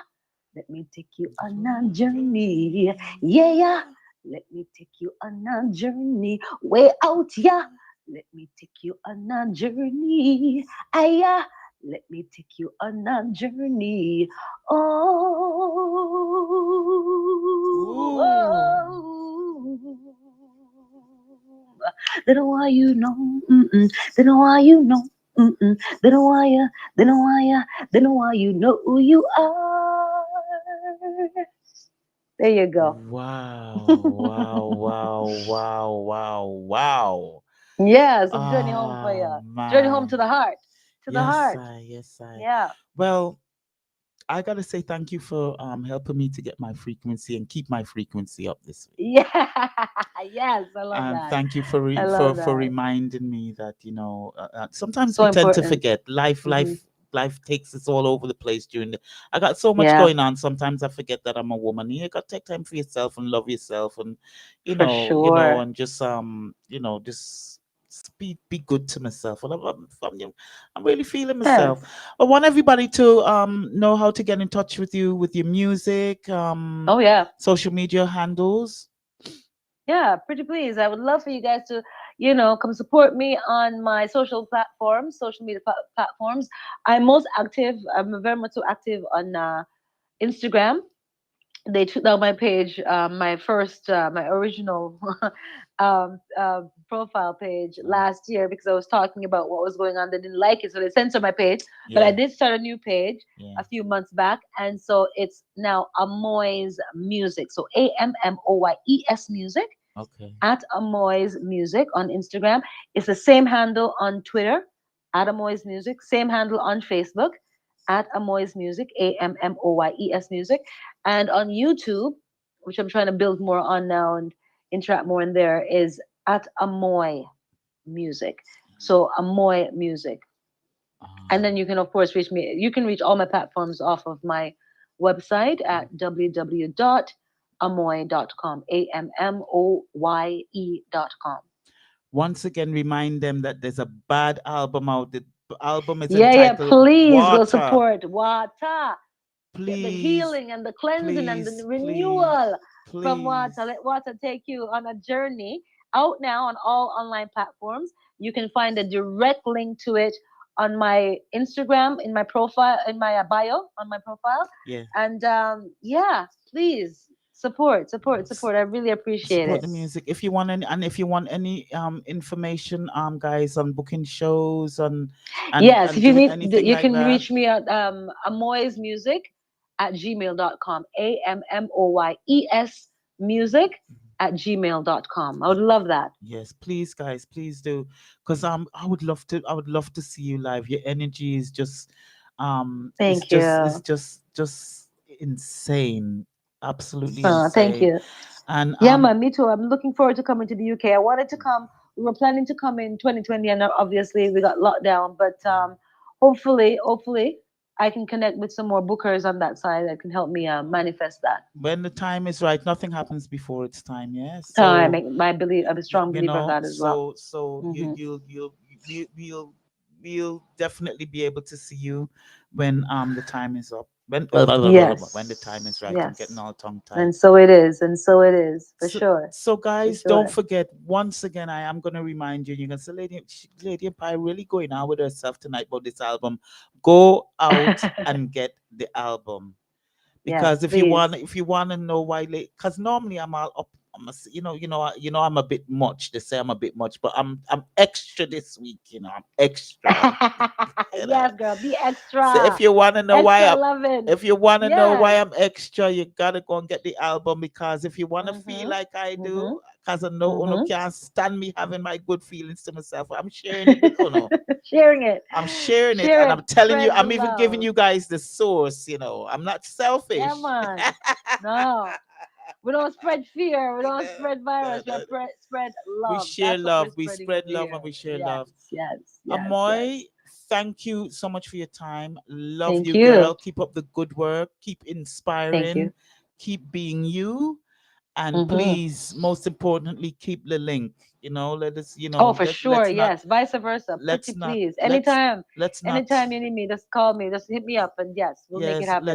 Speaker 6: Let me take you on a journey. Yeah, yeah. Let me take you on a journey. Way out, yeah. Let me take you on a journey. Ah, yeah. Let me take you on a journey. Oh,
Speaker 1: Ooh.
Speaker 6: oh. They don't want you know. Mm-mm. They don't want you know. Mm-mm. They don't want you. They don't want you. They don't want you know who you are. There you go.
Speaker 1: Wow, wow, wow, wow, wow, wow.
Speaker 6: Yeah, some journey home for
Speaker 1: Oh
Speaker 6: you. Journey home to
Speaker 1: man.
Speaker 6: the heart. To the
Speaker 1: Yes,
Speaker 6: heart.
Speaker 1: I, yes, I.
Speaker 6: Yeah.
Speaker 1: Well, I gotta say thank you for helping me to get my frequency and keep my frequency up this week.
Speaker 6: Yeah. Yes, I love
Speaker 1: And
Speaker 6: that.
Speaker 1: thank you for
Speaker 6: I love
Speaker 1: for
Speaker 6: that.
Speaker 1: reminding me that sometimes
Speaker 6: So
Speaker 1: we tend to
Speaker 6: important.
Speaker 1: forget
Speaker 6: hmm
Speaker 1: life takes us all over the place during the I got so much
Speaker 6: Yeah,
Speaker 1: going on. Sometimes I forget that I'm a woman. You got to take time for yourself and love yourself, and
Speaker 6: for sure.
Speaker 1: and just just be good to myself. And I'm really feeling myself.
Speaker 6: Yes.
Speaker 1: I want everybody to know how to get in touch with you with your music,
Speaker 6: Oh yeah.
Speaker 1: social media handles.
Speaker 6: Yeah, pretty please. I would love for you guys to, come support me on my social platforms, social media platforms. I'm most active. I'm very much so active on Instagram. They took down my page, my first, my original profile page
Speaker 1: Oh,
Speaker 6: last year because I was talking about what was going on. They didn't like it, so they censored my page. But I
Speaker 1: yeah,
Speaker 6: did start a new page
Speaker 1: yeah.
Speaker 6: a few months back, and so it's now AMMOYE's Music. So AMMOYES Music
Speaker 1: Okay.
Speaker 6: at AMMOYE's Music on Instagram. It's the same handle on Twitter at AMMOYE's Music. Same handle on Facebook at AMMOYE's Music, AMMOYES Music, and on YouTube, which I'm trying to build more on now and interact more in there, is at AMMOYE Music. So AMMOYE Music, and then
Speaker 1: Um,
Speaker 6: you can of course reach me. You can reach all my platforms off of my website at www.ammoye.com, AMMOYE.com.
Speaker 1: Once again, remind them that there's a bad album out. The album is
Speaker 6: Yeah, yeah.
Speaker 1: entitled
Speaker 6: Please go
Speaker 1: Water.
Speaker 6: support Wata. Get the
Speaker 1: Please,
Speaker 6: healing and the cleansing and the
Speaker 1: please, please,
Speaker 6: renewal from Wata.
Speaker 1: please.
Speaker 6: Let Wata take you on a journey. Out now on all online platforms. You can find a direct link to it on my Instagram, in my profile, in my bio, on my profile.
Speaker 1: Yeah.
Speaker 6: And yeah, please support, support, support. I really appreciate
Speaker 1: Support
Speaker 6: it.
Speaker 1: the music if you want any, and if you want any information, guys, on booking shows and
Speaker 6: Yes, if
Speaker 1: and
Speaker 6: you
Speaker 1: doing
Speaker 6: need,
Speaker 1: anything
Speaker 6: you
Speaker 1: like
Speaker 6: can
Speaker 1: that.
Speaker 6: reach me at amoyes music at gmail.com. AMMOYES music at gmail.com. I would love that.
Speaker 1: Yes, please, guys, please do, because I would love to see you live. Your energy is just
Speaker 6: Thank you.
Speaker 1: just insane, absolutely
Speaker 6: Thank
Speaker 1: insane.
Speaker 6: you.
Speaker 1: And
Speaker 6: Yeah, man, me too. I'm looking forward to coming to the UK. I wanted to come. We were planning to come in 2020, and obviously we got locked down. But hopefully, I can connect with some more bookers on that side that can help me manifest that.
Speaker 1: when the time is right, nothing happens before its time. Yeah,
Speaker 6: I
Speaker 1: so
Speaker 6: make my believe. I'm a strong
Speaker 1: you
Speaker 6: believer of
Speaker 1: know,
Speaker 6: that as well.
Speaker 1: so
Speaker 6: Hmm.
Speaker 1: you'll we'll definitely be able to see you when the time is up, when the time is
Speaker 6: Yes,
Speaker 1: right. I'm getting
Speaker 6: yes.
Speaker 1: all tongue tied.
Speaker 6: And so it is, and so it is, for
Speaker 1: So,
Speaker 6: sure, for
Speaker 1: guys, don't
Speaker 6: sure.
Speaker 1: forget. Once again, I am gonna remind you. You're gonna say, Lady Empire really going out with herself tonight about this album. Go out and get the album, because
Speaker 6: Yes, please.
Speaker 1: if you want to know why, because normally I'm all up. I'm a bit much. They say I'm a bit much, but I'm extra this week. I'm extra. You know.
Speaker 6: Yes, girl, be
Speaker 1: So
Speaker 6: extra, extra loving.
Speaker 1: if you want to know why
Speaker 6: Yes.
Speaker 1: I'm extra, you gotta go and get the album, because if you want to feel
Speaker 6: Mhm.
Speaker 1: like I do,
Speaker 6: Mhm.
Speaker 1: because I know Uno
Speaker 6: Mhm.
Speaker 1: can't stand me having my good feelings to myself, I'm sharing it with Uno.
Speaker 6: Sharing it,
Speaker 1: I'm sharing it,
Speaker 6: share
Speaker 1: and
Speaker 6: it,
Speaker 1: I'm telling you,
Speaker 6: spread the
Speaker 1: I'm even giving
Speaker 6: love.
Speaker 1: you guys the source. I'm not
Speaker 6: Yeah,
Speaker 1: selfish.
Speaker 6: man. No, we don't spread fear. We don't
Speaker 1: No,
Speaker 6: spread
Speaker 1: no,
Speaker 6: virus. We
Speaker 1: no.
Speaker 6: spread
Speaker 1: We
Speaker 6: love.
Speaker 1: share
Speaker 6: That's what we're
Speaker 1: love. We
Speaker 6: spreading
Speaker 1: spread
Speaker 6: over
Speaker 1: love, and
Speaker 6: here.
Speaker 1: we share
Speaker 6: Yes,
Speaker 1: love.
Speaker 6: yes, yes,
Speaker 1: Amoy,
Speaker 6: yes.
Speaker 1: thank you so much for your time. Love
Speaker 6: Thank
Speaker 1: you, girl.
Speaker 6: you.
Speaker 1: Keep up the good work. Keep
Speaker 6: Thank
Speaker 1: inspiring.
Speaker 6: you.
Speaker 1: Keep being you. And
Speaker 6: Mhm.
Speaker 1: please, most importantly, keep the link. Let us,
Speaker 6: Oh, for sure.
Speaker 1: let's not,
Speaker 6: Yes. Vice versa. Pretty
Speaker 1: let's not,
Speaker 6: please.
Speaker 1: let's,
Speaker 6: Anytime.
Speaker 1: let's not,
Speaker 6: Anytime you need me, just call me. Just hit me up, and yes, we'll make it
Speaker 1: yes,
Speaker 6: happen. For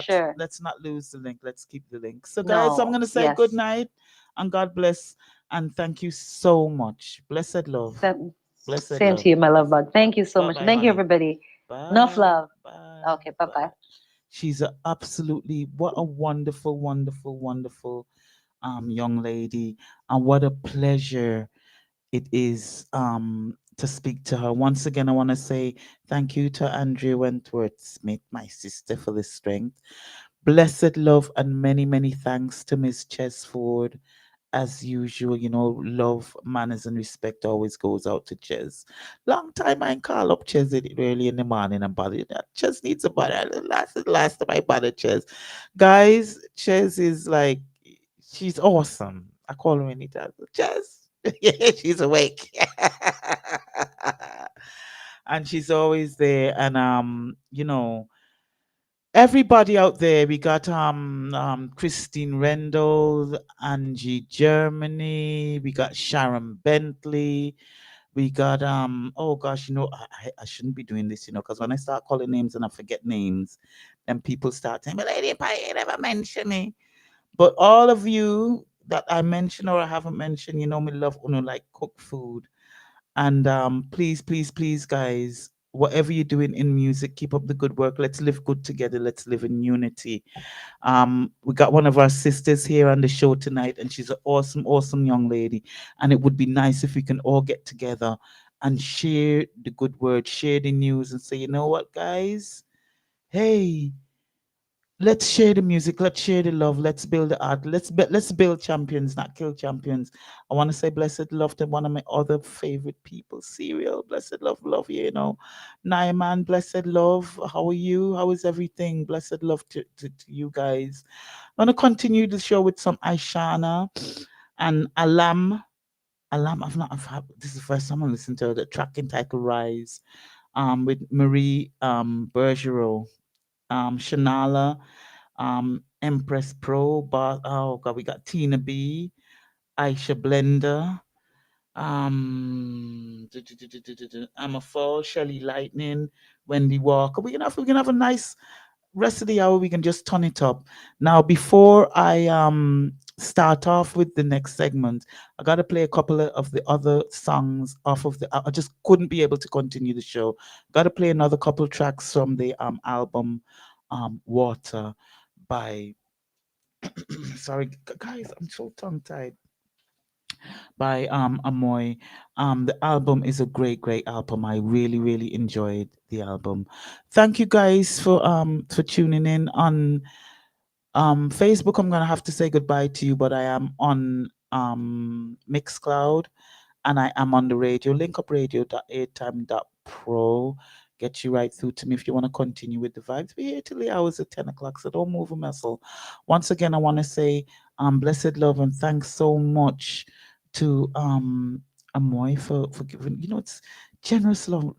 Speaker 6: sure.
Speaker 1: let's not lose the link. Let's keep the link. So, guys, I'm
Speaker 6: No.
Speaker 1: going to say good
Speaker 6: Yes.
Speaker 1: night and God bless. And thank you so much. Blessed love.
Speaker 6: Same,
Speaker 1: Blessed
Speaker 6: same
Speaker 1: love.
Speaker 6: to you, my love bug. Thank you so
Speaker 1: Bye
Speaker 6: much.
Speaker 1: bye,
Speaker 6: Thank you,
Speaker 1: honey.
Speaker 6: everybody. Enough
Speaker 1: Bye.
Speaker 6: love.
Speaker 1: Bye.
Speaker 6: Okay. Bye bye.
Speaker 1: Bye. She's a absolutely, what a wonderful, wonderful, wonderful young lady. And what a pleasure it is to speak to her. Once again, I want to say thank you to Andrea Wentworth Smith, my sister, for the strength. Blessed love and many, many thanks to Miss Chesford. As usual, love, manners, and respect always goes out to Ches. Long time I ain't call up Ches early in the morning and bother that. Ches needs a bother. Last time I bothered Ches. Guys, Ches is like, she's awesome. I call her anytime. Ches. She's awake. And she's always there. And everybody out there. We got Christine Rendell, Angie Germany. We got Sharon Bentley. We got oh gosh, I shouldn't be doing this, because when I start calling names and I forget names, then people start saying, "But Lady Pie, you never mention me." But all of you that I mention or I haven't mentioned, me love like cook food. And please, please, please, guys, whatever you're doing in music, keep up the good work. Let's live good together. Let's live in unity. We got one of our sisters here on the show tonight, and she's an awesome, awesome young lady. And it would be nice if we can all get together and share the good word, share the news, and say, you know what, guys? Hey, let's share the music, let's share the love, let's build the art, let's build champions, not kill champions. I want to say blessed love to one of my other favorite people, Serial. Blessed love you, Naiman, blessed love. How are you? How is everything? Blessed love to you guys. I'm gonna continue the show with some Aishana and Alam. I've had this is the first time I'm listening to the track entitled Rise, with Marie Bergeron, Shanala, Empress Pro, but oh god, we got Tina B, Aisha Blender, I'm a Fall, Shelly Lightning, Wendy Walker. We can have a nice rest of the hour. We can just turn it up. Now, before I start off with the next segment, I gotta play a couple of the other songs off of the. I just couldn't be able to continue the show. Gotta play another couple tracks from the album Water by sorry guys, I'm so tongue tied, by AMMOYE. The album is a great, great album. I really, really enjoyed the album. Thank you guys for tuning in on Facebook. I'm gonna have to say goodbye to you, but I am on Mixcloud, and I am on the radio, linkupradio.airtime.pro. Get you right through to me if you want to continue with the vibes. We're here till the hours at 10 o'clock, so don't move a muscle. Once again, I want to say blessed love and thanks so much to AMMOYE for giving, it's generous long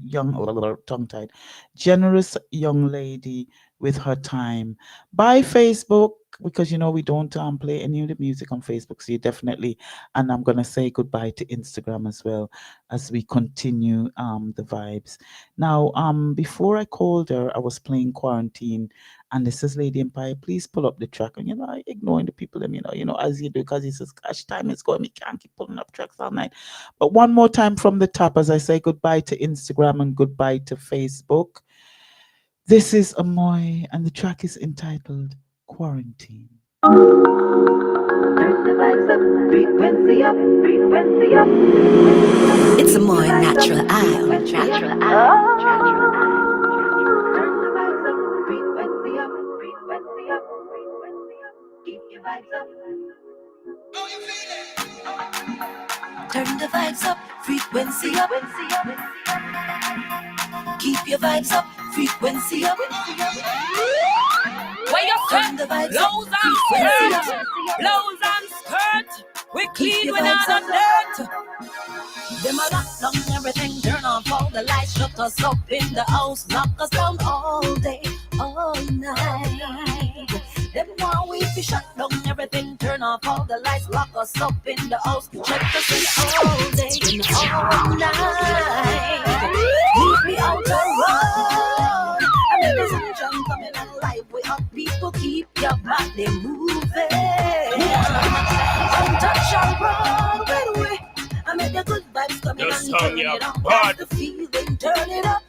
Speaker 1: young tongue tied generous young lady with her time. By Facebook, because we don't play any of the music on Facebook, so you definitely. And I'm gonna say goodbye to Instagram as well as we continue the vibes. Now, before I called her, I was playing Quarantine, and this is Lady Empire. Please pull up the track, and I ignoring the people, and as you do, because he says, "Gosh, time is going. We can't keep pulling up tracks all night." But one more time from the top, as I say goodbye to Instagram and goodbye to Facebook. This is AMMOYE, and the track is entitled Quarantine.
Speaker 3: It's AMMOYE Natural Eye. Natural Eye. Turn the vibes up, frequency up. Keep your vibes up, frequency up.
Speaker 5: Where you set? Blouse and skirt. Blouse and skirt. We clean without a dirt.
Speaker 3: Them a lock down everything, turn off all the lights, shut us up in the house, lock us down all day, all night. Them want we to shut down everything, turn off all the lights, lock us up in the house, check us in all day, all night. Leave me out the road. I mean there's a jump coming alive. We up people, keep your body moving. Untouchable, when we I made the good vibes coming
Speaker 4: The
Speaker 3: and
Speaker 4: song
Speaker 3: turn
Speaker 4: you
Speaker 3: it on.
Speaker 4: bad.
Speaker 3: That's the feeling, turn it up.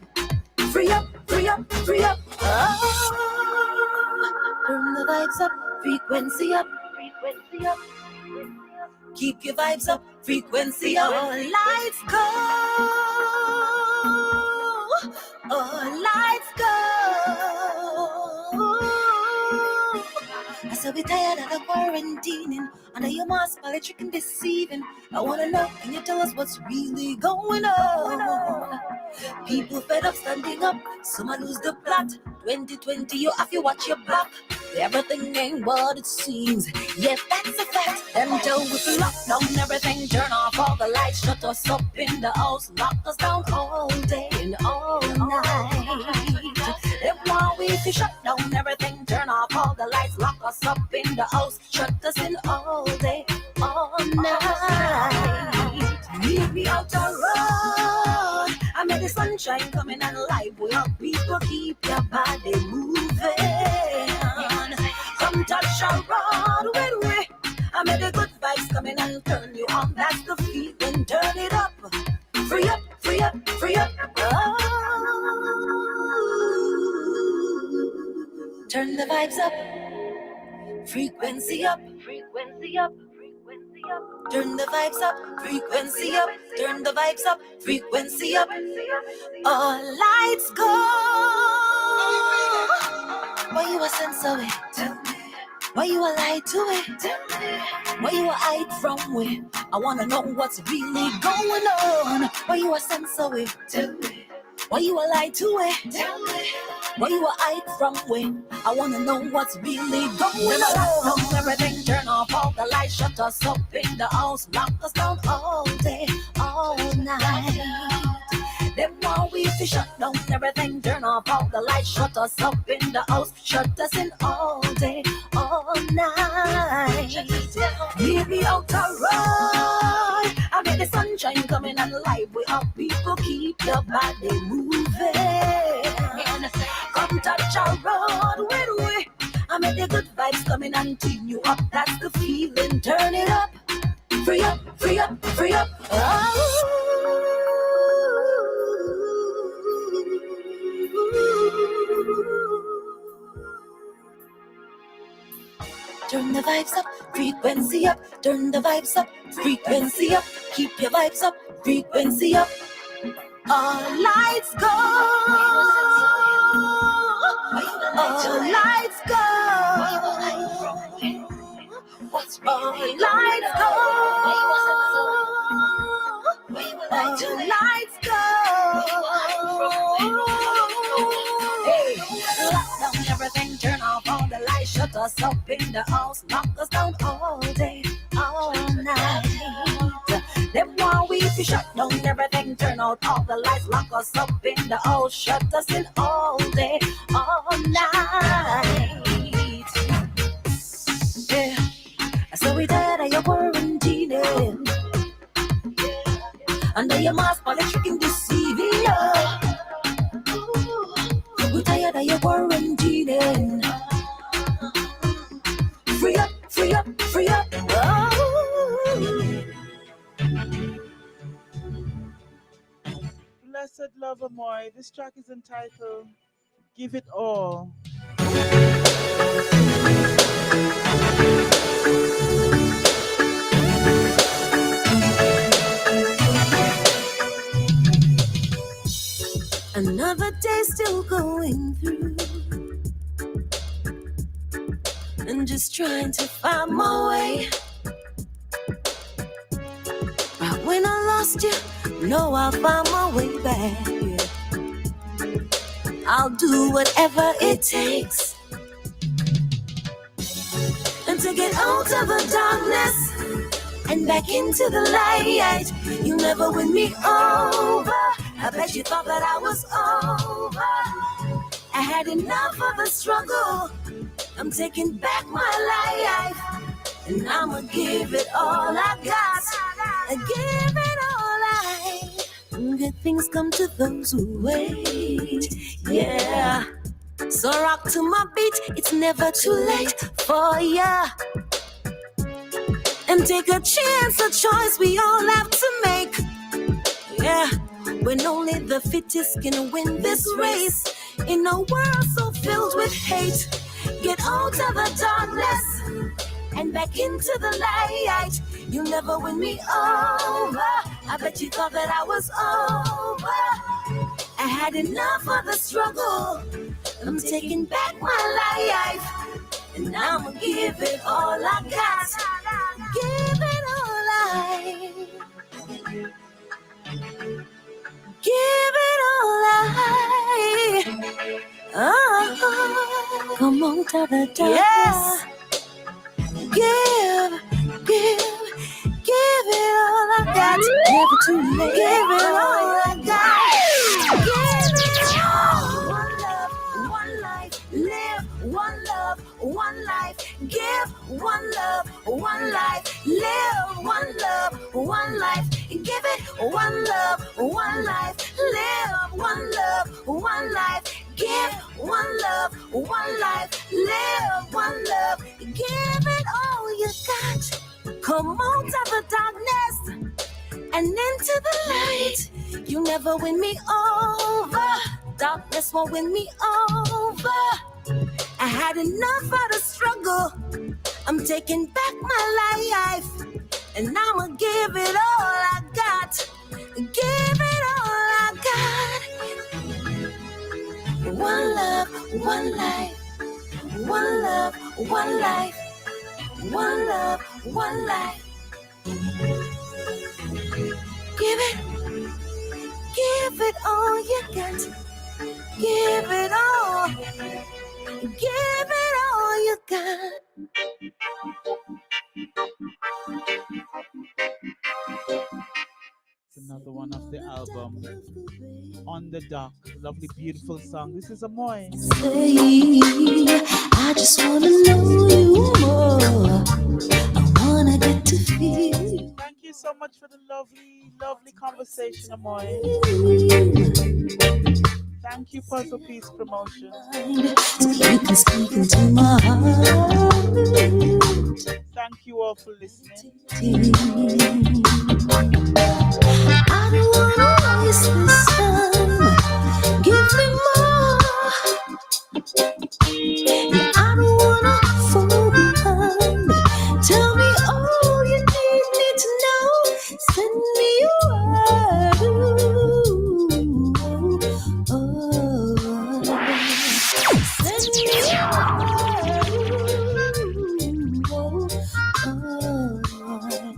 Speaker 3: Free up, free up, free up. Oh, turn the vibes up, frequency up, frequency up. Keep your vibes up, frequency up. Lights go, lights go. I said we tired of the quarantining. Under your mask, while trick and deceiving. I wanna know, can you tell us what's really going on? People fed up standing up, some lose the plot. 2020, you have to watch your back. Everything ain't what it seems. Yes, that's a fact. Until we lock down everything, turn off all the lights, shut us up in the house, lock us down all day and all night.
Speaker 1: to shut down everything, turn off all the lights, lock us up in the house, shut us in all day, all night. Leave me out the road. I made the sunshine coming and life will help people keep your body moving. Come touch a road with me. I made the good vibes coming and turn you on. That's the feeling. Turn it up. Free up, free up, free up. Oh. Turn the vibes up. Frequency up. Frequency up. Frequency up. Turn the vibes up. Frequency up. Turn the vibes up. Frequency up. All lights go. Why you a sense of it? Tell me. Why you a lie to it? Tell me. Why you a hide from it? I wanna know what's really going on. Why you a sense of it? Tell me. Why you a lie to it? Tell me. Why you a hide from it? I wanna know what's really going on. Everything, turn off all the lights, shut us up in the house, lock us down all day, all night. Then while we fi shut down everything, turn off all the lights, shut us up in the house, shut us in all day, all night. Leave me out the road. I made the sunshine coming and life will help people keep your body moving. Come touch our road with me. I made the good vibes coming and tune you up. That's the feeling. Turn it up. Free up, free up, free up. Oh. Turn the vibes up, frequency up. Turn the vibes up, frequency up. Keep your vibes up, frequency up. All lights go. All lights go. What's all lights go. All lights go. Hey, lock down everything, turn off all the lights, shut us up in the house, lock us down all day, all night. Then while we fi shut down everything, turn out all the lights, lock us up in the house, shut us in all day, all night. Yeah, so we tired of your quarantining, under your mask, politics deceiving you. We tired of your quarantining. Free up, free up, free up. Oh.
Speaker 7: Blessed love, AMMOYE. This track is entitled Give It All.
Speaker 1: Another day still going through, and just trying to find my way. Right when I lost you, know I'll find my way back. Yeah. I'll do whatever it takes, and to get out of the darkness and back into the light. You never win me over. I bet you thought that I was over. I had enough of the struggle. I'm taking back my life, and I'ma give it all I got. I give it all I. Good things come to those who wait. Yeah. So rock to my beat. It's never too late for ya. And take a chance, a choice we all have to make. Yeah. When only the fittest can win this race. In a world so filled with hate, get out of the darkness and back into the light. You'll never win me over. I bet you thought that I was over. I had enough of the struggle. I'm taking back my life, and I'ma give it all I got. Give it all I. Give it all I. Oh, come on, to the top. Yes. Give it all I got. Never too late. Give it all I got. Give it all. One love, one life.
Speaker 3: one love, one life. Live one love, one life. Give one love, one life. Live one love. Give it all you got. Come out of the darkness and into the light. You never win me over. Darkness won't win me over. I had enough of the struggle. I'm taking back my life. And I'ma give it all I got. Give it all I got. One love, one life. One love, one life. One love, one life. Give it all you got. Give it all. Give it all you got.
Speaker 7: It's another one of the album, On the Dock. Lovely, beautiful song. This is AMMOYE.
Speaker 3: Say, I just wanna know you more. I wanna get to feel.
Speaker 7: Thank you so much for the lovely, lovely conversation, AMMOYE. Thank you, Puzzle Piece Promotion.
Speaker 3: So you can speak into my heart.
Speaker 7: Thank you all for listening.
Speaker 3: I don't wanna waste this time. Give me more. And I don't wanna fall behind. Tell me all you need me to know. Send me your word. Send me your word.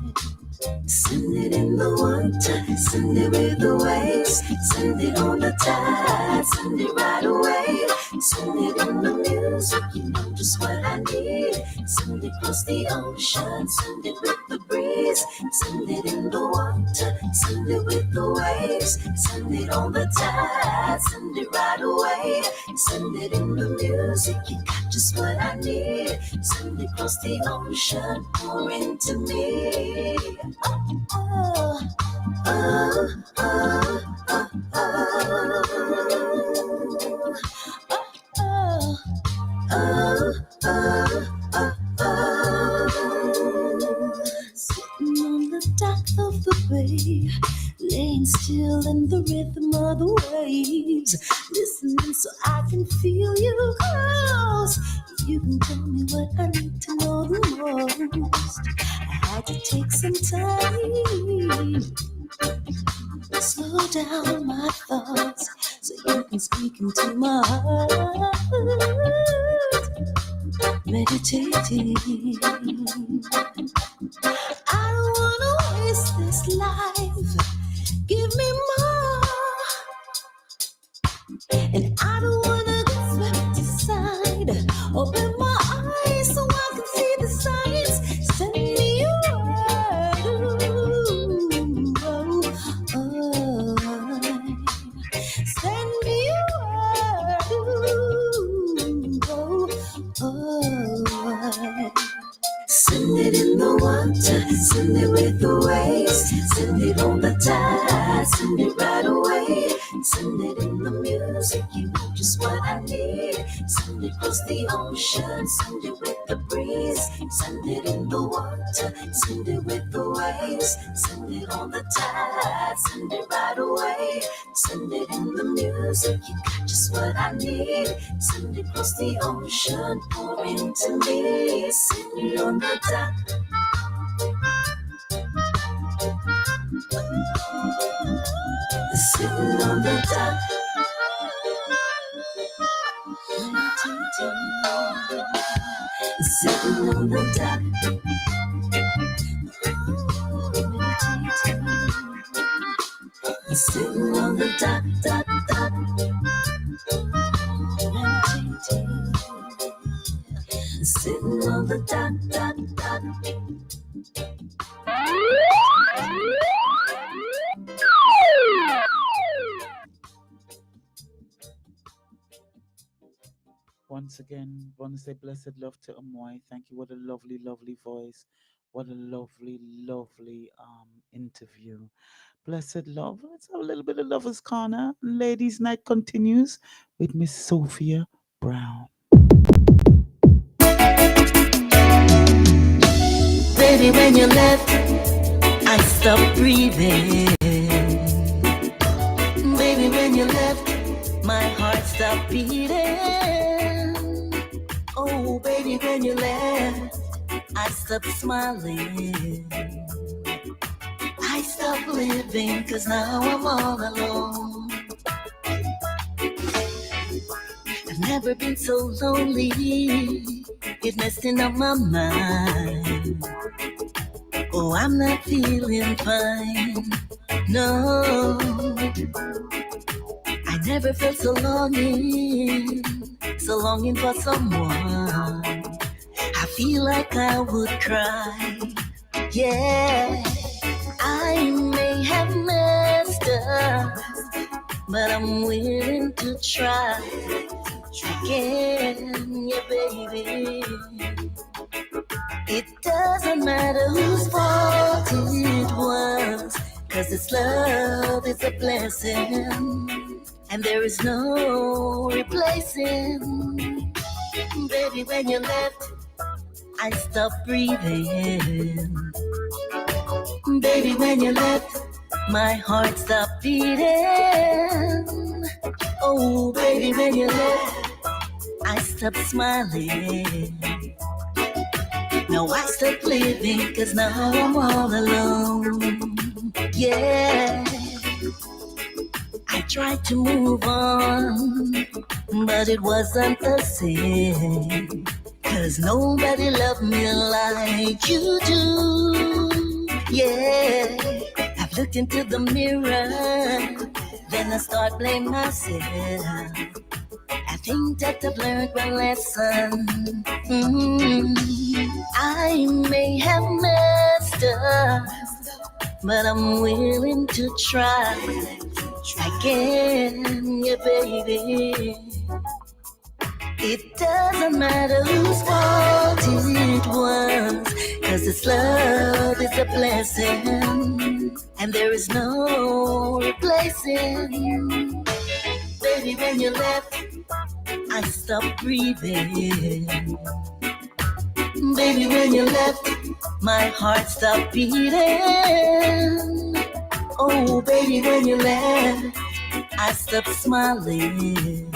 Speaker 3: Send it in the water, send it with the waves, send it on the tide, send it right away. Send it in the music, you know just what I need. Send it across the ocean, send it with the breeze. Send it in the water, send it with the waves, send it on the tide, send it right away. Send it in the music, you got just what I need. Send it across the ocean, pour into me. Oh, oh, oh, oh, oh, oh, oh, oh. Sitting on the dock of the bay, laying still in the rhythm of the waves, listening so I can feel you close. You can tell me what I need to know the most. I had to take some time, slow down my thoughts, so you can speak into my heart. Meditating, I don't wanna waste this life. Give me more, and I don't wanna get swept aside. Open my eyes so I can see the signs. Send me your word. Send me your word. Send it in the water, send it with the waves, send it on the tide, send it right away. Send it in the music, you know just what I need. Send it across the ocean, send it with the breeze. Send it in the water, send it with the waves, send it on the tide, send it right away. Send it in the music, you got just what I need. Send it across the ocean, pour into me. Sitting on the dock, sitting on the dock, sitting on the dock, sitting on the dock, dock, dock, sitting on the dock, dock, dock.
Speaker 7: Once again, want to say blessed love to AMMOYE. Thank you. What a lovely, lovely voice. What a lovely, lovely interview. Blessed love. Let's have a little bit of Lover's Corner. Ladies' Night continues with Miss Sophia Brown.
Speaker 1: Baby, when you left, I stopped breathing. Baby, when you left, my heart stopped beating. Oh, baby, when you left, I stopped smiling. I stopped living, 'cause now I'm all alone. I've never been so lonely. It's messing up my mind. Oh, I'm not feeling fine. No, I never felt so longing for someone. I feel like I would cry. Yeah, I may have messed up, but I'm willing to try again, yeah, baby. It doesn't matter whose fault it was, 'cause this love is a blessing, and there is no replacing. Baby, when you left, I stopped breathing. Baby, when you left, my heart stopped beating. Oh, baby, when you left, I stopped smiling. Now I stopped living, 'cause now I'm all alone. Yeah, I tried to move on, but it wasn't the same. 'Cause nobody loved me like you do. Yeah, I've looked into the mirror, then I start blaming myself. I think that I've learned my lesson. I may have messed up, but I'm willing to try again, yeah, baby. It doesn't matter whose fault it was, 'cause this love is a blessing, and there is no replacing. Baby, when you left, I stopped breathing. Baby, when you left, my heart stopped beating. Oh, baby, when you left, I stopped smiling.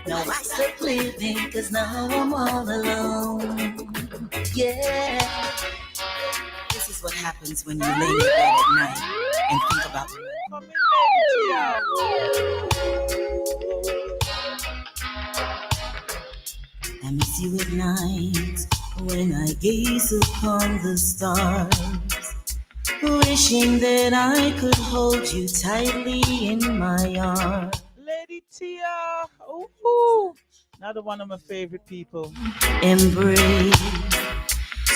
Speaker 1: Now I stopped living, 'cause now I'm all alone. Yeah. This is what happens when you lay in bed at night and think about it. I miss you at night when I gaze upon the stars, wishing that I could hold you tightly in my arms.
Speaker 7: Lady Tia, ooh, another one of my favorite people.
Speaker 1: Embrace,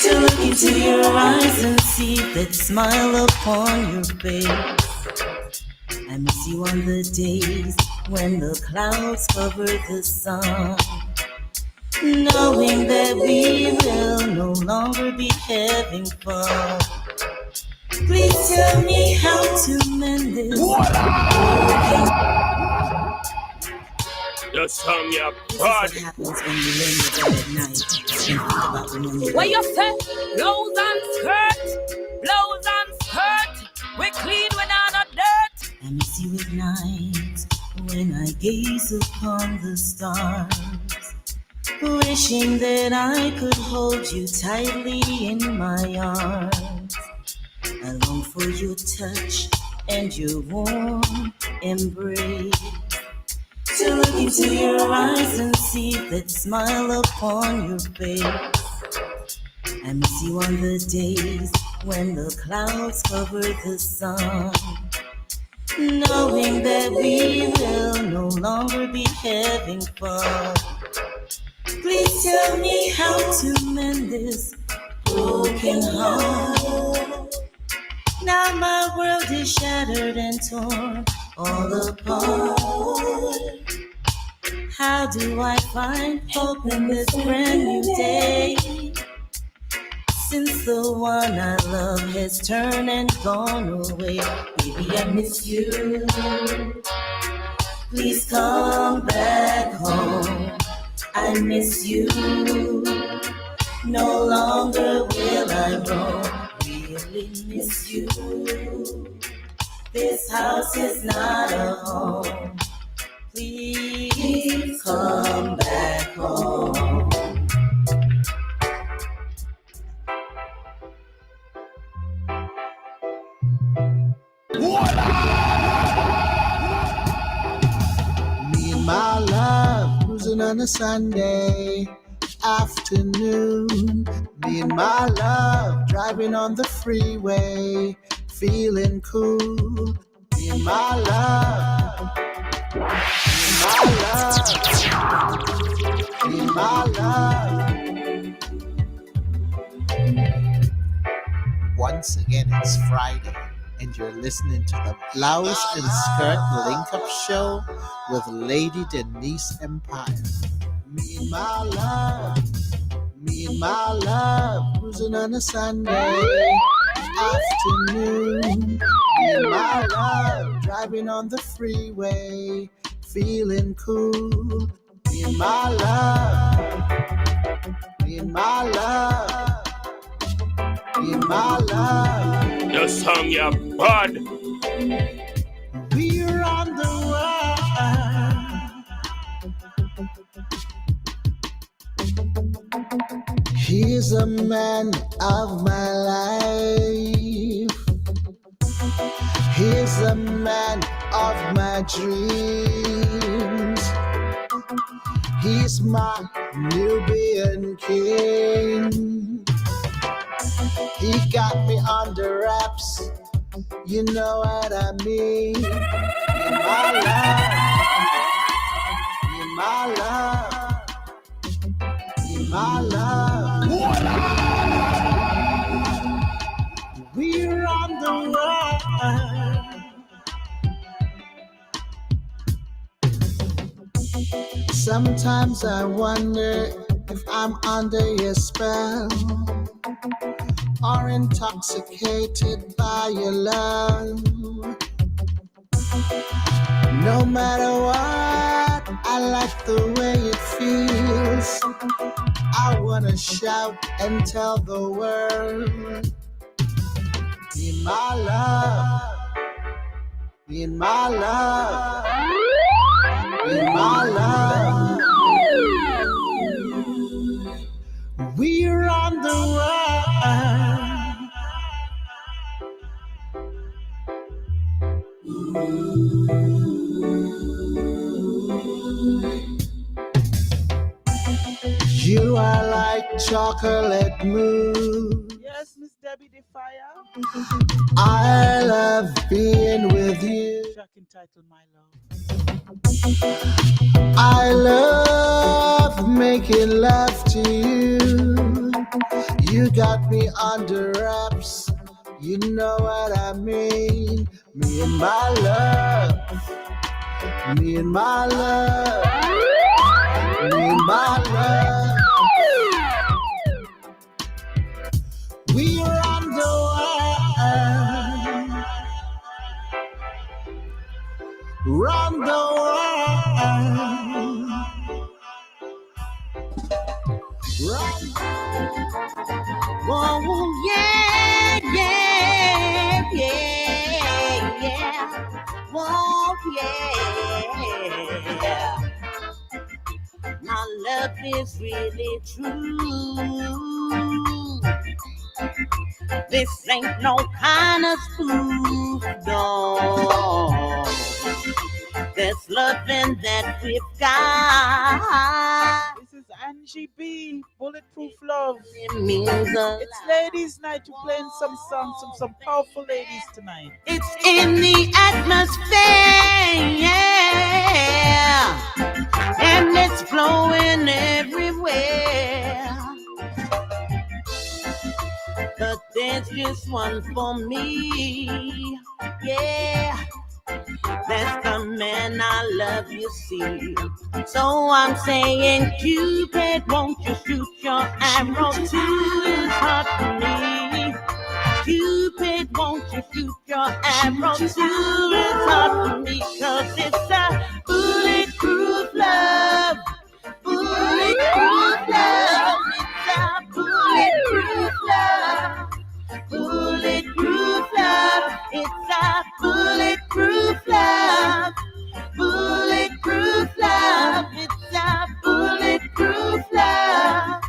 Speaker 1: to look into your eyes and see that smile upon your face. I miss you on the days when the clouds cover the sun, knowing that we will no longer be having fun. Please tell me how to mend this.
Speaker 4: The song ya
Speaker 1: This
Speaker 4: bad.
Speaker 1: is what happens when you lay in your bed at night and think about remembering.
Speaker 5: What you say? Blouse and skirt, blouse and skirt. We clean without a dirt.
Speaker 1: I miss you at night when I gaze upon the stars, wishing that I could hold you tightly in my arms. I long for your touch and your warm embrace, to look into your eyes and see that smile upon your face. I miss you on the days when the clouds cover the sun, knowing that we will no longer be having fun. Please tell me how to mend this broken heart. Now my world is shattered and torn all apart. How do I find hope in this brand new day? Since the one I love has turned and gone away, baby, I miss you. Please come back home. I miss you. No longer will I roam. Really miss you. This house is not a home. Please come back home.
Speaker 2: Me and my love cruising on a Sunday afternoon. Me and my love driving on the freeway, feeling cool. Me and my love, me and my love. Once again, it's Friday, and you're listening to the Blouse and Skirt Link Up Show with Lady Denise Empire. Me and my love, cruising on a Sunday afternoon. Me and my love, driving on the freeway, feeling cool. Me and my love, me and my love. In my life,
Speaker 4: The song ya bad.
Speaker 2: we're on the run. He's a man of my life. He's a man of my dreams. He's my Nubian king. He got me under wraps, you know what I mean. In my love, in my love, we're on the run. Sometimes I wonder if I'm under your spell, or intoxicated by your love. No matter what, I like the way it feels. I wanna shout and tell the world, in my love, in my love, in my love. We're on the run. You are like chocolate moon.
Speaker 7: Yes, Miss Debbie the Fire.
Speaker 2: I love being with you.
Speaker 7: Track entitled My Love.
Speaker 2: I love making love to you. You got me under wraps, you know what I mean. Me and my love, me and my love, me and my love. We're on the run the world. Run.
Speaker 1: Oh, yeah, yeah, yeah, yeah. Oh, yeah. My love is really true. This ain't no kind of spoof, dog. This loving that we've got.
Speaker 7: This is Angie B, Bulletproof Love.
Speaker 1: It means a
Speaker 7: It's ladies' night. We're playing some songs from some powerful ladies tonight.
Speaker 1: It's in the atmosphere, yeah, and it's flowing everywhere. But there's just one for me, yeah. That's the man and I love you, see. So I'm saying, Cupid, won't you shoot your arrow to his heart for me? Cupid, won't you shoot your arrow to his heart for me? 'Cause it's a bulletproof love. Bulletproof love. It's a bulletproof love. Bulletproof love. It's a bulletproof love. Bulletproof love. It's a bulletproof love.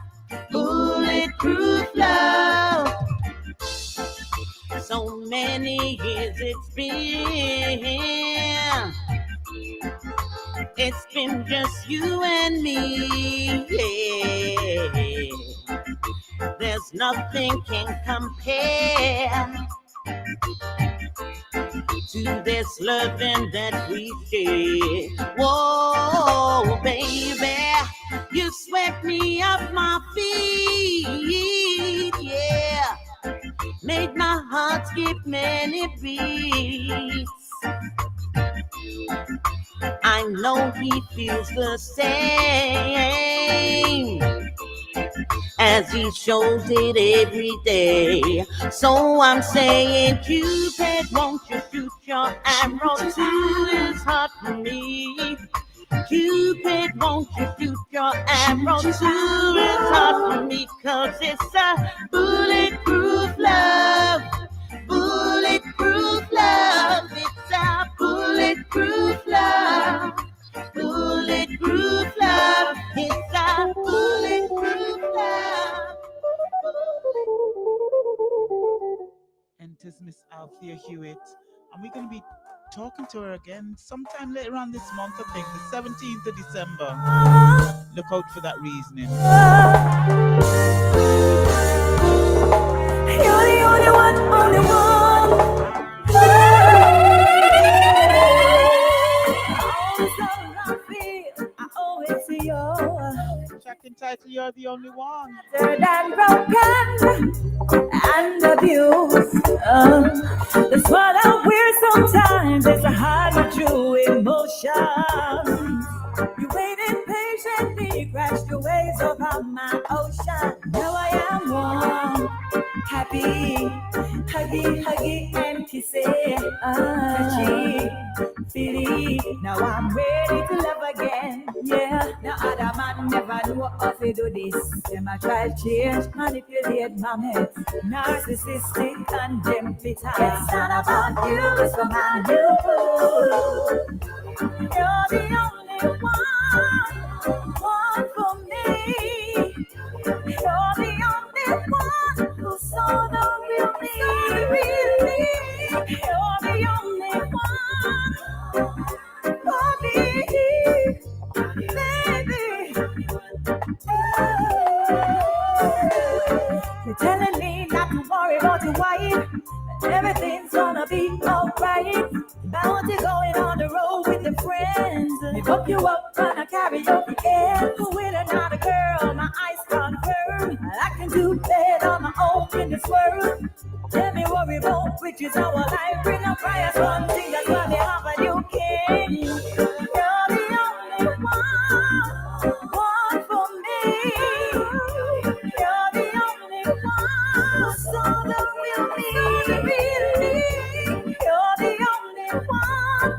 Speaker 1: Bulletproof love. So many years it's been just you and me. Yeah. There's nothing can compare to this loving that we share. Whoa, baby, you swept me off my feet, yeah. Made my heart skip many beats. I know he feels the same as he shows it every day. So I'm saying, Cupid, won't you shoot your arrow to his heart for me? Cupid, won't you shoot your arrow to his heart for me? 'Cause it's a bulletproof love. Bulletproof love. It's a bulletproof love. Bulletproof love. It's a bulletproof love.
Speaker 7: Enters Miss Althea Hewitt, and we're going to be talking to her again sometime later on this month, I think, the 17th of December. Look out for that reasoning.
Speaker 3: You're the only one, only one. I always see you.
Speaker 7: Track entitled You're the Only One.
Speaker 3: Battered and broken and abused. That's what I wear sometimes. It's a hard but true emotion. You waited patiently, crashed your waves upon my ocean. Now I am warm, happy, huggy, and kissy, touchy, feely. Now I'm ready to love again. Yeah, now other man never know how to do this. Them a try change, manipulate my head. Narcissistic and them bitter. It's not about you, it's about you. You're the only one for me. You're the only one who saw the real me. You're the only one for me, baby. You're telling me not to worry about your wife. Everything's gonna be alright. Bound to going on the road with the friends. They hook you up on a karaoke end. With another girl, my eyes confirm. I can do better on my own in this world. Let me worry about which is our life. Bring a fire, one thing that's what they have and you can. You're the only one for me. You're the only one. So the real me. You're the only one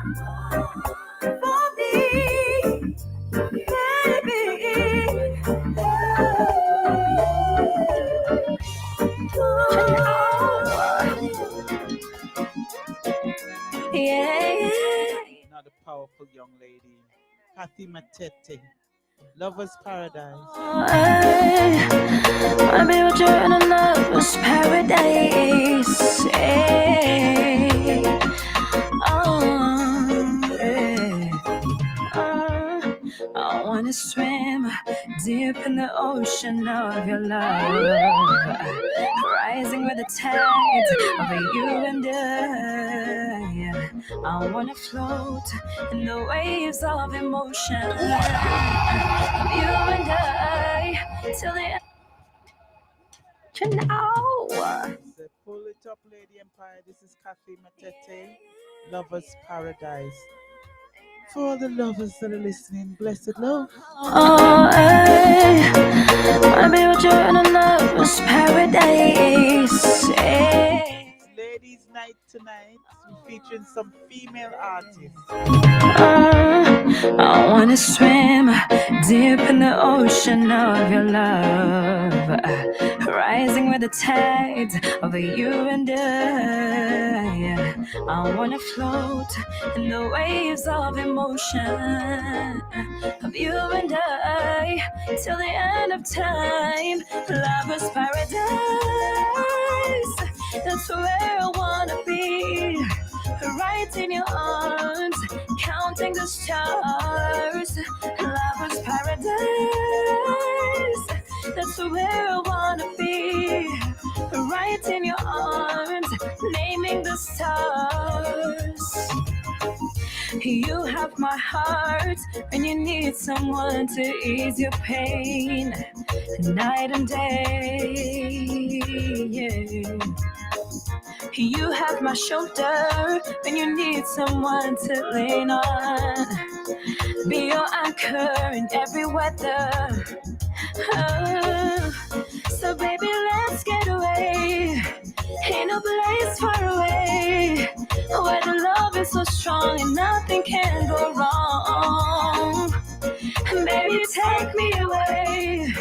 Speaker 3: for me, baby. Yeah.
Speaker 7: Another powerful young lady, Kathy Matete, Lover's Paradise.
Speaker 3: I'll be with you in a lover's paradise. Hey. I wanna swim deep in the ocean of your love, rising with the tide of you and I wanna float in the waves of emotion, you and I, till the end. You know.
Speaker 7: The Pull It Up Lady Empire. This is Kathy Matete, Lover's Paradise. For all the lovers that are listening, blessed love.
Speaker 3: Oh, hey, wanna be with you in a lover's paradise. Hey.
Speaker 7: Ladies' night tonight. We're featuring some female artists.
Speaker 3: I wanna swim deep in the ocean of your love, rising with the tides of you and I. I wanna float in the waves of emotion of you and I till the end of time. Lover's paradise, that's where I wanna be. Right in your arms, counting the stars. Lover's paradise, that's where I wanna be. Right in your arms, naming the stars. You have my heart, and you need someone to ease your pain, night and day. Yeah. You have my shoulder when you need someone to lean on. Be your anchor in every weather. Oh, so baby, let's get away. Ain't no place far away where the love is so strong and nothing can go wrong. Baby, take me away.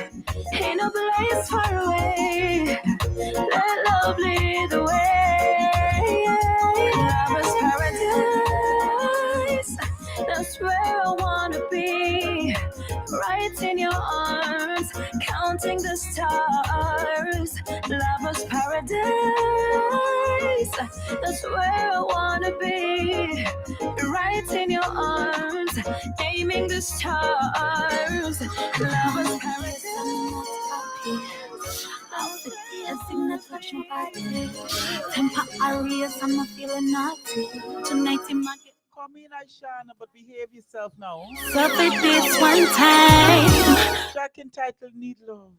Speaker 3: Ain't no place far away. Let love lead the way. Lover's paradise, that's where I wanna be. Right in your arms, counting the stars. Lover's paradise, that's where I wanna be. Right in your arms, aiming the stars. Lover's paradise. Dancing, that's what you body. Temper areas, I'm not feeling naughty. Tonight in my
Speaker 7: Come in, Ashana, but behave yourself now.
Speaker 3: suffer this one time.
Speaker 7: Track entitled Need Love.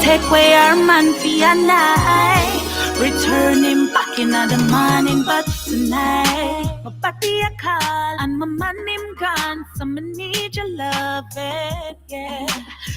Speaker 3: Take away our man for your night. Return him back in the morning, but tonight my body a call and my man him gone. So I need your loving, yeah.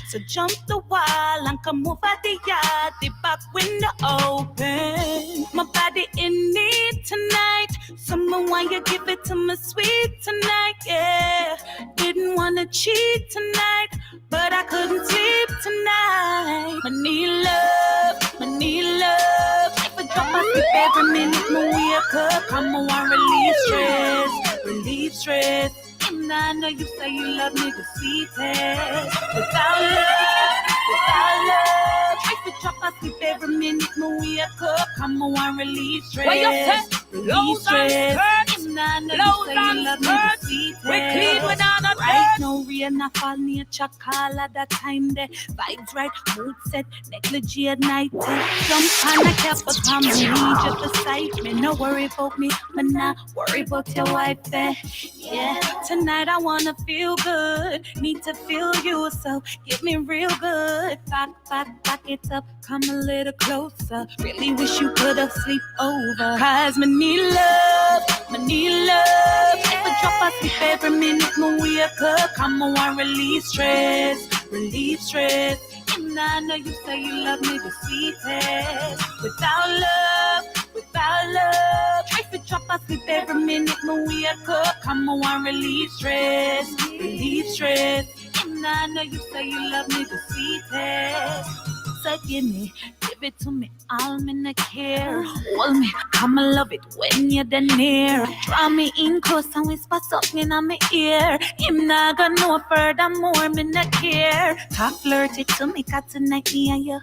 Speaker 3: So jump the wall and come over the yard, the back window open. My body in need tonight. Someone want you give it to me sweet tonight, yeah. Didn't wanna cheat tonight, but I couldn't sleep tonight. I need love, I need love. If I drop my sleep every minute, my wake up, I'm gonna want relieve stress, relieve stress. And I know you say you love me the sweetest. Without love, if I drop my sleep every minute, my wake up, I'm gonna want relieve stress.
Speaker 5: Where you set? Blouse and skirt. Blouse and skirt. We clean without a
Speaker 3: Right
Speaker 5: dirt.
Speaker 3: now, rain a fall, nature call at that time there. Vibes right, mood set, negligee at night. Jump on a cap, but I'm just beside me. No worry about me, but not worry about your wife there. Yeah, tonight I wanna feel good, need to feel you, so get me real good. Back it up, come a little closer. Really wish you could have sleep over. Cause me need love, me need love. If I drop I sleep every minute, me wake up. Come on, want relieve stress, relieve stress. And I know you say you love me the sweetest. Without love, if I drop I sleep every minute, me wake up. Come on, want relieve stress, relieve stress. And I know you say you love me the sweetest. So give it to me, all me not care. Hold me, I'ma love it when you're there near. Draw me in close and whisper something in my ear. Him not gonna know furthermore, me not care. Talk flirty to me, cause tonight me and you.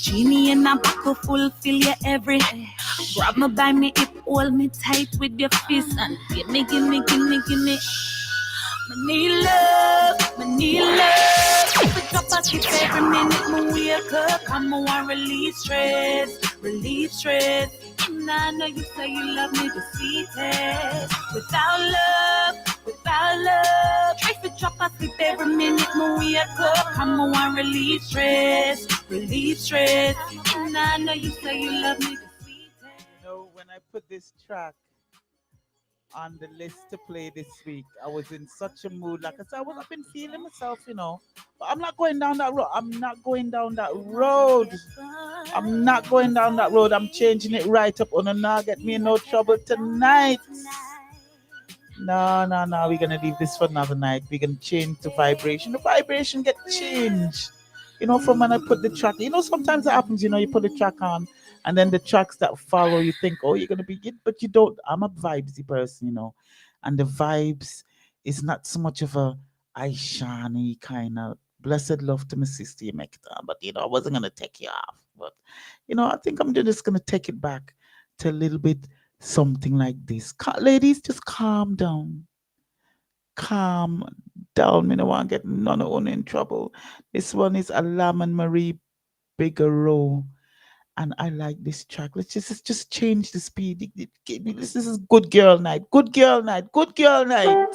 Speaker 3: Genie in a buckle fulfill your every. Grab me by me hip, hold me tight with your fist and give me. I need love, I need love. If I drop a sleep every minute, me wake up. I'm want relieve stress, relieve stress. And I know you say you love me the sweetest. Without love, if I drop a sleep every minute, me wake up. I'm want relieve stress, relieve stress. And I know you say you love me the sweetest.
Speaker 7: You know, when I put this track on the list to play this week. I was in such a mood. Like I said, I've been feeling myself, But I'm not going down that road. I'm not going down that road. I'm not going down that road. I'm changing it right up. On not get me in no trouble tonight. No. We're gonna leave this for another night. We're gonna change the vibration. The vibration get changed. From when I put the track. Sometimes it happens. You put the track on, and then the tracks that follow, you think, oh, you're gonna be good, but you don't. I'm a vibesy person, and the vibes is not so much of a Aishani kind of blessed love to my sister, you make it on. But I wasn't gonna take you off. But I think I'm just gonna take it back to a little bit something like this. Ladies, just calm down. Calm down. Me no want to get none of one in trouble. This one is Alam and Marie Bigelow. And I like this track. Let's just change the speed. This is good girl night. Good girl night. Good girl night.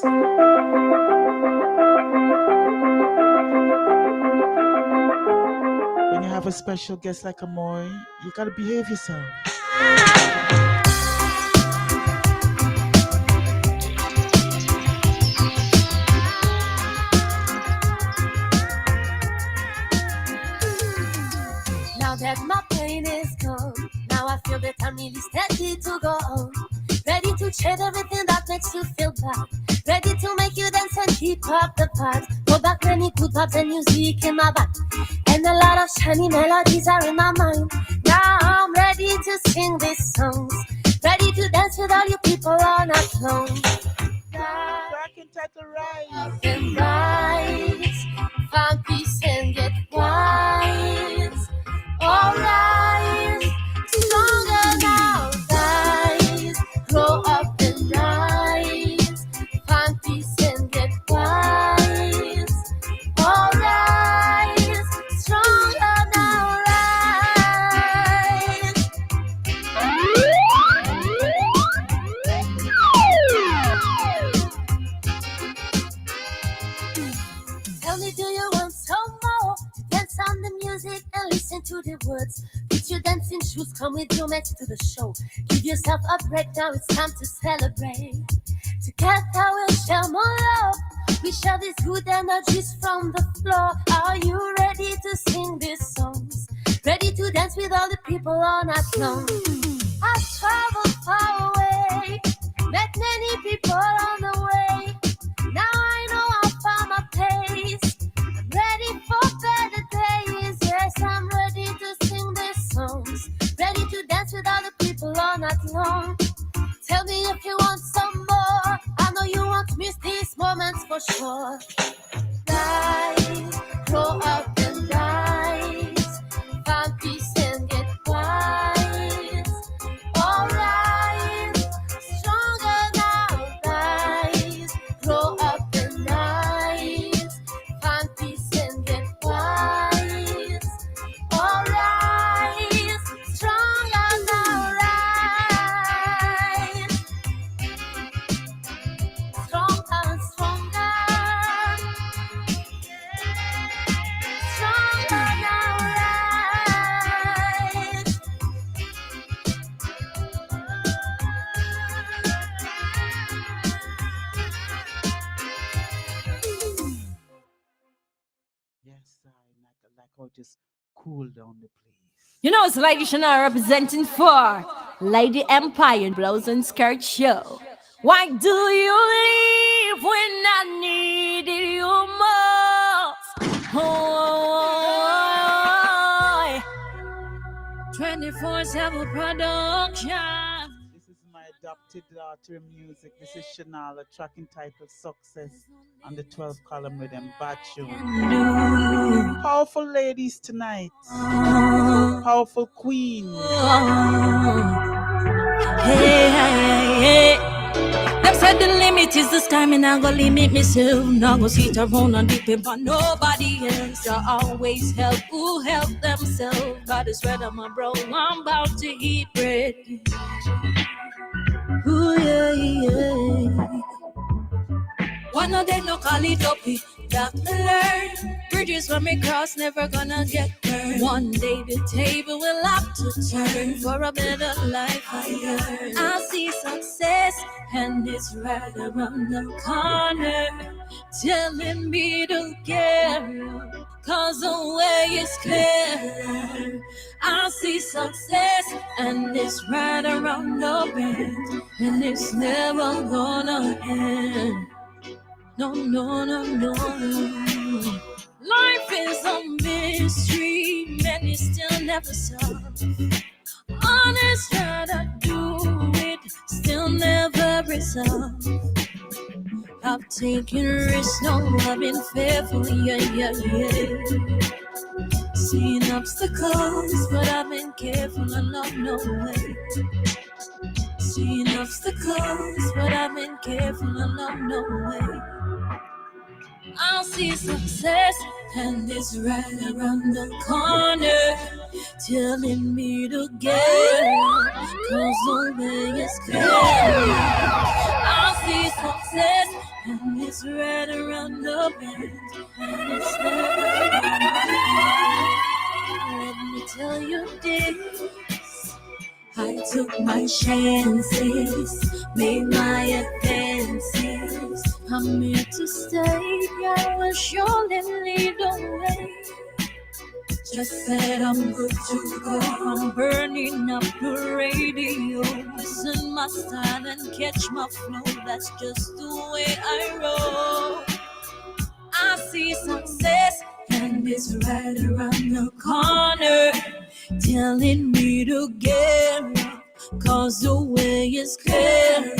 Speaker 7: When you have a special guest like AMMOYE, you gotta behave yourself.
Speaker 1: Now that my pain is gone, now I feel that I'm really steady to go on. Ready to trade everything that makes you feel bad. Ready to make you dance and keep up the part. Go back many good vibes and music in my back. And a lot of shiny melodies are in my mind. Now I'm ready to sing these songs. Ready to dance with all you people all night long.
Speaker 7: Track entitled Rise.
Speaker 1: And rise, find peace and get wise. All rise, stronger now. Rise, grow up and rise. Find peace and get wise. All rise, stronger now. Rise. Tell me, do you want some more? Dance on the music and listen to the words. Put your dancing shoes, come with you next to the show. Give yourself a break, now it's time to celebrate. Together we'll share more love. We share these good energies from the floor. Are you ready to sing these songs? Ready to dance with all the people all night long? I've traveled far away, met many people on the way. Now I know I found my place. I'm ready for better days. Yes, I'm ready to sing these songs. Ready to dance with all the people all night long. Tell me if you want some more. I know you won't miss these moments for sure. Rise, grow up and rise. Find peace and get wise. All rise, stronger now. Rise, grow up and rise. Find peace and get wise. All rise, stronger now. Rise, stronger and stronger. Stronger now. Rise.
Speaker 7: Yes, I like how just cool down the place.
Speaker 5: It's Lady Shana representing for Lady Empire Blouse and Skirt Show. Why do you leave when I needed you most? Oh, 24/7 production.
Speaker 7: This is my adopted daughter music. This is Chanel, a track entitled Success on the 12 column rhythm, Bad Tune. Powerful ladies tonight. Powerful queen.
Speaker 5: Hey. Them said the limit is the sky, me not gonna limit myself. Not gonna sit around and depend on nobody else. I always help who help themselves. By the sweat of my brow, I'm about to eat bread. Ooh, yeah. One of them no call it up, that learn.
Speaker 1: bridges when we cross never gonna get burned. One day the table will have to turn for a better life I yearn. I see success and it's right around the corner, telling me to get up, cause the way is clear. I see success and it's right around the bend, and it's never gonna end. No, no, no, no, no. Life is a mystery, many still never solve. Honest try to do it, still never resolve. I've taken risks, no, I've been faithful, yeah, yeah, yeah. Seen obstacles, but I've been careful along no way. Seen obstacles, but I've been careful along no way. I'll see success, and it's right around the corner, telling me to get up, cause the way is clear. I'll see success, and it's right around the bend, and it's never gonna end. Let me tell you this, I took my chances, made my advances. I'm here to stay, I will surely lead the way. Just said I'm good to go, I'm burning up the radio. Listen my style and catch my flow, that's just the way I roll. I see success and it's right around the corner, telling me to get up, cause the way is clear.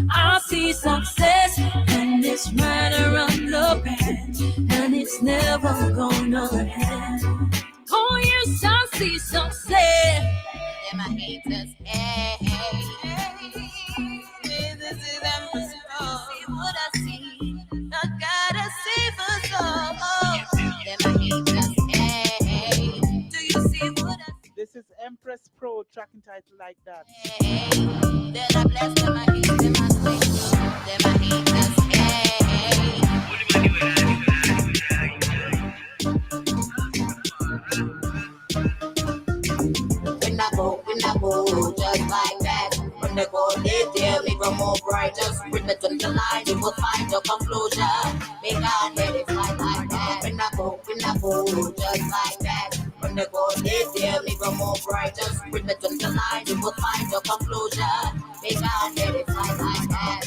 Speaker 1: I see success and it's right around the bend, and it's never gonna end. Oh yes, I see success.
Speaker 8: Them my haters, hey, hey, hey. This is them for see what I see. I gotta see for so. Them my haters, hey, hey. Do you see what I see?
Speaker 7: This is Empress Pro, track entitled Like That.
Speaker 8: Hey, then I bless them, I hate them, I say. Them my haters, hey, hey. When I go, just like that. When they go, they tell me from more bright. Just bring it to the line, you will find your conclusion. Make on let it fly like that. When I go, just like that. When they go, they tell me from more bright. Just bring it to the line, you will find your conclusion. Make on let it fly like that.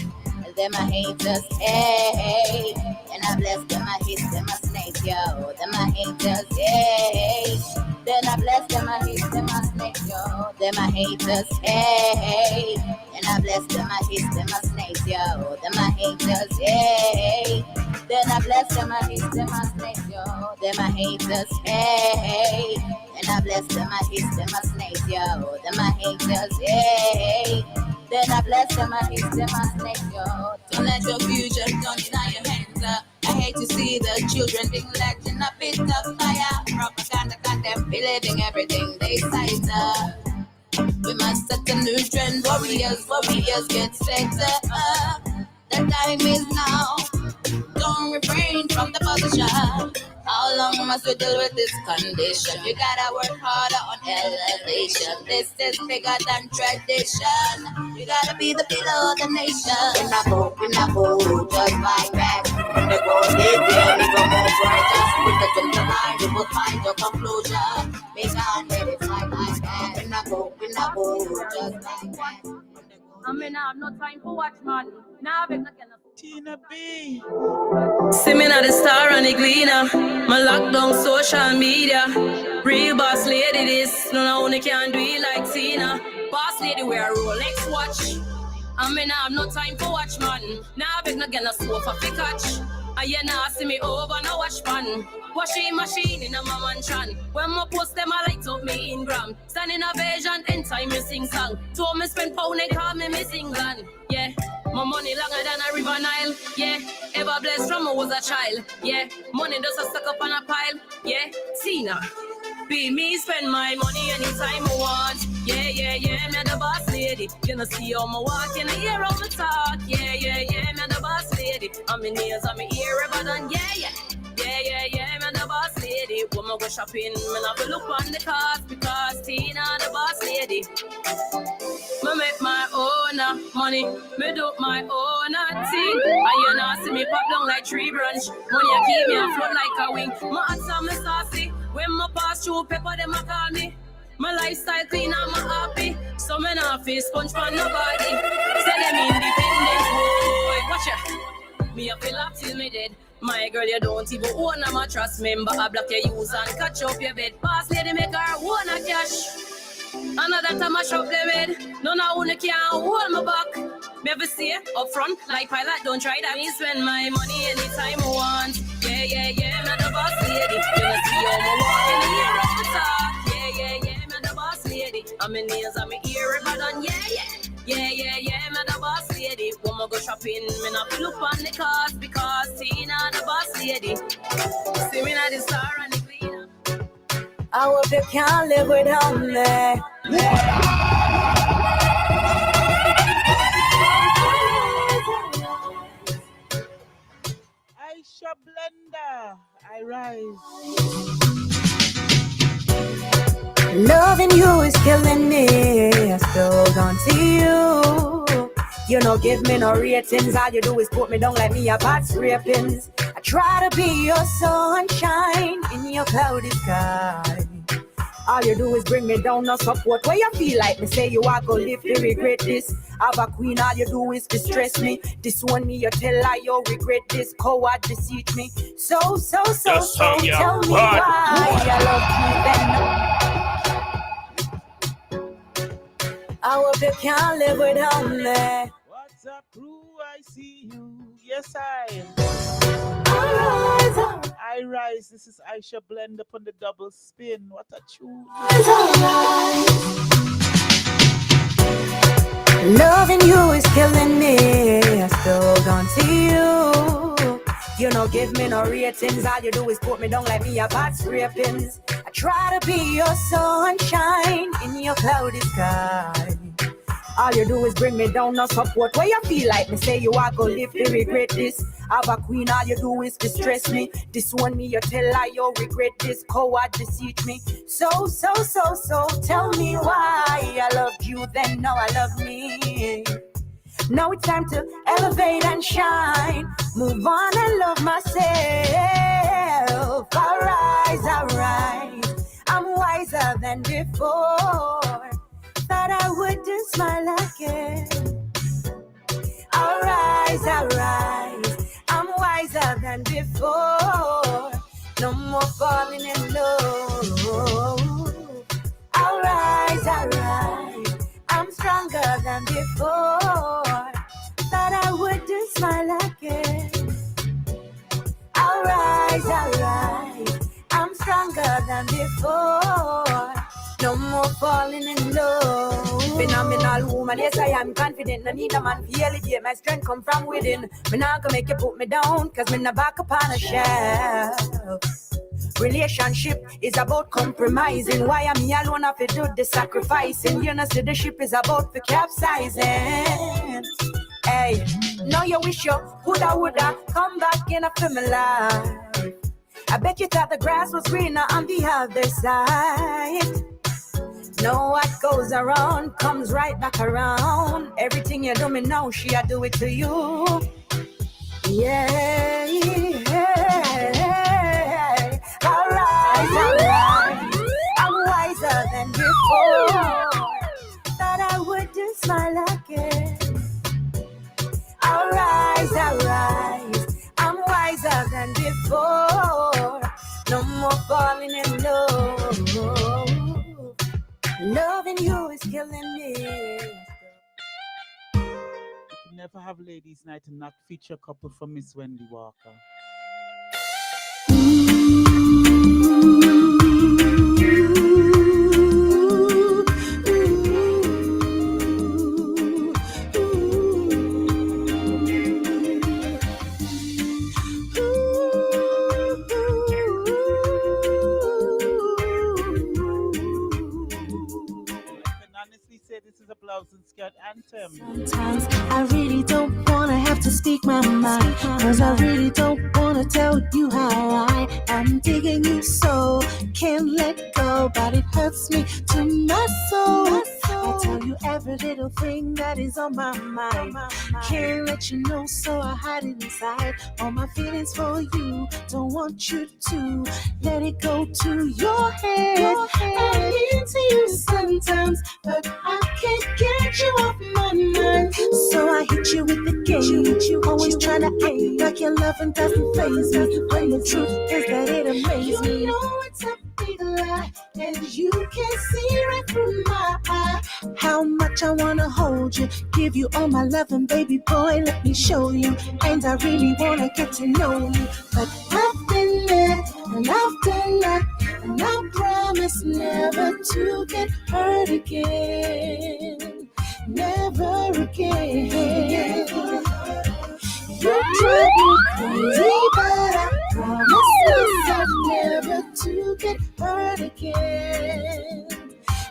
Speaker 8: And them my haters, hey, hey. And I bless them, I hate them, I snake, yo. Them my haters, hey. Then I bless them, I hate them, I snake, yo. Them my haters, hey. And I bless them, I hate them, I snake, yo. Them my haters, hey. Then I bless them, I hate them, I snake, yo. Them my haters, hey. And I bless them, I hate them, I snake, yo. Them my haters, hey. Then I bless them, I hate them, I snake, yo. Don't let your future turn in your hands, I hate to see the children being led in a pit of fire. Propaganda got them believing everything they cite. We must set a new trend, warriors get set. The time is now. Don't refrain from the position. How long must we deal with this condition? You gotta work harder on elevation. This is bigger than tradition. You gotta be the pillar of the nation. When I go, just like that. When they go, they tell me go more bright. Just put it in the line, you will find your conclusion. Make on let it fly like that. When I go, just like that.
Speaker 5: I mean, I have no time for watch, man. Now I not
Speaker 7: Tina B.
Speaker 5: see me not the star and the gleaner. My lockdown social media. Real boss lady this. No one can do it like Tina. Boss lady wear a Rolex watch. I mean, I have no time for watch, man. Now I not get a sofa for catch. And you now see me over no wash pan. Washing machine in a mansion. When my post them, I light up me in gram. Standing a vision, end time me sing song. Told me spend pound and call me Miss England. Yeah, my money longer than a river Nile. Yeah, ever blessed from I was a child. Yeah, money does a stuck up on a pile. Yeah, Tina. Be me spend my money anytime I want. Yeah, me the boss lady. You know see how my walk, you know hear how me talk. Yeah, me the boss lady. I'm in ears, I'm in ear, ever done. Yeah, shopping. Me not look on the cars because Tina the boss lady. Me make my own money, me do my own thing. And you not see me pop down like tree branch. Money you keep me afloat like a wing. My hats are me saucy. When my pass through pepper, them a call me. My lifestyle clean and my happy. So me not feel sponge for nobody. Say them independent boy. Watch ya. Me a feel up till me dead. My girl, you don't even own a mattress. Member a block you use and catch up your bed. Boss lady make her own a cash. Another time I shop them head. None of you can hold my back. Me ever say up front, like pilot, don't try that. Me spend my money anytime I want. Yeah, yeah, yeah, me the boss lady. You know see how me walk in the air of the talk. Yeah, yeah, yeah, me the boss lady. And my nails and my ear ribbon done. Yeah, yeah. Yeah, yeah, yeah, me the boss lady. When I go shopping, me not look on the cars because Tina the boss lady. See me not the star and the cleaner.
Speaker 3: I hope you can't live without me.
Speaker 7: Aisha Blender, I rise.
Speaker 3: Loving you is killing me. I still don't see you. You don't give me no ratings. All you do is put me down like me a bad scrapings. I try to be your sunshine in your cloudy sky. All you do is bring me down, no support. Where you feel like me say you are gonna live to regret this. Have a queen, all you do is distress me. Disown me, you tell her you regret this. Coward deceive me. So tell me why I love you then. I hope you can't live without me.
Speaker 7: What's up, crew? I see you. Yes, I rise. This is Aisha Blend upon the double spin. What a tune.
Speaker 3: Loving you is killing me. I still don't see you. You don't give me no ratings. All you do is put me down like me a bad scrapings. I try to be your sunshine in your cloudy sky. All you do is bring me down, no support. Where you feel like me say you are gonna live to regret this. Have a queen, all you do is distress me. Disown me, you tell her you regret this. Coward deceive me. So tell me why I loved you then, now I love me. Now it's time to elevate and shine. Move on and love myself. I rise. I'm wiser than before. Thought I would do smile again. I'll rise. I'm wiser than before. No more falling in love. I'll rise. I'm stronger than before. Thought I would do smile again. I'll rise. I'm stronger than before. No more falling in love. Phenomenal woman, yes I am confident. No need a man to elevate. My strength come from within. Me not gonna make you put me down, cause me not back up on a shelf. Relationship is about compromising. Why am I alone have to do the sacrificing? You know see the ship is about the capsizing. Hey, now you wish you woulda come back in a family life. I bet you thought the grass was greener on the other side. Know what goes around comes right back around. Everything you do me now, she'll do it to you. Yeah. I'll rise. I'm wiser than before. Thought I would do smile again. I'll rise. I'm wiser than before. No more falling in love. Loving you is killing me.
Speaker 7: Never have ladies' night and not feature couple for Miss Wendy Walker.
Speaker 9: Sometimes I really don't wanna have to
Speaker 3: speak my mind. Cause I really don't wanna tell you how I am digging you so. Can't let go, but it hurts me to my soul. I tell you every little thing that is on my mind. Can't let you know, so I hide it inside. All my feelings for you, don't want you to let it go to your head. I'm into you sometimes, but I can't get you off my mind. So I hit you with the game. You always trying to act like your loving doesn't faze me, when the truth is that it amazes me. You know it's a big lie, and you can see right through my eye how much I wanna hold you, give you all my loving, baby boy. Let me show you, and I really wanna get to know you. But I've been there and I've done that, and I promise never to get hurt again. Never again. You drive me crazy, but I promise myself never to get hurt again.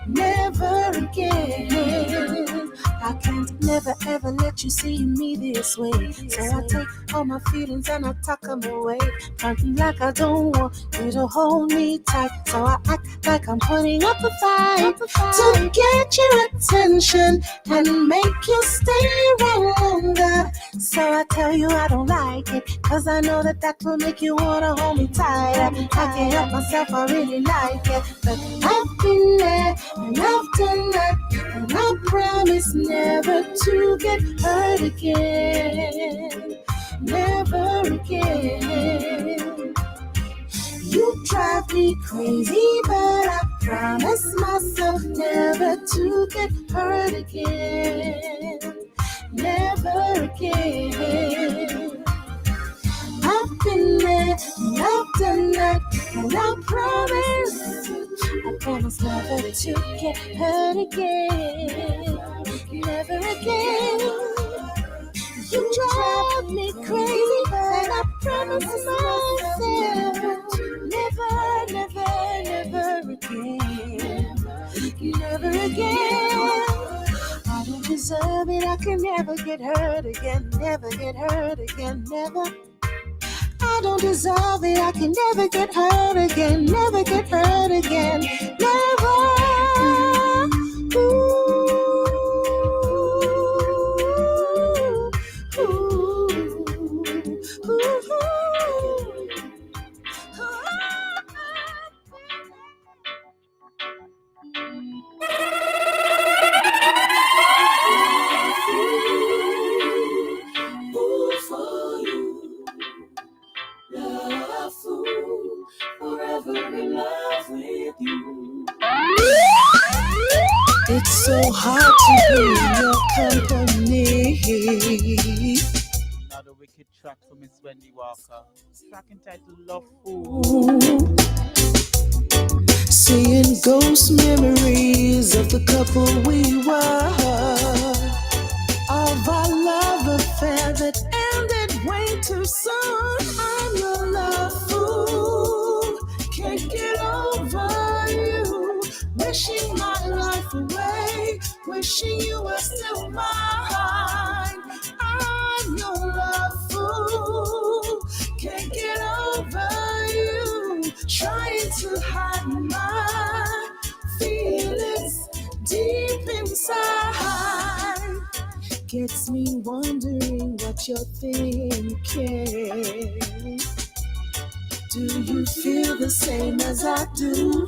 Speaker 3: Never again. I can't never ever let you see me this way. So I take all my feelings and I tuck them away. Fronting like I don't want you to hold me tight. So I act like I'm putting up a fight to get your attention and make you stay around longer. So I tell you I don't like it, cause I know that that will make you wanna hold me tighter. I can't help myself, I really like it. But I've been there and I've done that, and I promise never to get hurt again. Never again. You drive me crazy, but I promise myself never to get hurt again. Never again. I've been there and I've done that, and I promise never to get hurt again. Never again. You drive me crazy, and I promise myself never, never, never again. Never again. I don't deserve it, I can never get hurt again. Never get hurt again, never. I don't deserve it, I can never get hurt again. Never get hurt again, never. Ooh. It's so hard to be in your company.
Speaker 7: Another wicked track for Miss Wendy Walker. Track entitled Love Fool.
Speaker 3: Seeing ghost memories of the couple we were, of our love affair that ended way too soon. I'm a love fool, can't get over you. Wishing my life away, wishing you were still mine. I'm your love fool, can't get over you. Trying to hide my feelings deep inside. Gets me wondering what you're thinking. Do you feel the same as I do?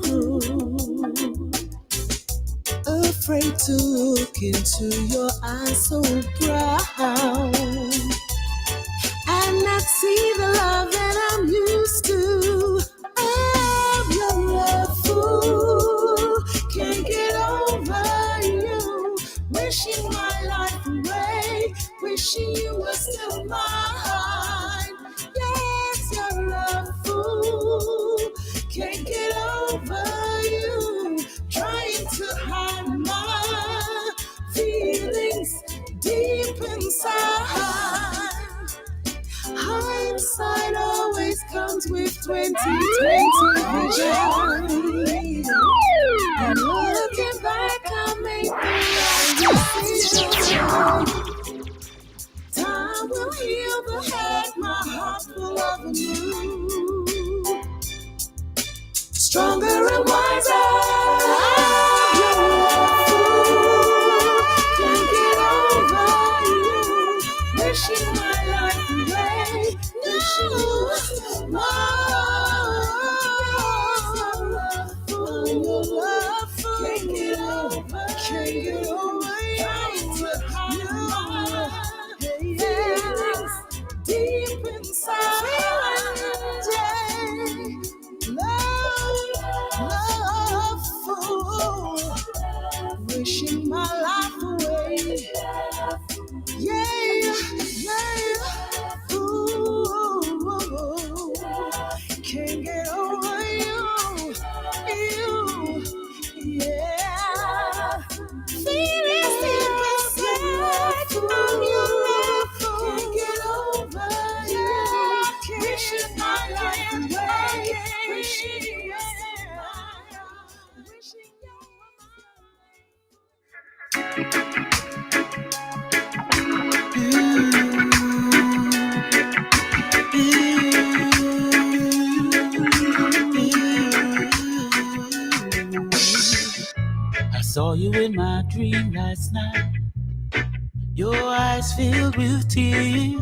Speaker 3: Afraid to look into your eyes so brown and not see the love that I'm used to. I'm your love fool, can't get over you. Wishing my life away, wishing you were still mine. Yes, your love fool, can't get over you. Trying to hide my feelings deep inside. Hindsight always comes with 20/20 vision. And looking back, I made the right decision. Time will heal
Speaker 1: never had my heart full of you. Stronger and wiser. Can't get over you. Wishing my life away. Wishing you my love. Can't get over you. Deep inside. Love, fool, wishing my life away. Yeah, ooh, can't get over you, yeah. Feelings deep inside from your love, can't get over you. Wishing my life away.
Speaker 7: I saw you in my dream last night. Your eyes filled with tears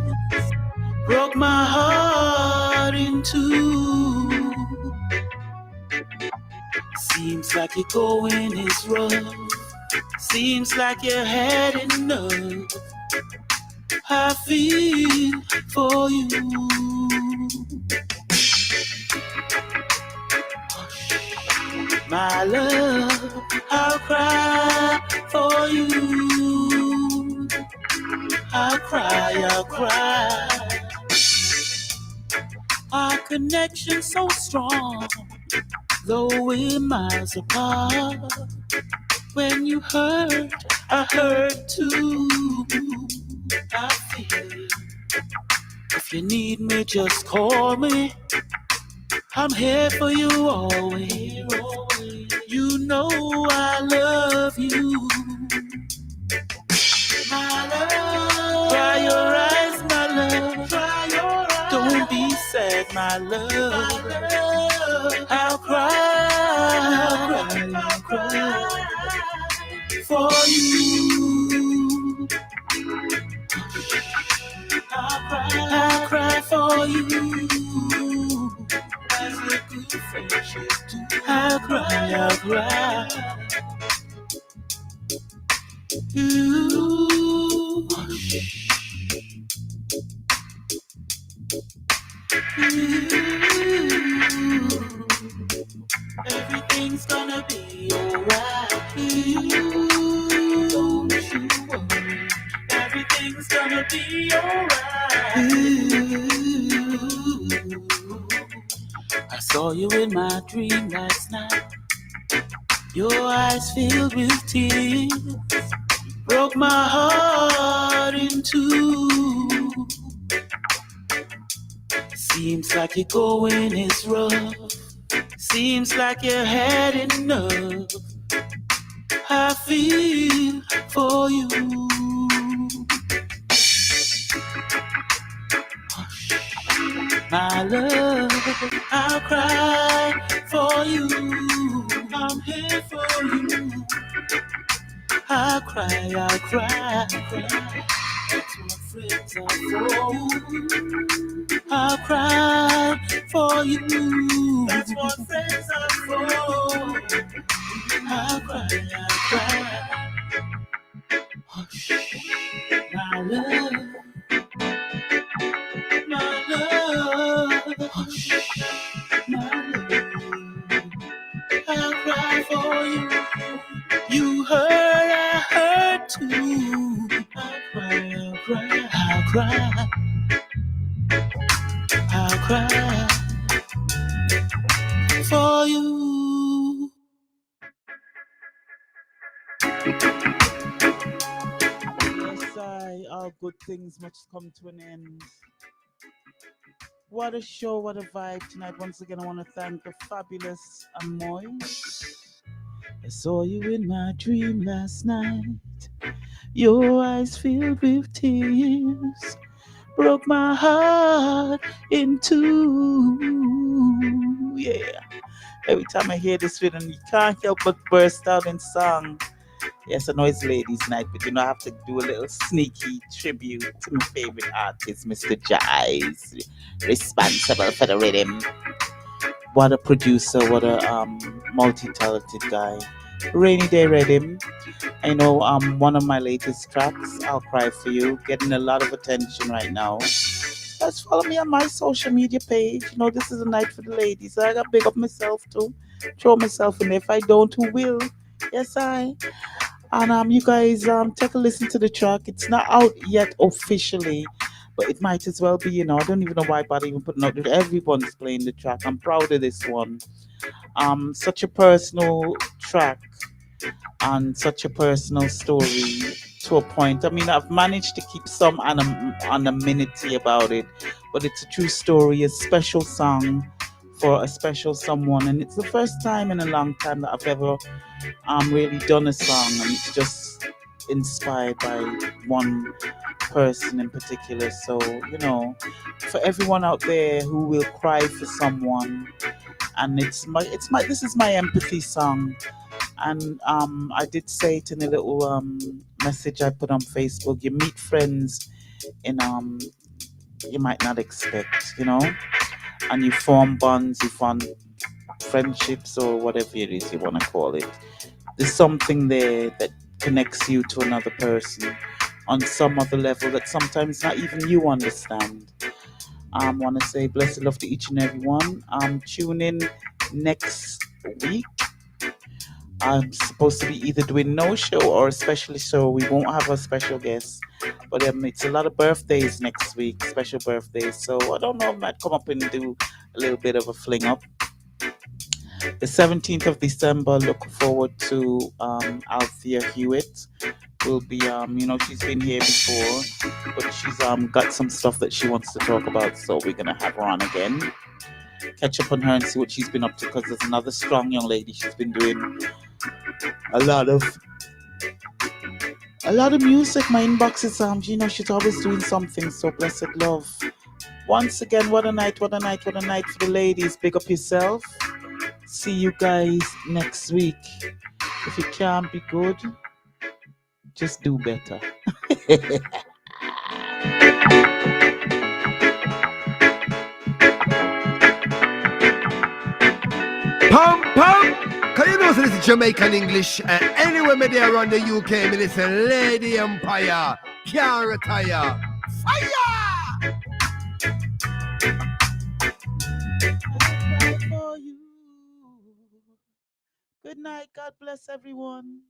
Speaker 7: broke my heart in two. Seems like your going is rough. Seems like you had enough. I feel for you. My love, I'll cry for you. I'll cry. Our connection so strong, though we're miles apart. When you hurt, I hurt too. I feel. If you need me, just call me. I'm here for you always. You know I love you. My love, dry your eyes, my love. Dry your eyes. Don't be sad, my love. I'll cry for you. I'll cry for you. As a good friendship do. I'll cry. Everything's gonna be alright. Don't you worry. Everything's gonna be alright. I saw you in my dream last night. Your eyes filled with tears broke my heart in two. Seems like your going is rough. Seems like you had enough. I feel for you. My love, I'll cry for you. I'm here for you. I'll cry. That's what friends are for. I'll cry for you. That's what friends are for. I'll cry. Hush, my love. Hush, my love. I'll cry for you. You hurt, I hurt too. I'll cry for you. Yes, all good things must come to an end. What a show, what a vibe tonight. Once again, I want to thank the fabulous AMMOYE. I saw you in my dream last night. Your eyes filled with tears broke my heart in two. Yeah. Every time I hear this rhythm, you can't help but burst out in song. Yes, I know it's ladies' night, but I have to do a little sneaky tribute to my favorite artist, Mr. Jives, responsible for the rhythm. What a producer, what a multi-talented guy. Rainy Day Rhythm. I know one of my latest tracks, I'll Cry For You, getting a lot of attention right now. Just follow me on my social media page. This is a night for the ladies. I got big up myself too. Throw myself in there. If I don't, who will? Yes, I. And you guys take a listen to the track. It's not out yet officially, but it might as well be. I don't even know why bother even putting out. Everyone's playing the track. I'm proud of this one. Such a personal track and such a personal story to a point. I mean, I've managed to keep some anonymity about it, but it's a true story, a special song for a special someone, and it's the first time in a long time that I've ever really done a song, and it's just inspired by one person in particular. So, for everyone out there who will cry for someone, and this is my empathy song. And I did say it in a little message I put on Facebook. You meet friends in you might not expect, and you form bonds, you form friendships or whatever it is you want to call it. There's something there that connects you to another person on some other level that sometimes not even you understand. I want to say blessed love to each and every one. Tune in next week. I'm supposed to be either doing no show or a special show. We won't have a special guest, but it's a lot of birthdays next week, special birthdays. So I don't know, I might come up and do a little bit of a fling up. The 17th of December, look forward to Althea Hewitt. Will be she's been here before, but she's got some stuff that she wants to talk about, so we're gonna have her on again. Catch up on her and see what she's been up to, because there's another strong young lady. She's been doing a lot of music. My inbox is she's always doing something. So blessed love. Once again, what a night, what a night, what a night for the ladies. Big up yourself. See you guys next week. If you can't be good, just do better.
Speaker 2: Pum pum. Can you know so this is Jamaican English? Anywhere me there around the UK, me listen Lady Empire. Can't retire. Fire!
Speaker 7: Good night. God bless everyone.